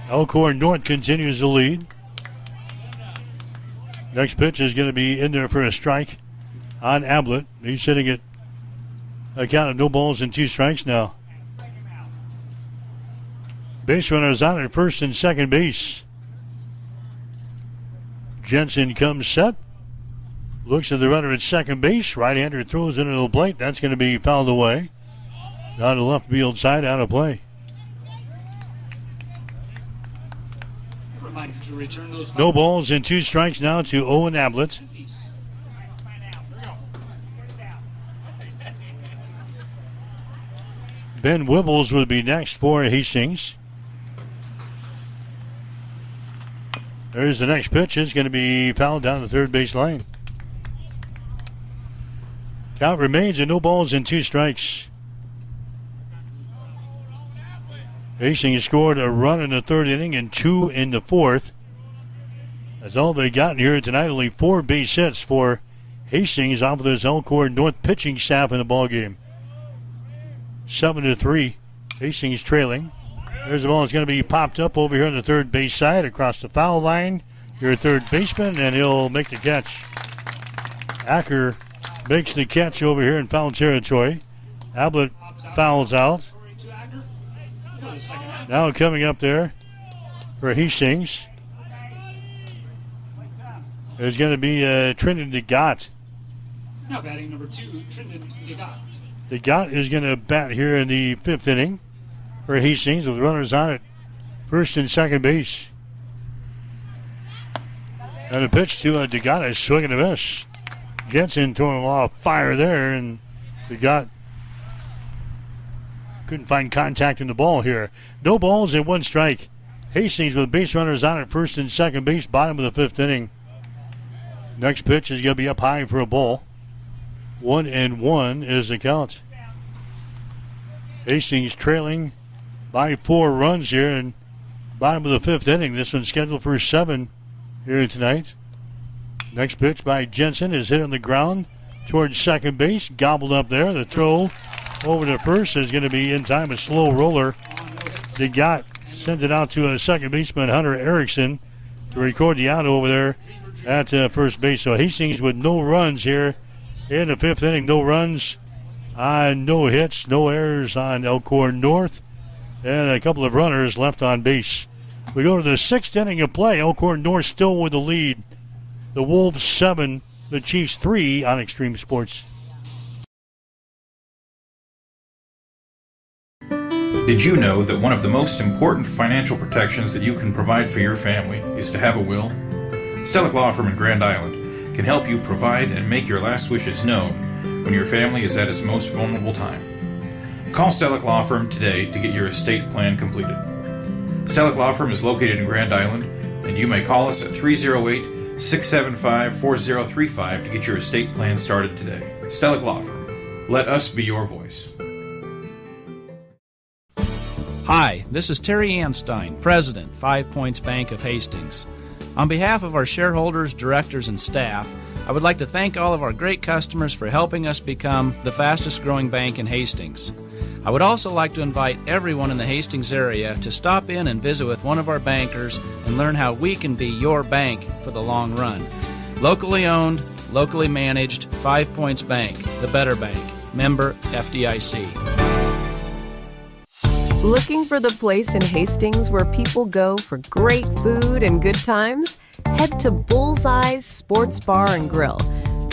Elkhorn North continues the lead. Next pitch is going to be in there for a strike on Ablett. He's sitting at a count of no balls and 2 strikes now. Base runners on at first and second base. Jensen comes set. Looks at the runner at second base. Right-hander throws into the plate. That's going to be fouled away. Down the left field side, out of play. No balls and 2 strikes now to Owen Ablett. Ben Wibbles would be next for Hastings. There's the next pitch. It's going to be fouled down the third base line. Count remains at no balls and 2 strikes. Hastings scored a run in the 3rd inning and 2 in the 4th. That's all they got here tonight. Only 4 base hits for Hastings off of this Elkhorn North pitching staff in the ballgame. 7-3. Hastings trailing. There's the ball. It's going to be popped up over here on the third base side across the foul line. Your third baseman, and he'll make the catch. Acker makes the catch over here in foul territory. Ablett fouls out. Now coming up there for Hastings there's going to be Trendon DeGott. Now batting number 2, Trendon DeGott. DeGott is going to bat here in the 5th inning for Hastings with runners on at first and second base. And a pitch to DeGott is swinging a miss. Jensen throwing a lot of fire there, and DeGott couldn't find contact in the ball here. No balls and 1 strike. Hastings with base runners on at first and second base, bottom of the 5th inning. Next pitch is going to be up high for a ball. 1-1 is the count. Hastings trailing by 4 runs here in bottom of the 5th inning. This one's scheduled for 7 here tonight. Next pitch by Jensen is hit on the ground towards second base. Gobbled up there. The throw over to first is going to be in time. A slow roller. DeGott sends it out to a second baseman, Hunter Erickson, to record the out over there at first base. So Hastings with no runs here in the fifth inning. No runs, no hits, no errors on Elkhorn North, and a couple of runners left on base. We go to the sixth inning of play. Elkhorn North still with the lead. The Wolves 7, the Chiefs 3 on Extreme Sports. Did you know that one of the most important financial protections that you can provide for your family is to have a will? Stellick Law Firm in Grand Island can help you provide and make your last wishes known when your family is at its most vulnerable time. Call Stellick Law Firm today to get your estate plan completed. Stellick Law Firm is located in Grand Island, and you may call us at 308-675-4035 to get your estate plan started today. Stellick Law Firm. Let us be your voice. Hi, this is Terry Anstein, President, 5 Points Bank of Hastings. On behalf of our shareholders, directors, and staff, I would like to thank all of our great customers for helping us become the fastest growing bank in Hastings. I would also like to invite everyone in the Hastings area to stop in and visit with one of our bankers and learn how we can be your bank for the long run. Locally owned, locally managed, 5 Points Bank, the better bank. Member FDIC. Looking for the place in Hastings where people go for great food and good times? Head to Bullseye's Sports Bar and Grill.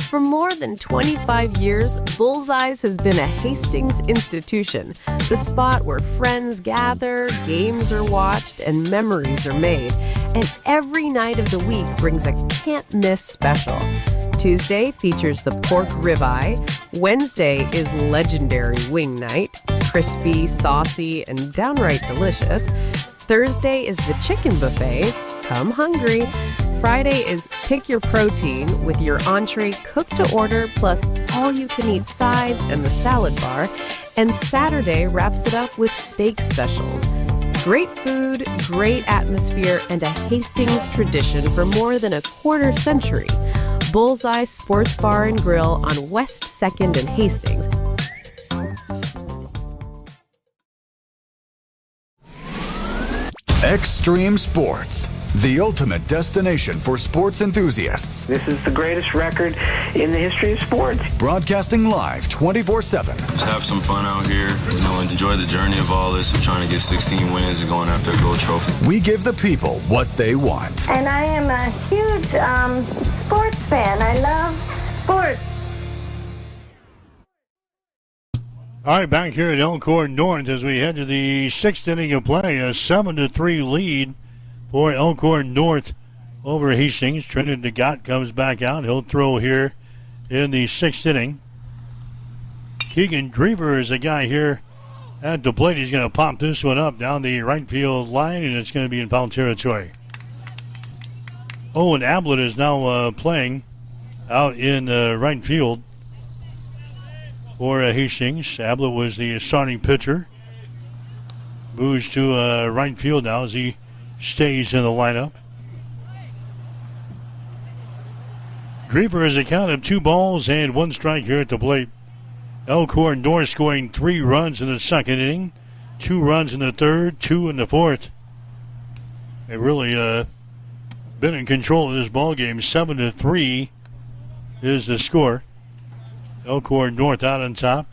For more than 25 years, Bullseye's has been a Hastings institution, the spot where friends gather, games are watched, and memories are made. And every night of the week brings a can't-miss special. Tuesday features the pork ribeye. Wednesday is legendary wing night, crispy, saucy, and downright delicious. Thursday is the chicken buffet. Come hungry. Friday is pick your protein with your entree cooked to order plus all-you-can-eat sides and the salad bar. And Saturday wraps it up with steak specials. Great food, great atmosphere, and a Hastings tradition for more than a quarter century. Bullseye Sports Bar and Grill on West 2nd and Hastings. Extreme Sports, the ultimate destination for sports enthusiasts. This is the greatest record in the history of sports. Broadcasting live 24/7. Just have some fun out here, and enjoy the journey of all this of trying to get 16 wins and going after a gold trophy. We give the people what they want. And I am a huge sports fan. I love sports. All right, back here at Elkhorn North as we head to the sixth inning of play. A 7-3 lead for Elkhorn North over Hastings. Trenton DeGott comes back out. He'll throw here in the sixth inning. Keegan Drever is a guy here at the plate. He's going to pop this one up down the right field line, and it's going to be in foul territory. Owen Ablett is now playing out in right field for Hastings. Ablett was the starting pitcher. Moves to right field now as he stays in the lineup. Drever has a count of 2 balls and 1 strike here at the plate. Elkhorn North scoring 3 runs in the second inning, 2 runs in the third, 2 in the fourth. They've really been in control of this ball game. 7-3 is the score. Elkhorn North out on top.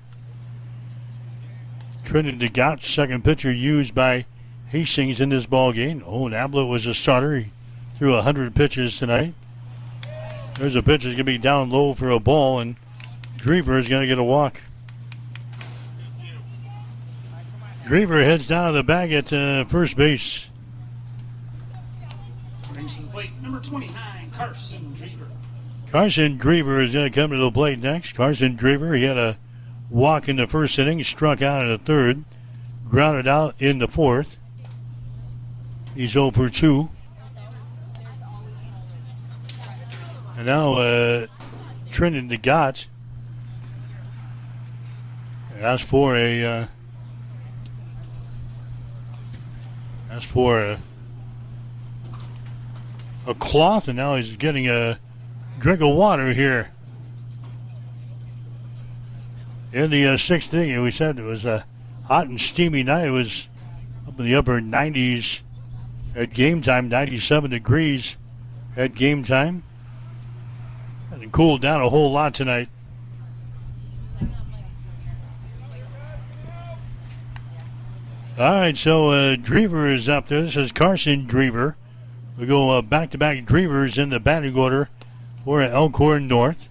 Trenton DeGott, second pitcher used by Hastings in this ball game. Owen Ablett was a starter. He threw 100 pitches tonight. There's a pitch that's going to be down low for a ball, and Drever is going to get a walk. Drever heads down to the bag at first base. Brings to the plate, number 29, Carson Drever. Carson Drever is going to come to the plate next. Carson Drever, he had a walk in the first inning, struck out in the third, grounded out in the fourth. He's 0 for 2. And now Trenton DeGott asked for a cloth, and now he's getting a drink of water here. in the sixth inning. We said it was a hot and steamy night. It was up in the upper 90s at game time, 97 degrees at game time. And it cooled down a whole lot tonight. All right, so Drever is up there. This is Carson Drever. We go back-to-back Drevers in the batting order for Elkhorn North.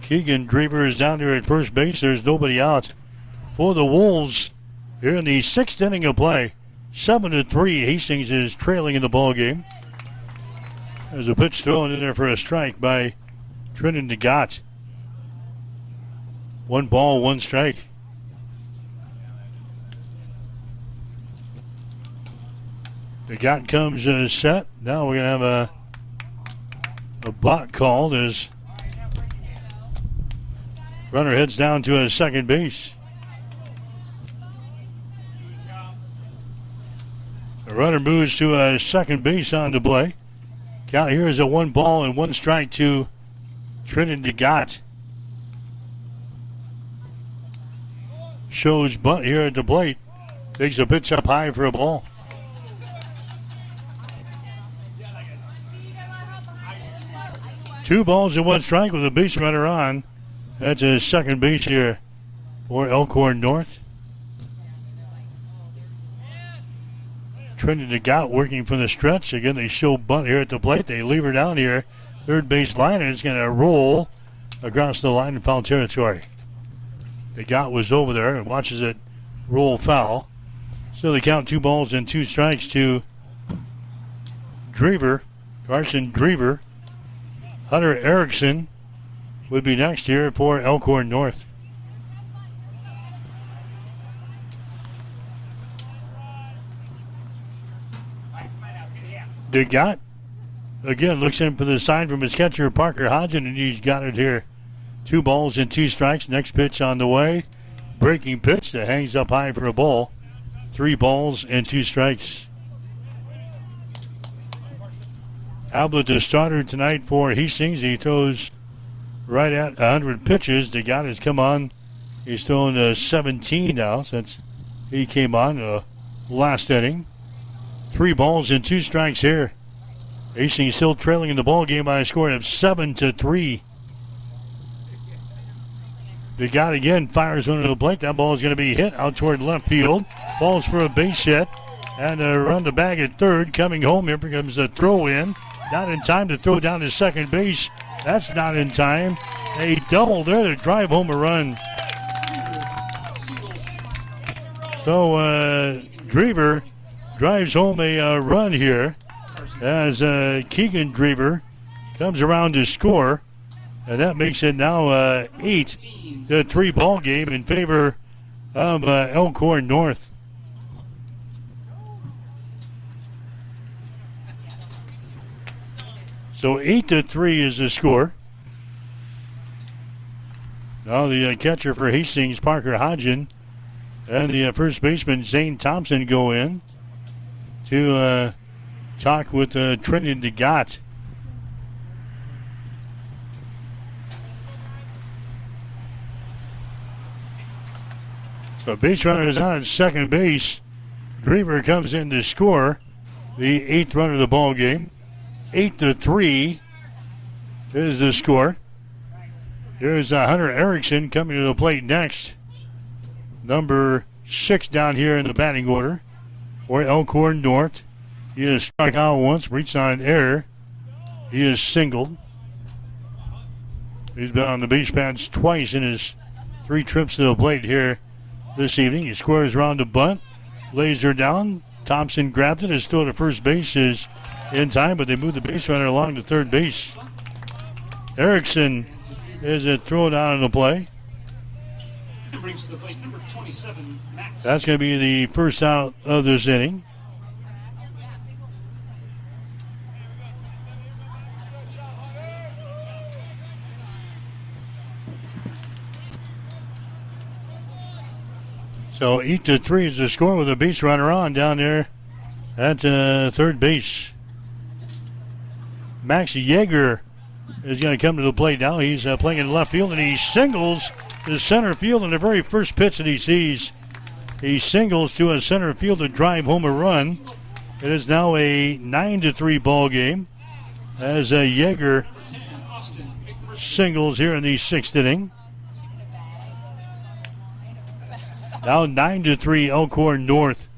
Keegan Drever is down there at first base. There's nobody out for the Wolves here in the sixth inning of play. 7-3. Hastings is trailing in the ball game. There's a pitch thrown in there for a strike by Trenton DeGott. 1 ball, 1 strike. DeGott comes set. Now we're going to have a block called as runner heads down to a second base. The runner moves to a second base on the play. Count here is a 1 ball and 1 strike to Trenton DeGott. Shows bunt here at the plate. Takes a pitch up high for a ball. Two balls and 1 strike with a base runner on. That's a second base here for Elkhorn North. Trenton DeGott working from the stretch. Again, they show bunt here at the plate. They leave her down here. Third base line, and it's going to roll across the line in foul territory. DeGott was over there and watches it roll foul. So they count 2 balls and 2 strikes to Drever, Carson Drever. Hunter Erickson would be next here for Elkhorn North. DeGott again looks in for the sign from his catcher Parker Hodgen, and he's got it here. 2 balls and 2 strikes. Next pitch on the way. Breaking pitch that hangs up high for a ball. 3 balls and 2 strikes. Ablett, the starter tonight for Hastings. He throws right at 100 pitches. DeGott has come on. He's thrown 17 now since he came on last inning. 3 balls and 2 strikes here. Hastings still trailing in the ball game by a score of 7-3. DeGott again fires one to the plate. That ball is going to be hit out toward left field. Falls for a base hit. And run the bag at third. Coming home, here comes a throw in. Not in time to throw down to second base. That's not in time. A double there to drive home a run. So Drever drives home a run here as Keegan Drever comes around to score. And that makes it now 8-3 ball game in favor of Elkhorn North. So 8-3 is the score. Now the catcher for Hastings, Parker Hodgen, and the first baseman, Zane Thompson, go in to talk with Trenton DeGott. So base runner is on at second base. Drever comes in to score the 8th run of the ball game. 8-3 is the score. Here's Hunter Erickson coming to the plate next. Number 6 down here in the batting order for Elkhorn North. He has struck out once, reached on an error. He is singled. He's been on the base pads twice in his 3 trips to the plate here this evening. He squares around the bunt, lays her down. Thompson grabs it. His throw to first base is in time, but they move the base runner along to third base. Erickson is thrown out of the play. Brings to the plate number 27, Max. That's going to be the first out of this inning. So 8-3 is the score with a base runner on down there at third base. Max Yeager is going to come to the plate now. He's playing in left field, and he singles to center field in the very first pitch that he sees. He singles to a center field to drive home a run. It is now a 9-3 ball game as Yeager singles here in the sixth inning. Now 9-3 Elkhorn North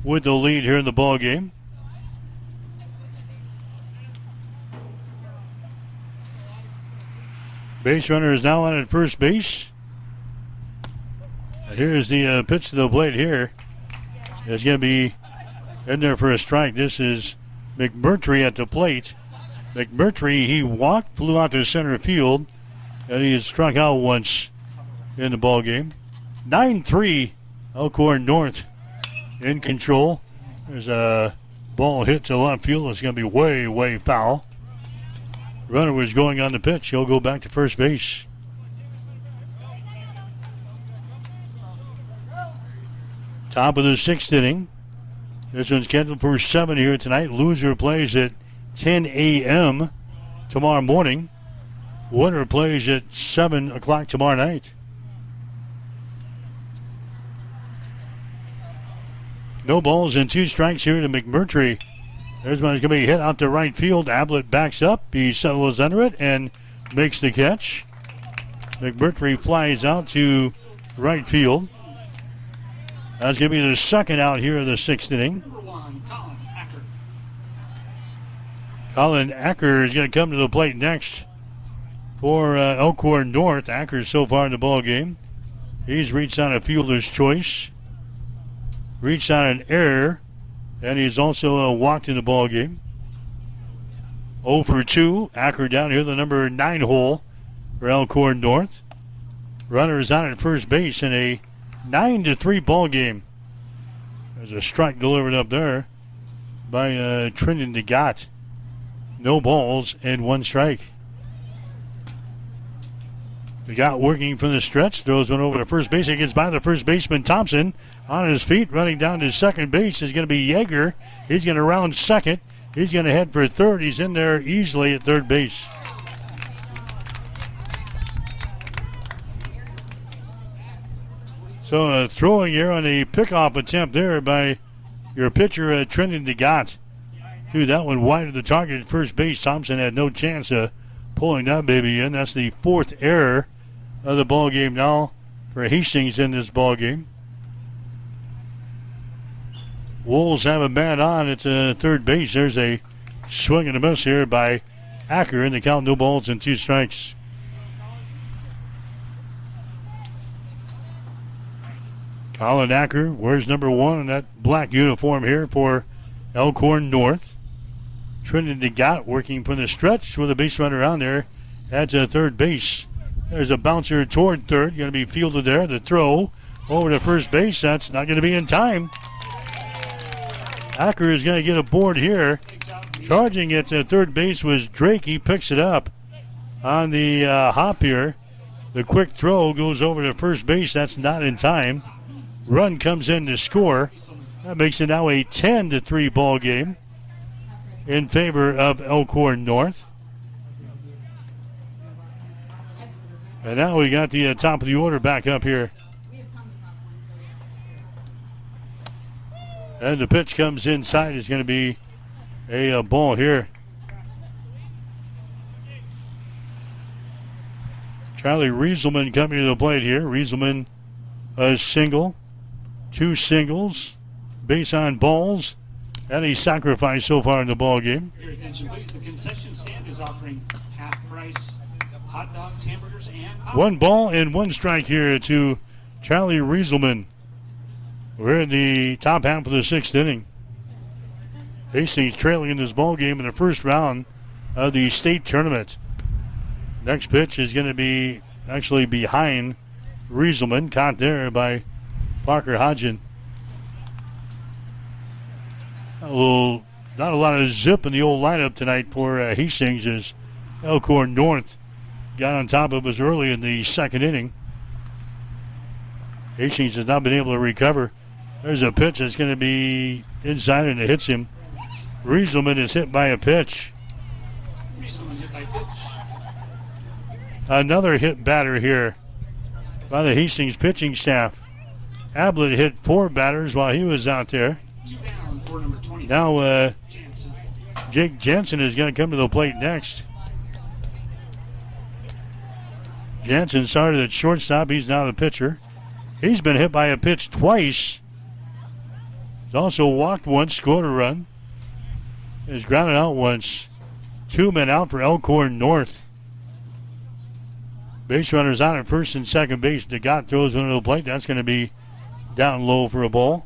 with the lead here in the ball game. Base runner is now on at first base. And here's the pitch to the plate here. It's going to be in there for a strike. This is McMurtry at the plate. McMurtry, he walked, flew out to center field, and he has struck out once in the ball game. 9-3 Elkhorn North in control. There's a ball hit to left field. It's going to be way, way foul. Runner was going on the pitch. He'll go back to first base. Top of the sixth inning. This one's scheduled for 7 here tonight. Loser plays at 10 a.m. tomorrow morning. Winner plays at 7 o'clock tomorrow night. No balls and 2 strikes here to McMurtry. There's one that's going to be hit out to right field. Ablett backs up. He settles under it and makes the catch. McMurtry flies out to right field. That's going to be the second out here in the sixth inning. Colin Acker is going to come to the plate next for Elkhorn North. Acker so far in the ball game. He's reached on a fielder's choice. Reached on an error. And he's also walked in the ball game. 0 for 2. Acker down here, the number 9 hole for Elkhorn North. Runner is on at first base in a 9-3 ball game. There's a strike delivered up there by Trendon DeGott. No balls and 1 strike. DeGott working from the stretch, throws one over to first base. He gets by the first baseman Thompson on his feet, running down to second base is going to be Yeager. He's going to round second. He's going to head for third. He's in there easily at third base. So throwing here on a pickoff attempt there by your pitcher, Trendon DeGott. Threw that one wide of the target at first base. Thompson had no chance of pulling that baby in. That's the 4th error of the ball game now for Hastings in this ball game. Wolves have a bat on. It's a third base. There's a swing and a miss here by Acker in the count. No balls and 2 strikes. Colin Acker wears number 1 in that black uniform here for Elkhorn North. Trendon DeGott working from the stretch with a base runner on there at third base. There's a bouncer toward third. Going to be fielded there. The throw over to first base. That's not going to be in time. Acker is going to get a board here. Charging it to third base was Drake. He picks it up on the hop here. The quick throw goes over to first base. That's not in time. Run comes in to score. That makes it now a 10-3 ball game in favor of Elkhorn North. And now we got the top of the order back up here. And the pitch comes inside. It's going to be a ball here. Charlie Rieselman coming to the plate here. Rieselman a single, 2 singles, base on balls, and a sacrifice so far in the ball game. Your attention, please. The concession stand is offering half-price hot dogs, hamburgers, and pop. 1 ball and 1 strike here to Charlie Rieselman. We're in the top half of the 6th inning. Hastings trailing in this ball game in the first round of the state tournament. Next pitch is going to be actually behind Rieselman, caught there by Parker Hodgen. Not a lot of zip in the old lineup tonight for Hastings as Elkhorn North got on top of us early in the 2nd inning. Hastings has not been able to recover. There's a pitch that's going to be inside and it hits him. Rieselman is hit by a pitch. Someone hit by pitch. Another hit batter here by the Hastings pitching staff. Ablett hit 4 batters while he was out there. 2 down for number 20. Now Jansen. Jake Jensen is going to come to the plate next. Jensen started at shortstop. He's now the pitcher. He's been hit by a pitch twice. He's also walked once, scored a run. He's grounded out once. 2 men out for Elkhorn North. Base runners on at first and second base. DeGott throws one to the plate. That's going to be down low for a ball.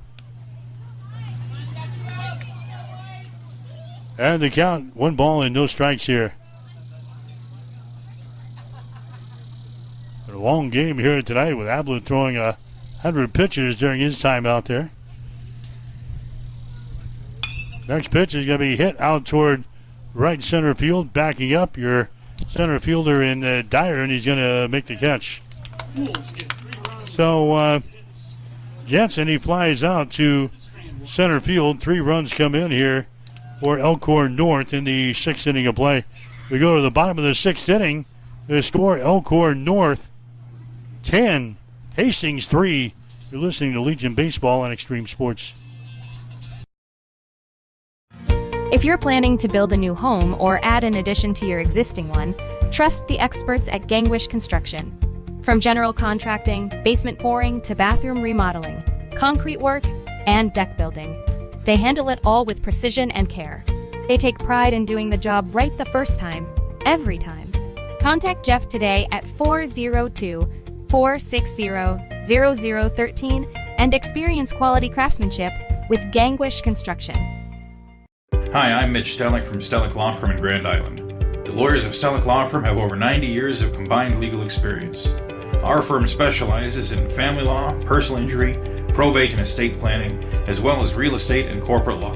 And the count, 1 ball and no strikes here. A long game here tonight with Ablett throwing 100 pitches during his time out there. Next pitch is going to be hit out toward right center field, backing up your center fielder in Dyer, and he's going to make the catch. So Jensen, he flies out to center field. 3 runs come in here for Elkhorn North in the 6th inning of play. We go to the bottom of the 6th inning. The score, Elkhorn North 10, Hastings 3. You're listening to Legion Baseball on Extreme Sports. If you're planning to build a new home or add an addition to your existing one, trust the experts at Gangwish Construction. From general contracting, basement pouring, to bathroom remodeling, concrete work, and deck building, they handle it all with precision and care. They take pride in doing the job right the first time, every time. Contact Jeff today at 402-460-0013 and experience quality craftsmanship with Gangwish Construction. Hi, I'm Mitch Stellick from Stellick Law Firm in Grand Island. The lawyers of Stellick Law Firm have over 90 years of combined legal experience. Our firm specializes in family law, personal injury, probate and estate planning, as well as real estate and corporate law.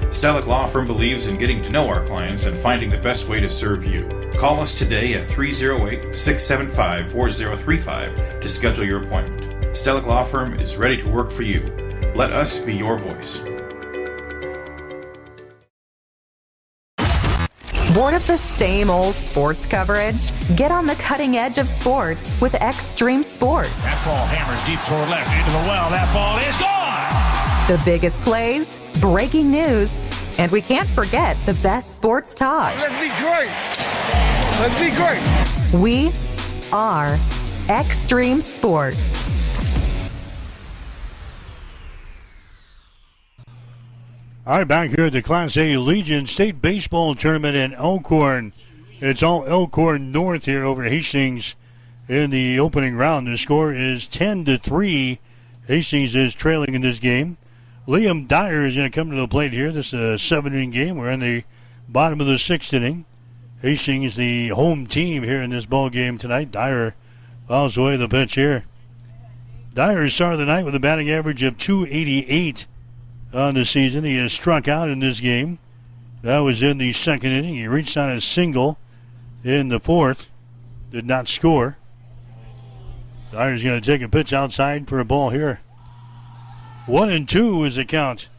Stellick Law Firm believes in getting to know our clients and finding the best way to serve you. Call us today at 308-675-4035 to schedule your appointment. Stellick Law Firm is ready to work for you. Let us be your voice. Bored of the same old sports coverage? Get on the cutting edge of sports with Extreme Sports. That ball hammers deep toward left into the well. That ball is gone! The biggest plays, breaking news, and we can't forget the best sports talk. Let's be great! Let's be great! We are Extreme Sports. All right, back here at the Class A Legion State Baseball Tournament in Elkhorn. It's all Elkhorn North here over Hastings in the opening round. The score is 10-3. Hastings is trailing in this game. Liam Dyer is going to come to the plate here. This is a 7-inning game. We're in the bottom of the 6th inning. Hastings, the home team here in this ball game tonight. Dyer fouls away the pitch here. Dyer started the night with a batting average of .288 on the season. He has struck out in this game. That was in the 2nd inning. He reached on a single in the 4th. Did not score. Dyer's going to take a pitch outside for a ball here. 1-2 is the count.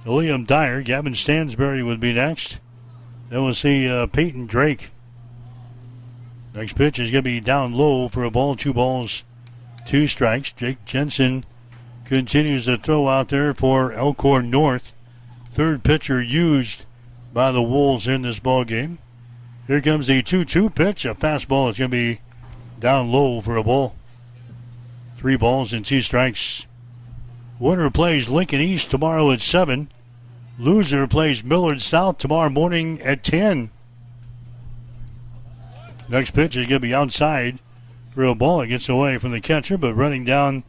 Liam Dyer. Gavin Stansberry would be next. Then we'll see Peyton Drake. Next pitch is going to be down low for a ball. 2 balls, 2 strikes. Jake Jensen continues to throw out there for Elkhorn North. 3rd pitcher used by the Wolves in this ball game. Here comes the 2-2 pitch. A fastball is going to be down low for a ball. 3 balls and 2 strikes. Winner plays Lincoln East tomorrow at 7. Loser plays Millard South tomorrow morning at 10. Next pitch is going to be outside for a ball. It gets away from the catcher, but running down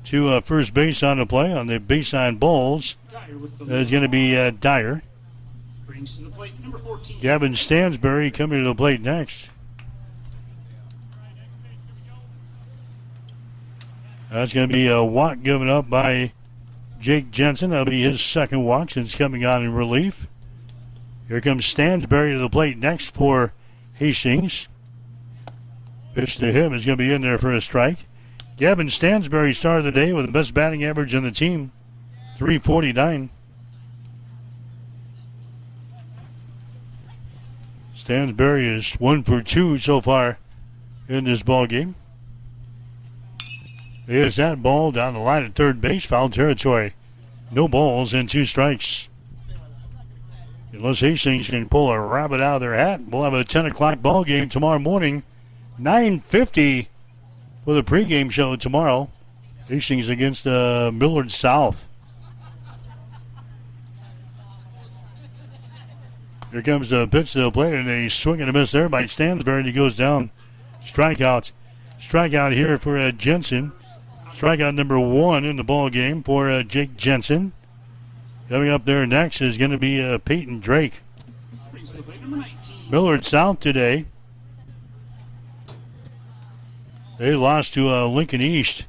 to first base on the play on the base on balls is going to be Dyer. Brings to the plate number 14. Gavin Stansberry coming to the plate next. That's going to be a walk given up by Jake Jensen. That'll be his 2nd walk since coming on in relief. Here comes Stansberry to the plate next for Hastings. Pitch to him is going to be in there for a strike. Gavin Stansberry started the day with the best batting average on the team, .349. Stansbury is 1 for 2 so far in this ball game. Here's that ball down the line at third base, foul territory. No balls and 2 strikes. Unless Hastings can pull a rabbit out of their hat, we'll have a 10 o'clock ball game tomorrow morning. 9:50 for the pregame show tomorrow. Hastings against Millard South. Here comes the pitch to the plate, and a swing and a miss there by Stansbury, and he goes down. Strikeout here for Jensen. Strikeout number 1 in the ball game for Jake Jensen. Coming up there next is going to be Peyton Drake. Millard South today. They lost to Lincoln East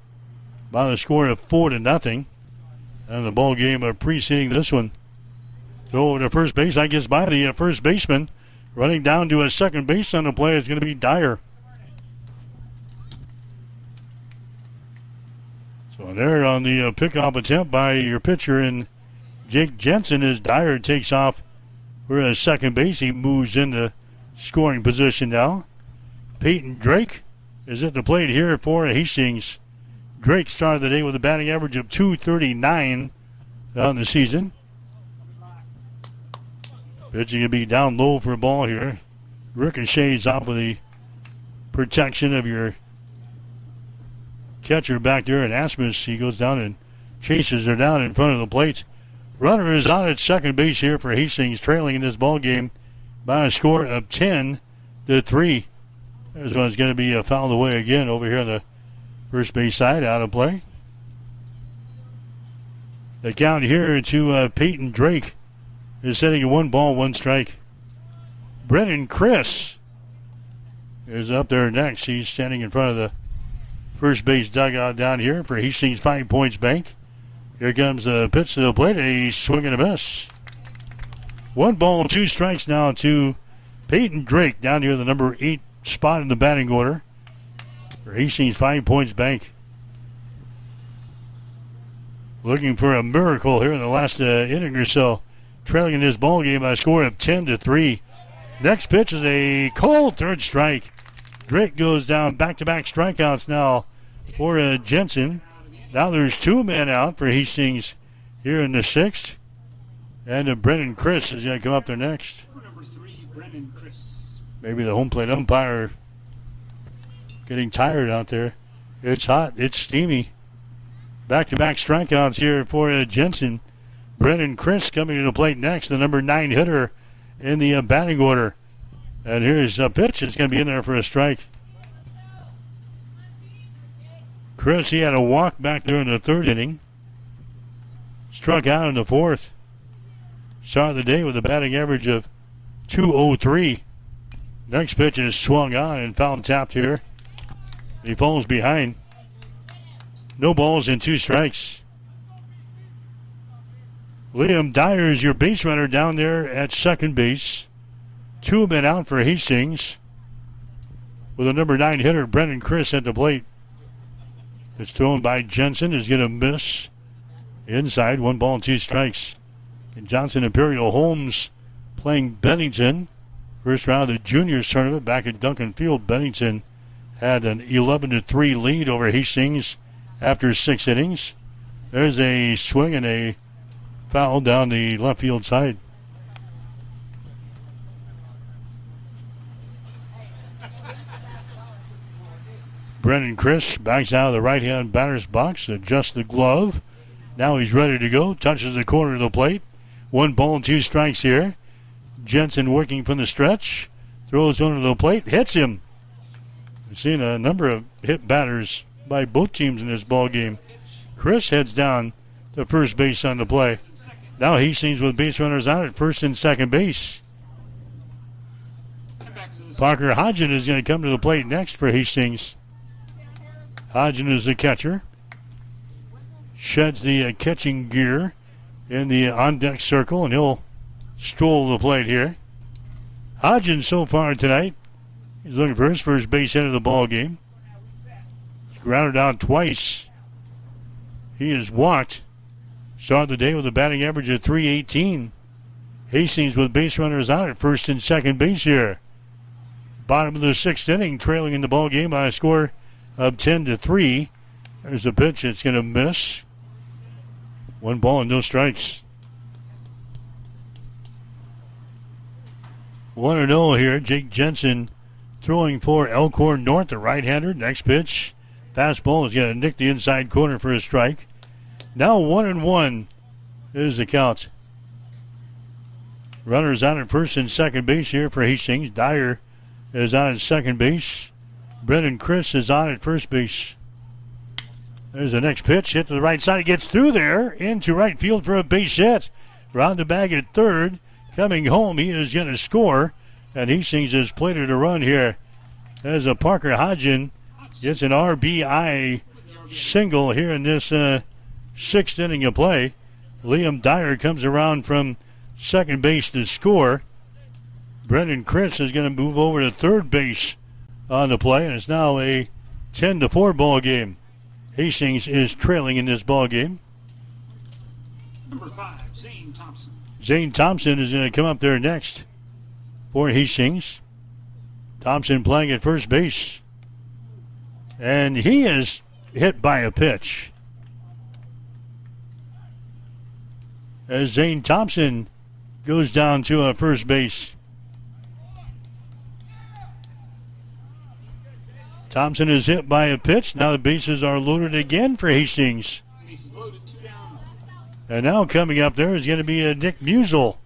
by the score of 4-0. And the ball game preceding this one. Go over to first base. I guess by the first baseman. Running down to a second base on the play is going to be Dyer. So there on the pickoff attempt by your pitcher and Jake Jensen as Dyer takes off for a second base. He moves into scoring position now. Peyton Drake is at the plate here for Hastings. Drake started the day with a batting average of .239 on the season. Pitching to be down low for a ball here. Ricochets off of the protection of your catcher back there. And Asmus, he goes down and chases her down in front of the plate. Runner is on at second base here for Hastings, trailing in this ball game by a score of 10-3. This one's going to be fouled away again over here on the first base side, out of play. The count here to Peyton Drake is setting a 1-1 Brennan Chris is up there next. He's standing in front of the first base dugout down here for Hastings 5 Points Bank. Here comes the pitch to the plate. A swing and a miss. 1-2 now to Peyton Drake down here, the number 8 spot in the batting order for Hastings 5 Points Bank. Looking for a miracle here in the last inning or so. Trailing in this ball game by a score of 10-3. Next pitch is a cold third strike. Drake goes down. Back-to-back strikeouts now for Jensen. Now there's 2 men out for Hastings here in the 6th. And Brennan Chris is going to come up there next. Number 3, Brennan Chris. Maybe the home plate umpire getting tired out there. It's hot. It's steamy. Back-to-back strikeouts here for Jensen. Brennan Chris coming to the plate next, the number 9 hitter in the batting order. And here's a pitch. It's going to be in there for a strike. Chris, he had a walk back there in the 3rd inning. Struck out in the 4th. Started the day with a batting average of .203. Next pitch is swung on and foul tapped here. He falls behind. No balls and 2 strikes. Liam Dyer is your base runner down there at second base. 2 men out for Hastings with a number 9 hitter, Brennan Chris, at the plate. It's thrown by Jensen, is going to miss inside. 1-2 strikes. And Johnson Imperial Holmes playing Bennington. First round of the juniors tournament back at Duncan Field. Bennington had an 11-3 lead over Hastings after 6 innings. There's a swing and a foul down the left field side. Brennan Chris backs out of the right-hand batter's box, adjusts the glove. Now he's ready to go. Touches the corner of the plate. 1-2 strikes here. Jensen working from the stretch. Throws under the plate. Hits him. We've seen a number of hit batters by both teams in this ball game. Chris heads down to first base on the play. Now Hastings with base runners out at first and second base. Parker Hodgen is going to come to the plate next for Hastings. Hodgen is the catcher. Sheds the catching gear in the on-deck circle, and he'll stroll the plate here. Hodgen so far tonight, he's looking for his first base hit of the ball game. He's grounded out twice. He has walked. Started the day with a batting average of .318. Hastings with base runners out at first and second base here. Bottom of the 6th inning, trailing in the ball game by a score of 10-3. There's a pitch that's going to miss. 1 ball and no strikes. 1-0 here. Jake Jensen throwing for Elkhorn North, the right-hander. Next pitch, fastball is going to nick the inside corner for a strike. Now 1-1 is the count. Runners on at first and second base here for Hastings. Dyer is on at second base. Brendan Chris is on at first base. There's the next pitch. Hit to the right side. It gets through there into right field for a base hit. Round the bag at third. Coming home, he is going to score. And Hastings has plated a run here. As a Parker Hodgen gets an RBI single here in this 6th inning of play. Liam Dyer comes around from second base to score. Brendan Chris is going to move over to third base on the play, and it's now a 10-4 ball game. Hastings is trailing in this ball game. Number 5, Zane Thompson. Zane Thompson is going to come up there next for Hastings. Thompson playing at first base. And he is hit by a pitch. As Zane Thompson goes down to first base. Thompson is hit by a pitch. Now the bases are loaded again for Hastings. Bases loaded, 2 down. And now coming up there is going to be Nick Musel.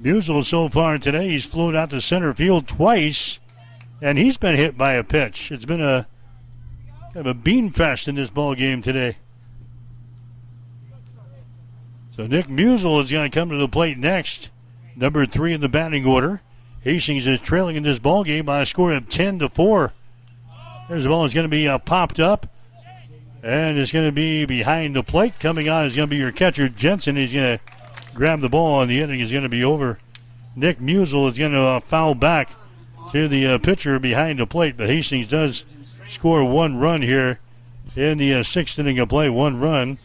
Musel so far today, he's flown out to center field twice, and he's been hit by a pitch. It's been a kind of a bean fest in this ball game today. So Nick Musel is going to come to the plate next. Number 3 in the batting order. Hastings is trailing in this ball game by a score of 10-4. There's the ball. It's going to be popped up. And it's going to be behind the plate. Coming on is going to be your catcher, Jensen. He's going to grab the ball, and the inning is going to be over. Nick Musel is going to foul back to the pitcher behind the plate. But Hastings does score 1 run here in the 6th inning of play. 1 run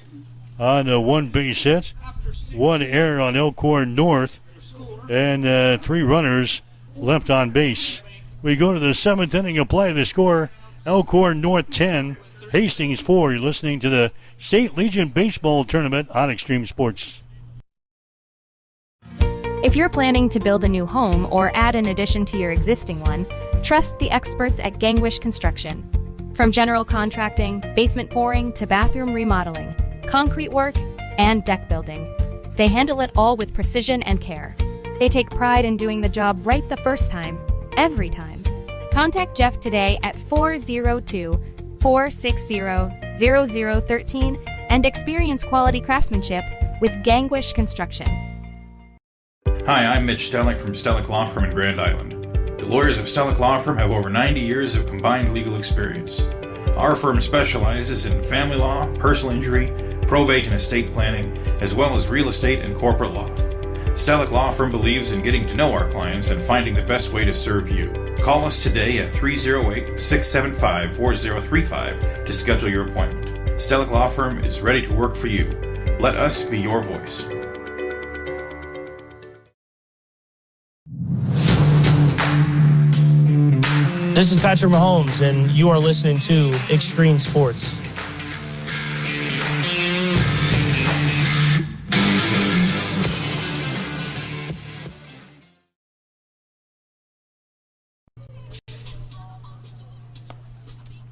on 1 base hit. 1 error on Elkhorn North. And 3 runners left on base. We go to the 7th inning of play. The score, Elkhorn North 10, Hastings 4. You're listening to the State Legion Baseball Tournament on Extreme Sports. If you're planning to build a new home or add an addition to your existing one, trust the experts at Gangwish Construction. From general contracting, basement pouring, to bathroom remodeling, concrete work, and deck building, they handle it all with precision and care. They take pride in doing the job right the first time, every time. Contact Jeff today at 402-460-0013 and experience quality craftsmanship with Gangwish Construction. Hi, I'm Mitch Stellick from Stellick Law Firm in Grand Island. The lawyers of Stellick Law Firm have over 90 years of combined legal experience. Our firm specializes in family law, personal injury, probate and estate planning, as well as real estate and corporate law. Stellick Law Firm believes in getting to know our clients and finding the best way to serve you. Call us today at 308-675-4035 to schedule your appointment. Stellick Law Firm is ready to work for you. Let us be your voice. This is Patrick Mahomes, and you are listening to Extreme Sports.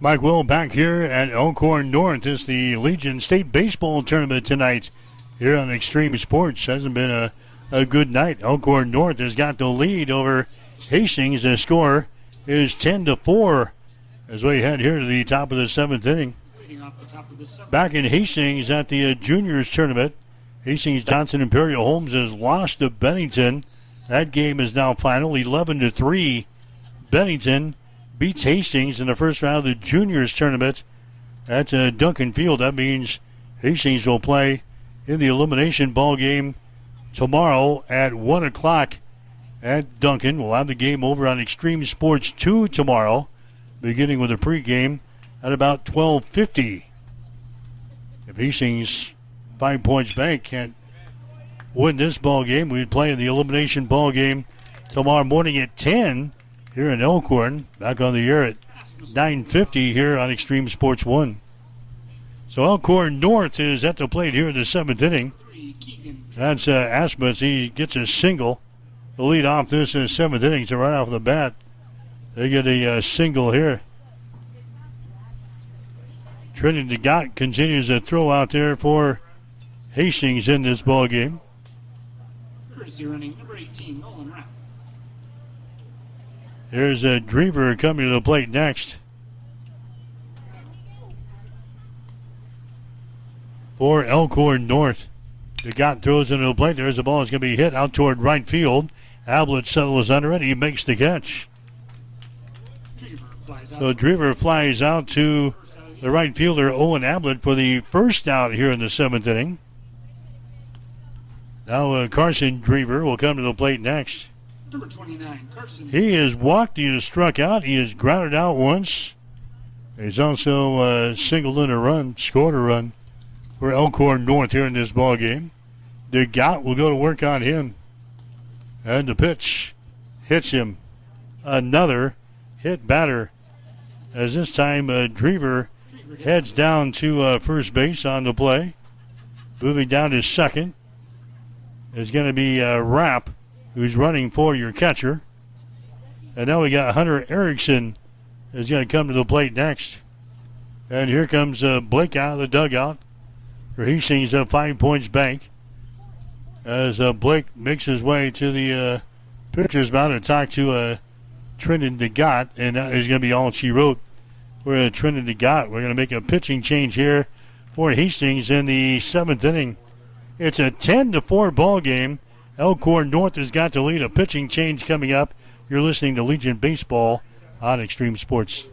Mike Will back here at Elkhorn North. It's the Legion State Baseball Tournament tonight here on Extreme Sports. Hasn't been a good night. Elkhorn North has got the lead over Hastings. The score is 10-4 as we head here to the top of the 7th inning. Back in Hastings at the juniors tournament, Hastings Johnson Imperial Homes has lost to Bennington. That game is now final, 11-3. Bennington beats Hastings in the first round of the juniors tournament at Duncan Field. That means Hastings will play in the elimination ball game tomorrow at 1 o'clock at Duncan. We'll have the game over on Extreme Sports 2 tomorrow, beginning with a pregame at about 12:50. If Hastings 5 Points Bank can't win this ball game, we'd play in the elimination ball game tomorrow morning at 10 here in Elkhorn. Back on the air at 9:50 here on Extreme Sports 1. So Elkhorn North is at the plate here in the 7th inning. That's Asmus. He gets a single to lead off this 7th inning. So right off the bat, they get a single here. Trinity Gott continues to throw out there for Hastings in this ball game. Courtesy running number 18, Nolan Rapp. There's Drever coming to the plate next. For Elkhorn North. The Gott throws into the plate. There's the ball. It's going to be hit out toward right field. Ablett settles under it. He makes the catch. So Drever flies out to the right fielder, Owen Ablett, for the first out here in the 7th inning. Now Carson Drever will come to the plate next. Number 29, Carson. He has walked. He has struck out. He has grounded out once. He's also singled in a run, scored a run for Elkhorn North here in this ball game. The Gott will go to work on him. And the pitch hits him. Another hit batter. As this time Drever heads down to first base on the play. Moving down to second is going to be Rapp, who's running for your catcher. And now we got Hunter Erickson is going to come to the plate next. And here comes Blake out of the dugout for Hastings 5 Points Bank. As Blake makes his way to the pitcher's mound to talk to Trinity Gott, and that is going to be all she wrote for Trinity Gott. We're going to make a pitching change here for Hastings in the 7th inning. It's a 10-4 ball game. Elkhorn North has got to lead. A pitching change coming up. You're listening to Legion Baseball on Extreme Sports.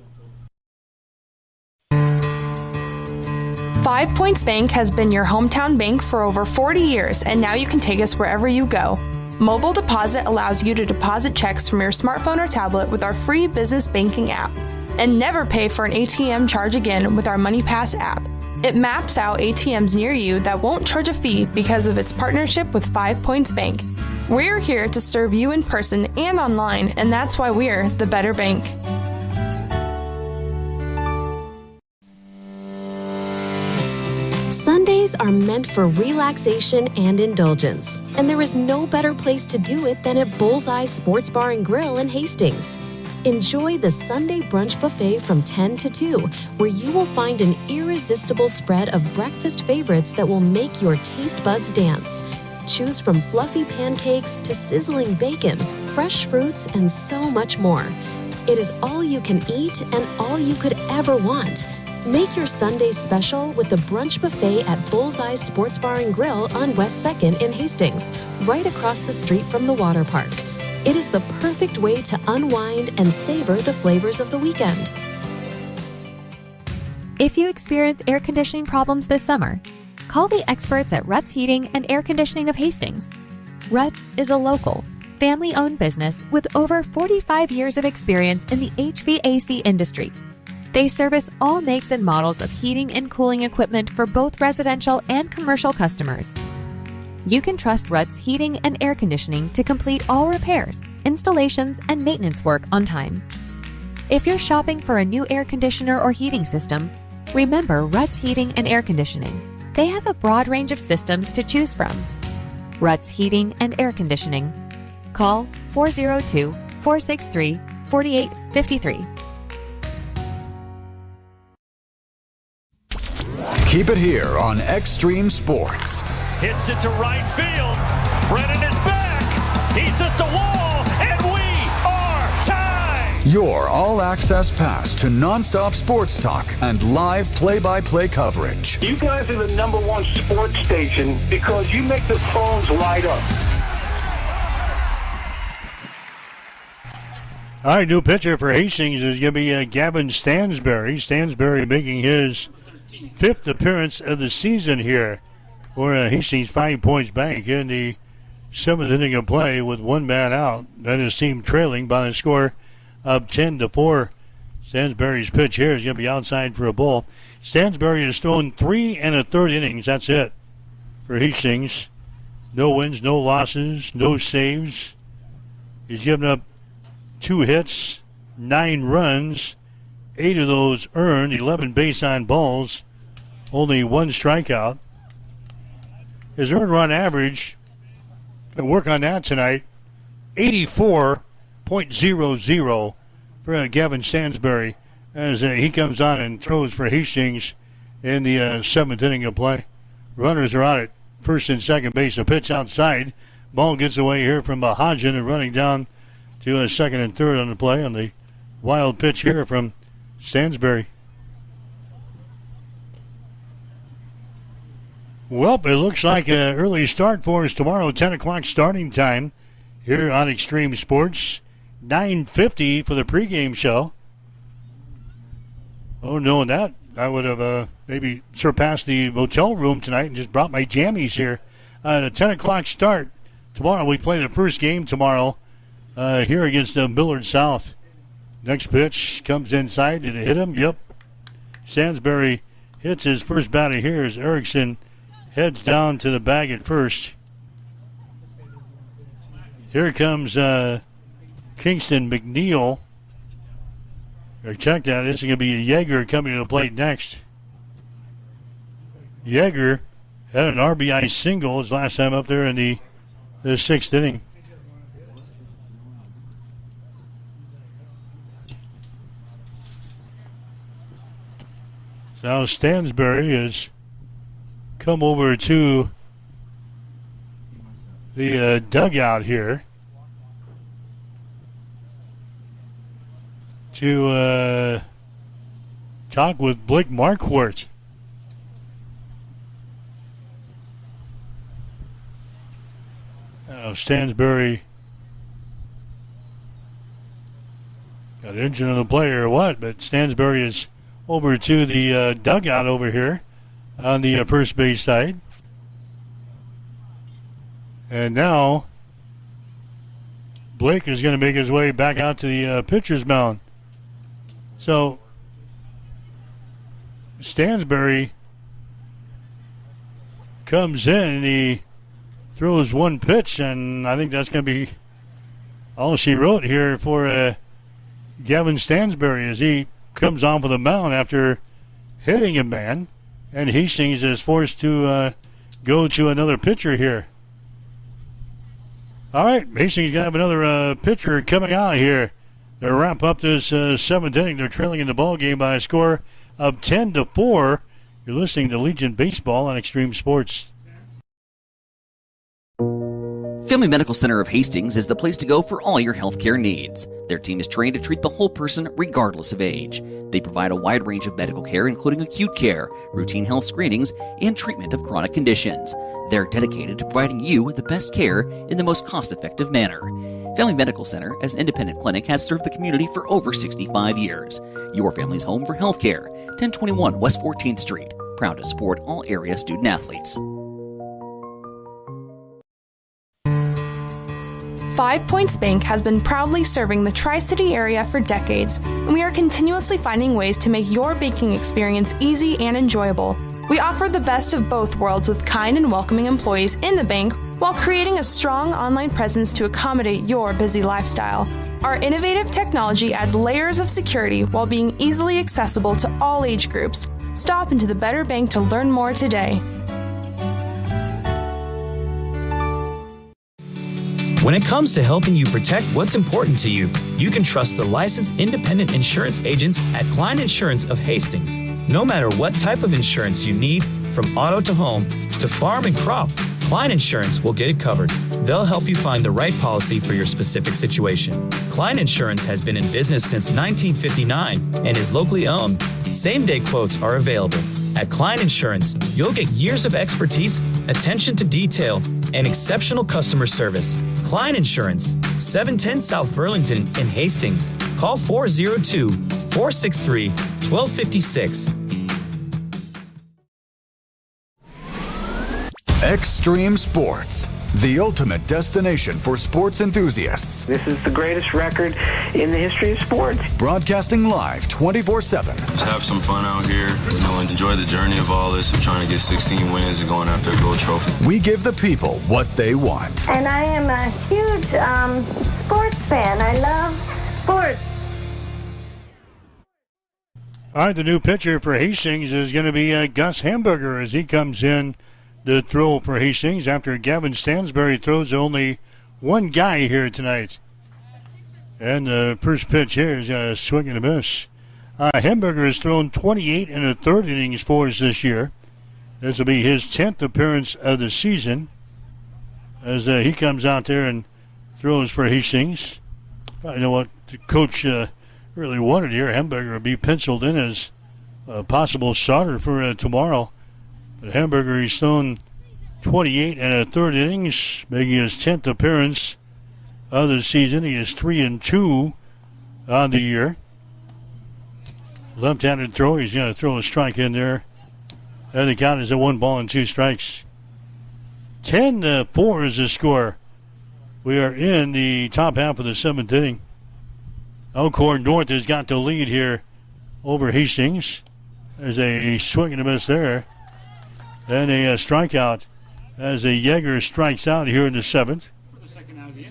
5 Points Bank has been your hometown bank for over 40 years, and now you can take us wherever you go. Mobile Deposit allows you to deposit checks from your smartphone or tablet with our free business banking app. And never pay for an ATM charge again with our MoneyPass app. It maps out ATMs near you that won't charge a fee because of its partnership with 5 Points Bank. We're here to serve you in person and online, and that's why we're the better bank. Sundays are meant for relaxation and indulgence, and there is no better place to do it than at Bullseye Sports Bar and Grill in Hastings. Enjoy the Sunday brunch buffet from 10 to 2, where you will find an irresistible spread of breakfast favorites that will make your taste buds dance. Choose from fluffy pancakes to sizzling bacon, fresh fruits, and so much more. It is all you can eat and all you could ever want. Make your Sundays special with the brunch buffet at Bullseye Sports Bar and Grill on West 2nd in Hastings, right across the street from the water park. It is the perfect way to unwind and savor the flavors of the weekend. If you experience air conditioning problems this summer, call the experts at Ruts Heating and Air Conditioning of Hastings. Ruts is a local, family-owned business with over 45 years of experience in the HVAC industry. They service all makes and models of heating and cooling equipment for both residential and commercial customers. You can trust Ruts Heating and Air Conditioning to complete all repairs, installations, and maintenance work on time. If you're shopping for a new air conditioner or heating system, remember Ruts Heating and Air Conditioning. They have a broad range of systems to choose from. Ruts Heating and Air Conditioning. Call 402-463-4853. Keep it here on Extreme Sports. Hits it to right field. Brennan is back. He's hit the wall, and we are tied. Your all-access pass to nonstop sports talk and live play-by-play coverage. You guys are the #1 sports station because you make the phones light up. All right, new pitcher for Hastings is going to be Gavin Stansberry. Stansberry making his 5th appearance of the season here for Hastings 5 Points Bank in the 7th inning of play with one man out. That is team trailing by the score of 10-4. Stansberry's pitch here is going to be outside for a ball. Stansberry has thrown 3 1/3 innings. That's it for 2 hits, 9 runs, 8 of those earned, 11 base on balls, only 1 strikeout. His earned run average, and work on that tonight, 84.00 for Gavin Stansbury as he comes on and throws for Hastings in the 7th inning of play. Runners are out at first and second base. A pitch outside. Ball gets away here from Hodgen and running down to second and third on the play on the wild pitch here from Stansbury. Well, it looks like an early start for us tomorrow. 10 o'clock starting time here on Extreme Sports. 9:50 for the pregame show. Oh, knowing that, I would have maybe surpassed the motel room tonight and just brought my jammies here. At a 10 o'clock start tomorrow. We play the first game tomorrow here against Millard South. Next pitch comes inside. Did it hit him? Yep. Stansbury hits his first batter here as Erickson heads down to the bag at first. Here comes Kingston McNeil. Check that. This is going to be a Yeager coming to the plate next. Yeager had an RBI single his last time up there in the 6th inning. So now Stansbury has come over to the dugout here to talk with Blake Marquardt. Stansbury got injured on the player or what, but Stansbury is over to the dugout over here on the first base side. And now Blake is going to make his way back out to the pitcher's mound. So Stansbury comes in and he throws 1 pitch, and I think that's going to be all she wrote here for Gavin Stansbury as he comes on for the mound after hitting a man, and Hastings is forced to go to another pitcher here. All right, Hastings going to have another pitcher coming out here to wrap up this 7th inning. They're trailing in the ball game by a score of 10-4. You're listening to Legion Baseball on Extreme Sports. Family Medical Center of Hastings is the place to go for all your healthcare needs. Their team is trained to treat the whole person regardless of age. They provide a wide range of medical care, including acute care, routine health screenings, and treatment of chronic conditions. They're dedicated to providing you the best care in the most cost-effective manner. Family Medical Center, as an independent clinic, has served the community for over 65 years. Your family's home for healthcare. 1021 West 14th Street. Proud to support all area student athletes. 5 Points Bank has been proudly serving the Tri-City area for decades, and we are continuously finding ways to make your banking experience easy and enjoyable. We offer the best of both worlds with kind and welcoming employees in the bank while creating a strong online presence to accommodate your busy lifestyle. Our innovative technology adds layers of security while being easily accessible to all age groups. Stop into the Better Bank to learn more today. When it comes to helping you protect what's important to you, you can trust the licensed independent insurance agents at Klein Insurance of Hastings. No matter what type of insurance you need, from auto to home to farm and crop, Klein Insurance will get it covered. They'll help you find the right policy for your specific situation. Klein Insurance has been in business since 1959 and is locally owned. Same-day quotes are available. At Klein Insurance, you'll get years of expertise, attention to detail, and exceptional customer service. Klein Insurance, 710 South Burlington in Hastings. Call 402-463-1256. Extreme Sports, the ultimate destination for sports enthusiasts. This is the greatest record in the history of sports. Broadcasting live 24/7. Just have some fun out here, and enjoy the journey of all this of trying to get 16 wins and going after a gold trophy. We give the people what they want. And I am a huge sports fan. I love Sports. All right, the new pitcher for Hastings is going to be Gus Hamburger as he comes in to throw for Hastings after Gavin Stansberry throws only one guy here tonight. And the first pitch here is a swing and a miss. Hamburger has thrown 28 in the third innings for us this year. This will be his 10th appearance of the season as he comes out there and throws for Hastings. I know what the coach really wanted here. Hamburger would be penciled in as a possible starter for tomorrow. But Hamburger, he's thrown 28 in the third innings, making his 10th appearance of the season. He is 3-2 on the year. Left-handed throw. He's going to throw a strike in there. And the count is at 1 ball and 2 strikes. 10-4 is the score. We are in the top half of the 7th inning. Elkhorn North has got the lead here over Hastings. There's a swing and a miss there. And a strikeout as a Yeager strikes out here in the 7th. For the second out of the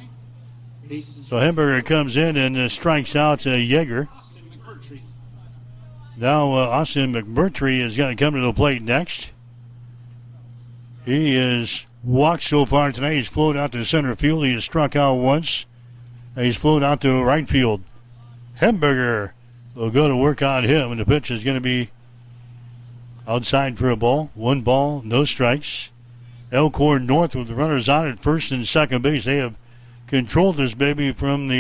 inning. So Hamburger comes in and strikes out Yeager. Now Austin McMurtry is going to come to the plate next. He is walked so far tonight. He's floated out to center field. He has struck out once. He's floated out to right field. Hamburger will go to work on him, and the pitch is going to be outside for a ball. 1 ball, no strikes. Elkhorn North with the runners on at first and second base. They have controlled this baby from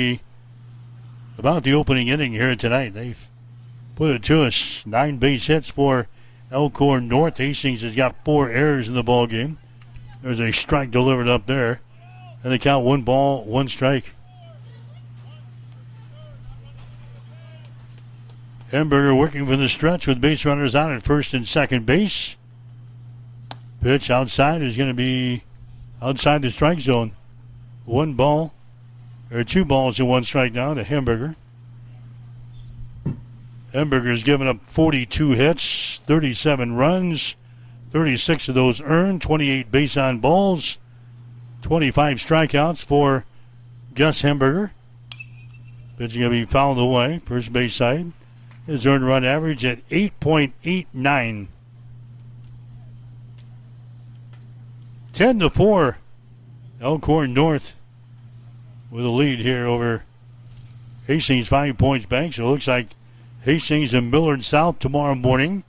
about the opening inning here tonight. They've put it to us. 9 base hits for Elkhorn North. Hastings has got 4 errors in the ball game. There's a strike delivered up there. And they count 1 ball, 1 strike. Hamburger working from the stretch with base runners on at first and second base. Pitch outside is going to be outside the strike zone. 1 ball, or 2 balls and 1 strike now to Hamburger. Hamburger's given up 42 hits, 37 runs, 36 of those earned, 28 base on balls, 25 strikeouts for Gus Hamburger. Pitch going to be fouled away, first base side. His earned run average at 8.89. 10-4. Elkhorn North with a lead here over Hastings 5 Points Bank. So it looks like Hastings and Millard South tomorrow morning.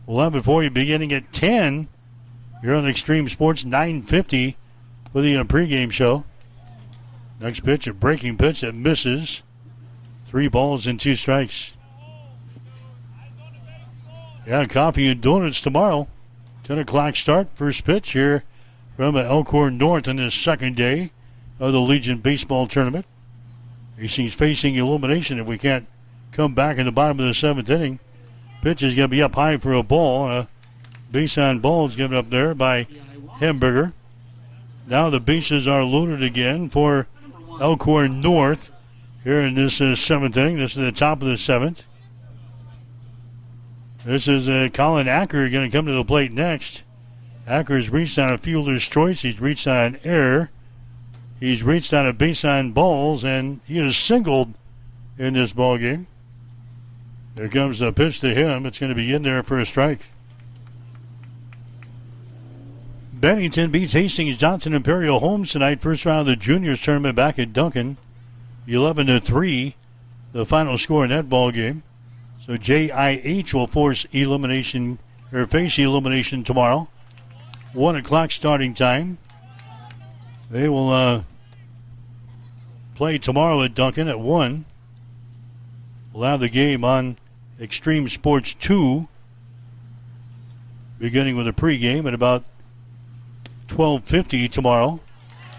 We'll have it for you beginning at 10 here on Extreme Sports 950 for the pregame show. Next pitch, a breaking pitch that misses. 3 balls and 2 strikes. Yeah, coffee and donuts tomorrow. 10 o'clock start. First pitch here from Elkhorn North on this second day of the Legion Baseball Tournament. Hastings facing elimination if we can't come back in the bottom of the 7th inning. Pitch is going to be up high for a ball. Base on ball is given up there by Hamburger. Now the bases are loaded again for Elkhorn North here in this 7th inning. This is the top of the 7th. This is Colin Acker going to come to the plate next. Acker's reached on a fielder's choice. He's reached on an error. He's reached on a base on balls, and he is singled in this ball game. There comes the pitch to him. It's going to be in there for a strike. Bennington beats Hastings Johnson Imperial Homes tonight. First round of the juniors tournament back at Duncan. 11-3, the final score in that ball game. So JIH will face elimination tomorrow. 1 o'clock starting time. They will play tomorrow at Duncan at 1. We'll have the game on Extreme Sports 2, beginning with a pregame at about 12:50 tomorrow.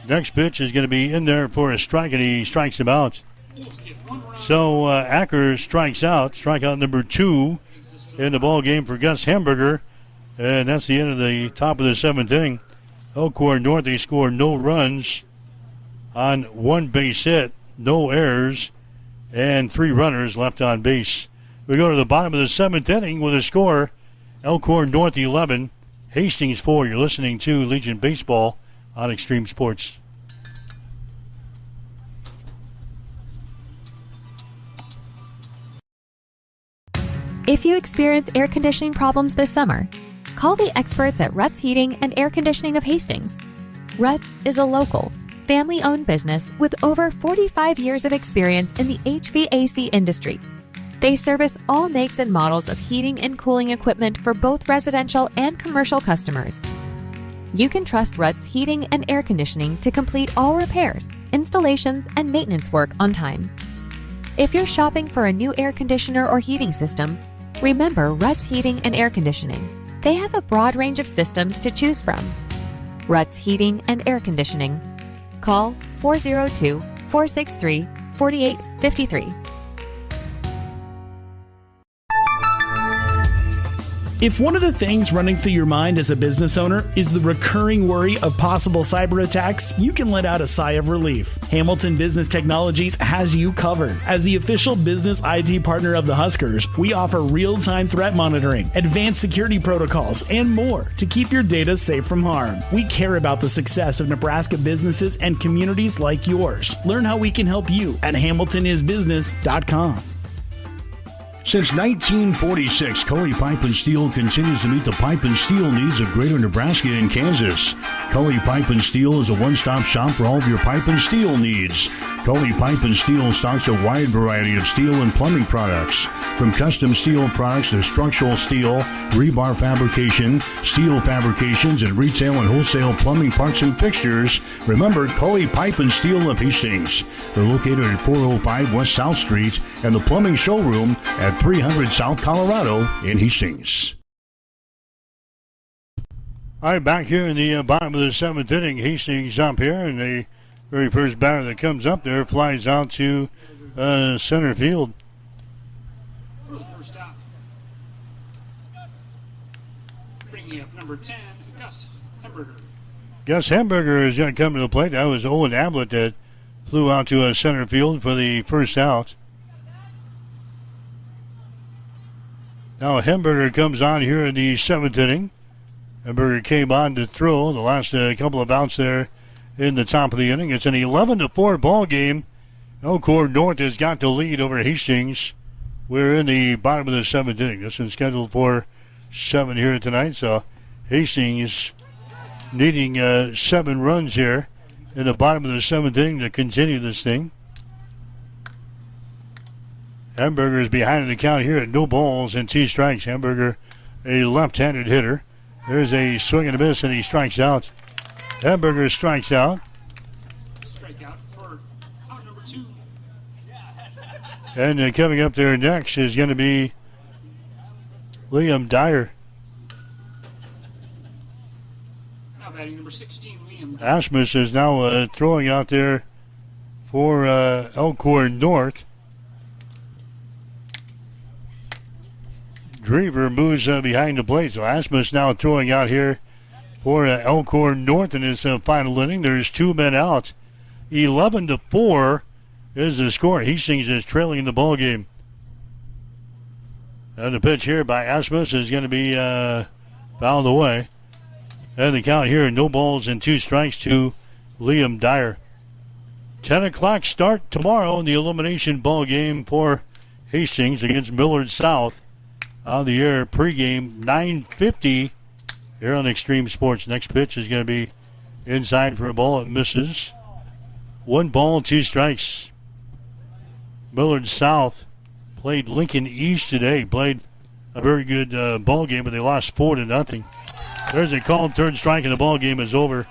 Next pitch is going to be in there for a strike, and he strikes him out. So Acker strikes out, strikeout number 2 in the ball game for Gus Hamburger, and that's the end of the top of the 7th inning. Elkhorn North, they scored no runs on 1 base hit, no errors, and 3 runners left on base. We go to the bottom of the 7th inning with a score: Elkhorn North 11, Hastings 4. You're listening to Legion Baseball on Extreme Sports. If you experience air conditioning problems this summer, call the experts at Ruts Heating and Air Conditioning of Hastings. Ruts is a local, family-owned business with over 45 years of experience in the HVAC industry. They service all makes and models of heating and cooling equipment for both residential and commercial customers. You can trust Ruts Heating and Air Conditioning to complete all repairs, installations, and maintenance work on time. If you're shopping for a new air conditioner or heating system, remember Ruts Heating and Air Conditioning. They have a broad range of systems to choose from. Ruts Heating and Air Conditioning. Call 402-463-4853. If one of the things running through your mind as a business owner is the recurring worry of possible cyber attacks, you can let out a sigh of relief. Hamilton Business Technologies has you covered. As the official business IT partner of the Huskers, we offer real-time threat monitoring, advanced security protocols, and more to keep your data safe from harm. We care about the success of Nebraska businesses and communities like yours. Learn how we can help you at hamiltonisbusiness.com. Since 1946, Cully Pipe and Steel continues to meet the pipe and steel needs of Greater Nebraska and Kansas. Cully Pipe and Steel is a one-stop shop for all of your pipe and steel needs. Cully Pipe and Steel stocks a wide variety of steel and plumbing products, from custom steel products to structural steel, rebar fabrication, steel fabrications, and retail and wholesale plumbing parts and fixtures. Remember Cully Pipe and Steel of Hastings. They're located at 405 West South Street and the plumbing showroom at 300 South Colorado in Hastings. All right, back here in the bottom of the seventh inning, Hastings up here, and the very first batter that comes up there flies out to center field. For the first out. Bringing up number 10, Gus Hemberger. Gus Hemberger is going to come to the plate. That was Owen Ablett that flew out to center field for the first out. Now Hemberger comes on here in the seventh inning. Hemberger came on to throw the last couple of outs there in the top of the inning. It's an 11-4 ball game. Elkhorn North has got the lead over Hastings. We're in the bottom of the seventh inning. This is scheduled for 7 here tonight. So Hastings needing 7 runs here in the bottom of the seventh inning to continue this thing. Hemberger is behind in the count here at 2 balls and 2 strikes. Hemberger, a left-handed hitter. There's a swing and a miss, and he strikes out. Hemberger strikes out. Strikeout for out number 2. And coming up there next is going to be Liam Dyer. Now batting number 16, Liam. Asmus is now throwing out there for Elkhorn North. Drever moves behind the plate, so Asmus now throwing out here for Elkhorn North in his final inning. There's 2 men out. 11-4 is the score. Hastings is trailing in the ball game. And the pitch here by Asmus is going to be fouled away. And the count here, 2 balls and 2 strikes to Liam Dyer. 10 o'clock start tomorrow in the elimination ball game for Hastings against Millard South. On the air pregame, 9:50 here on Extreme Sports. Next pitch is going to be inside for a ball. It misses. 1 ball, 2 strikes. Millard South played Lincoln East today. Played a very good ball game, but they lost 4-0. There's a called third strike, and the ball game is over.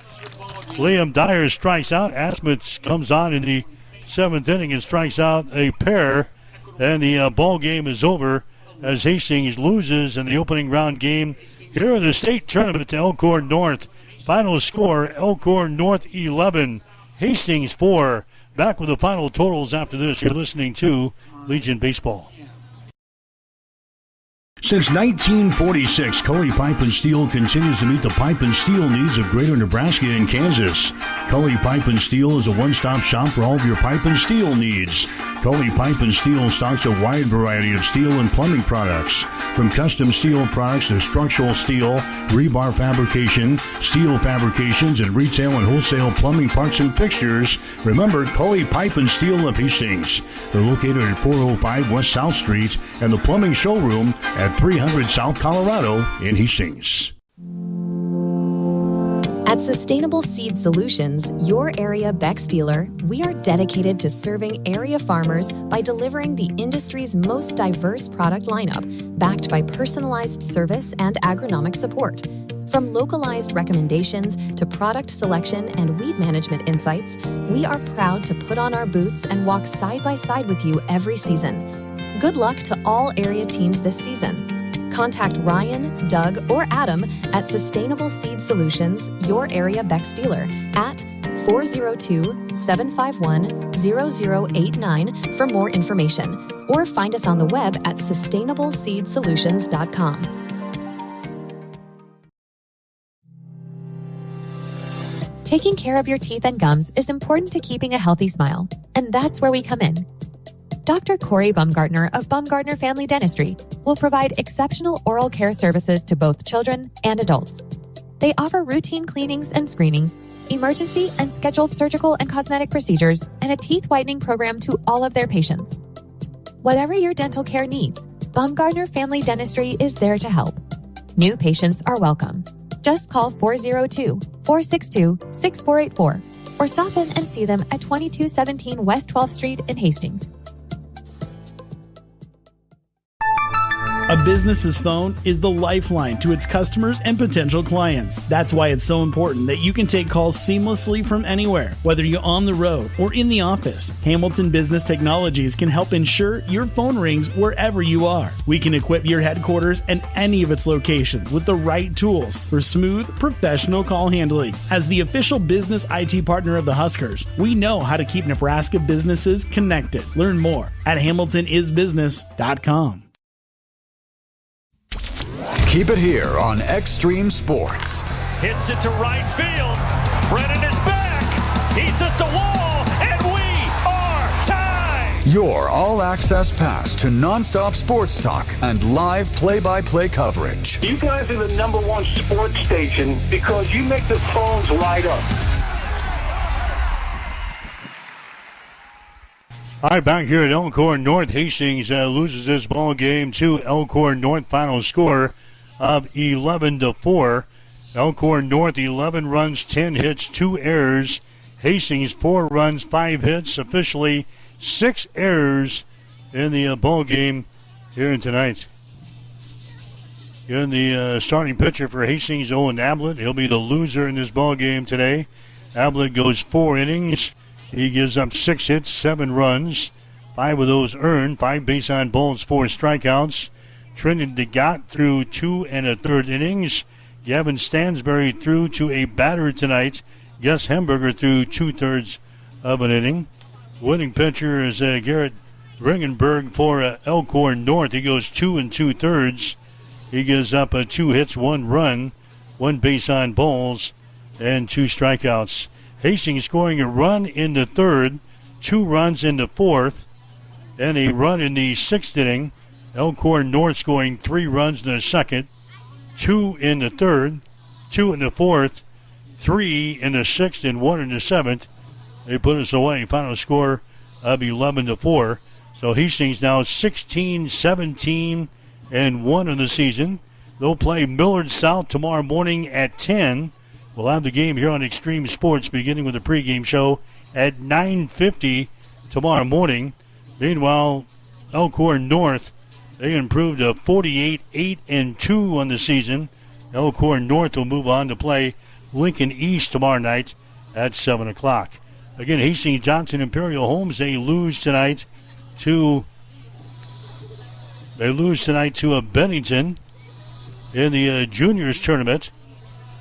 Liam Dyer strikes out. Asmus comes on in the 7th inning and strikes out a pair, and the ball game is over as Hastings loses in the opening round game here in the state tournament to Elkhorn North. Final score, Elkhorn North 11, Hastings 4. Back with the final totals after this. You're listening to Legion Baseball. Since 1946, Cully Pipe and Steel continues to meet the pipe and steel needs of Greater Nebraska and Kansas. Cully Pipe and Steel is a one-stop shop for all of your pipe and steel needs. Coley Pipe and Steel stocks a wide variety of steel and plumbing products. From custom steel products to structural steel, rebar fabrication, steel fabrications, and retail and wholesale plumbing parts and fixtures. Remember Coley Pipe and Steel of Hastings. They're located at 405 West South Street and the plumbing showroom at 300 South Colorado in Hastings. At Sustainable Seed Solutions, your area Beck's dealer, we are dedicated to serving area farmers by delivering the industry's most diverse product lineup, backed by personalized service and agronomic support. From localized recommendations to product selection and weed management insights, we are proud to put on our boots and walk side by side with you every season. Good luck to all area teams this season. Contact Ryan, Doug, or Adam at Sustainable Seed Solutions, your area Beck's dealer, at 402-751-0089 for more information, or find us on the web at sustainableseedsolutions.com. Taking care of your teeth and gums is important to keeping a healthy smile, and that's where we come in. Dr. Corey Baumgartner of Baumgartner Family Dentistry will provide exceptional oral care services to both children and adults. They offer routine cleanings and screenings, emergency and scheduled surgical and cosmetic procedures, and a teeth whitening program to all of their patients. Whatever your dental care needs, Baumgartner Family Dentistry is there to help. New patients are welcome. Just call 402-462-6484 or stop in and see them at 2217 West 12th Street in Hastings. A business's phone is the lifeline to its customers and potential clients. That's why it's so important that you can take calls seamlessly from anywhere, whether you're on the road or in the office. Hamilton Business Technologies can help ensure your phone rings wherever you are. We can equip your headquarters and any of its locations with the right tools for smooth, professional call handling. As the official business IT partner of the Huskers, we know how to keep Nebraska businesses connected. Learn more at hamiltonisbusiness.com. Keep it here on Extreme Sports. Hits it to right field. Brennan is back. He's at the wall, and we are tied. Your all-access pass to nonstop sports talk and live play-by-play coverage. You guys are the number one sports station because you make the phones light up. All right, back here at Elkhorn North, Hastings loses this ball game to Elkhorn North. Final score of 11-4. Elkhorn North 11 runs, 10 hits, 2 errors. Hastings 4 runs, 5 hits. Officially 6 errors in the ball game here tonight. In the starting pitcher for Hastings, Owen Ablett. He'll be the loser in this ball game today. Ablett goes 4 innings. He gives up 6 hits, 7 runs. 5 of those earned, 5 base on balls, 4 strikeouts. Trenton DeGott threw 2 1/3 innings. Gavin Stansberry threw to a batter tonight. Gus Hemberger threw 2/3 of an inning. Winning pitcher is Garrett Ringenberg for Elkhorn North. He goes 2 2/3. He gives up 2 hits, 1 run, 1 base on balls, and 2 strikeouts. Hastings scoring a run in the third, 2 runs in the fourth, and a run in the 6th inning. Elkhorn North scoring 3 runs in the second, 2 in the third, 2 in the fourth, 3 in the 6th, and 1 in the 7th. They put us away. Final score of 11-4. So Hastings now 16-17-1 in the season. They'll play Millard South tomorrow morning at 10. We'll have the game here on Extreme Sports, beginning with the pregame show at 9:50 tomorrow morning. Meanwhile, Elkhorn North, they improved to 48-8-2 on the season. Elkhorn North will move on to play Lincoln East tomorrow night at 7 o'clock. Again, Hastings Johnson Imperial Homes, they lose tonight to Bennington in the juniors tournament.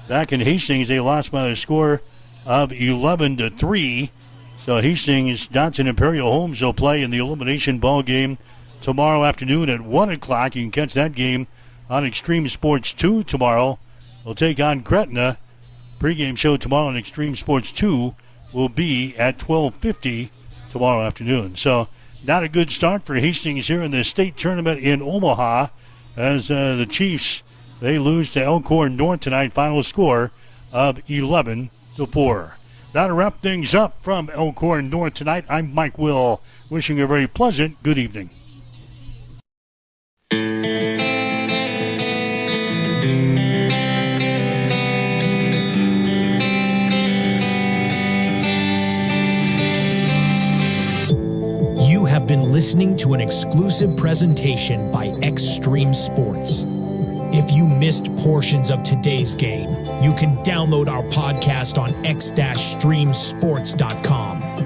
Back in Hastings, they lost by a score of 11-3. So Hastings Johnson Imperial Homes will play in the elimination ball game tomorrow afternoon at 1 o'clock. You can catch that game on Extreme Sports 2 tomorrow. They'll take on Gretna. Pre-game show tomorrow on Extreme Sports 2 will be at 12:50 tomorrow afternoon. So not a good start for Hastings here in the state tournament in Omaha as the Chiefs, they lose to Elkhorn North tonight. Final score of 11-4. Now to wrap things up from Elkhorn North tonight, I'm Mike Will, wishing you a very pleasant good evening. You have been listening to an exclusive presentation by Extreme Sports. If you missed portions of today's game, you can download our podcast on x-streamsports.com.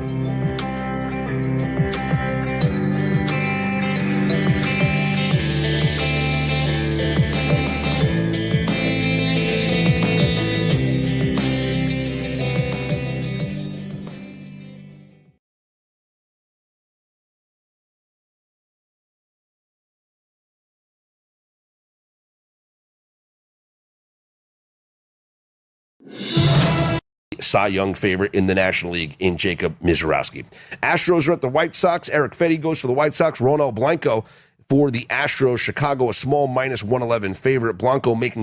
Cy Young favorite in the National League in Jacob Misiorowski. Astros are at the White Sox. Eric Fetty goes for the White Sox. Ronald Blanco for the Astros. Chicago, a small -111 favorite. Blanco making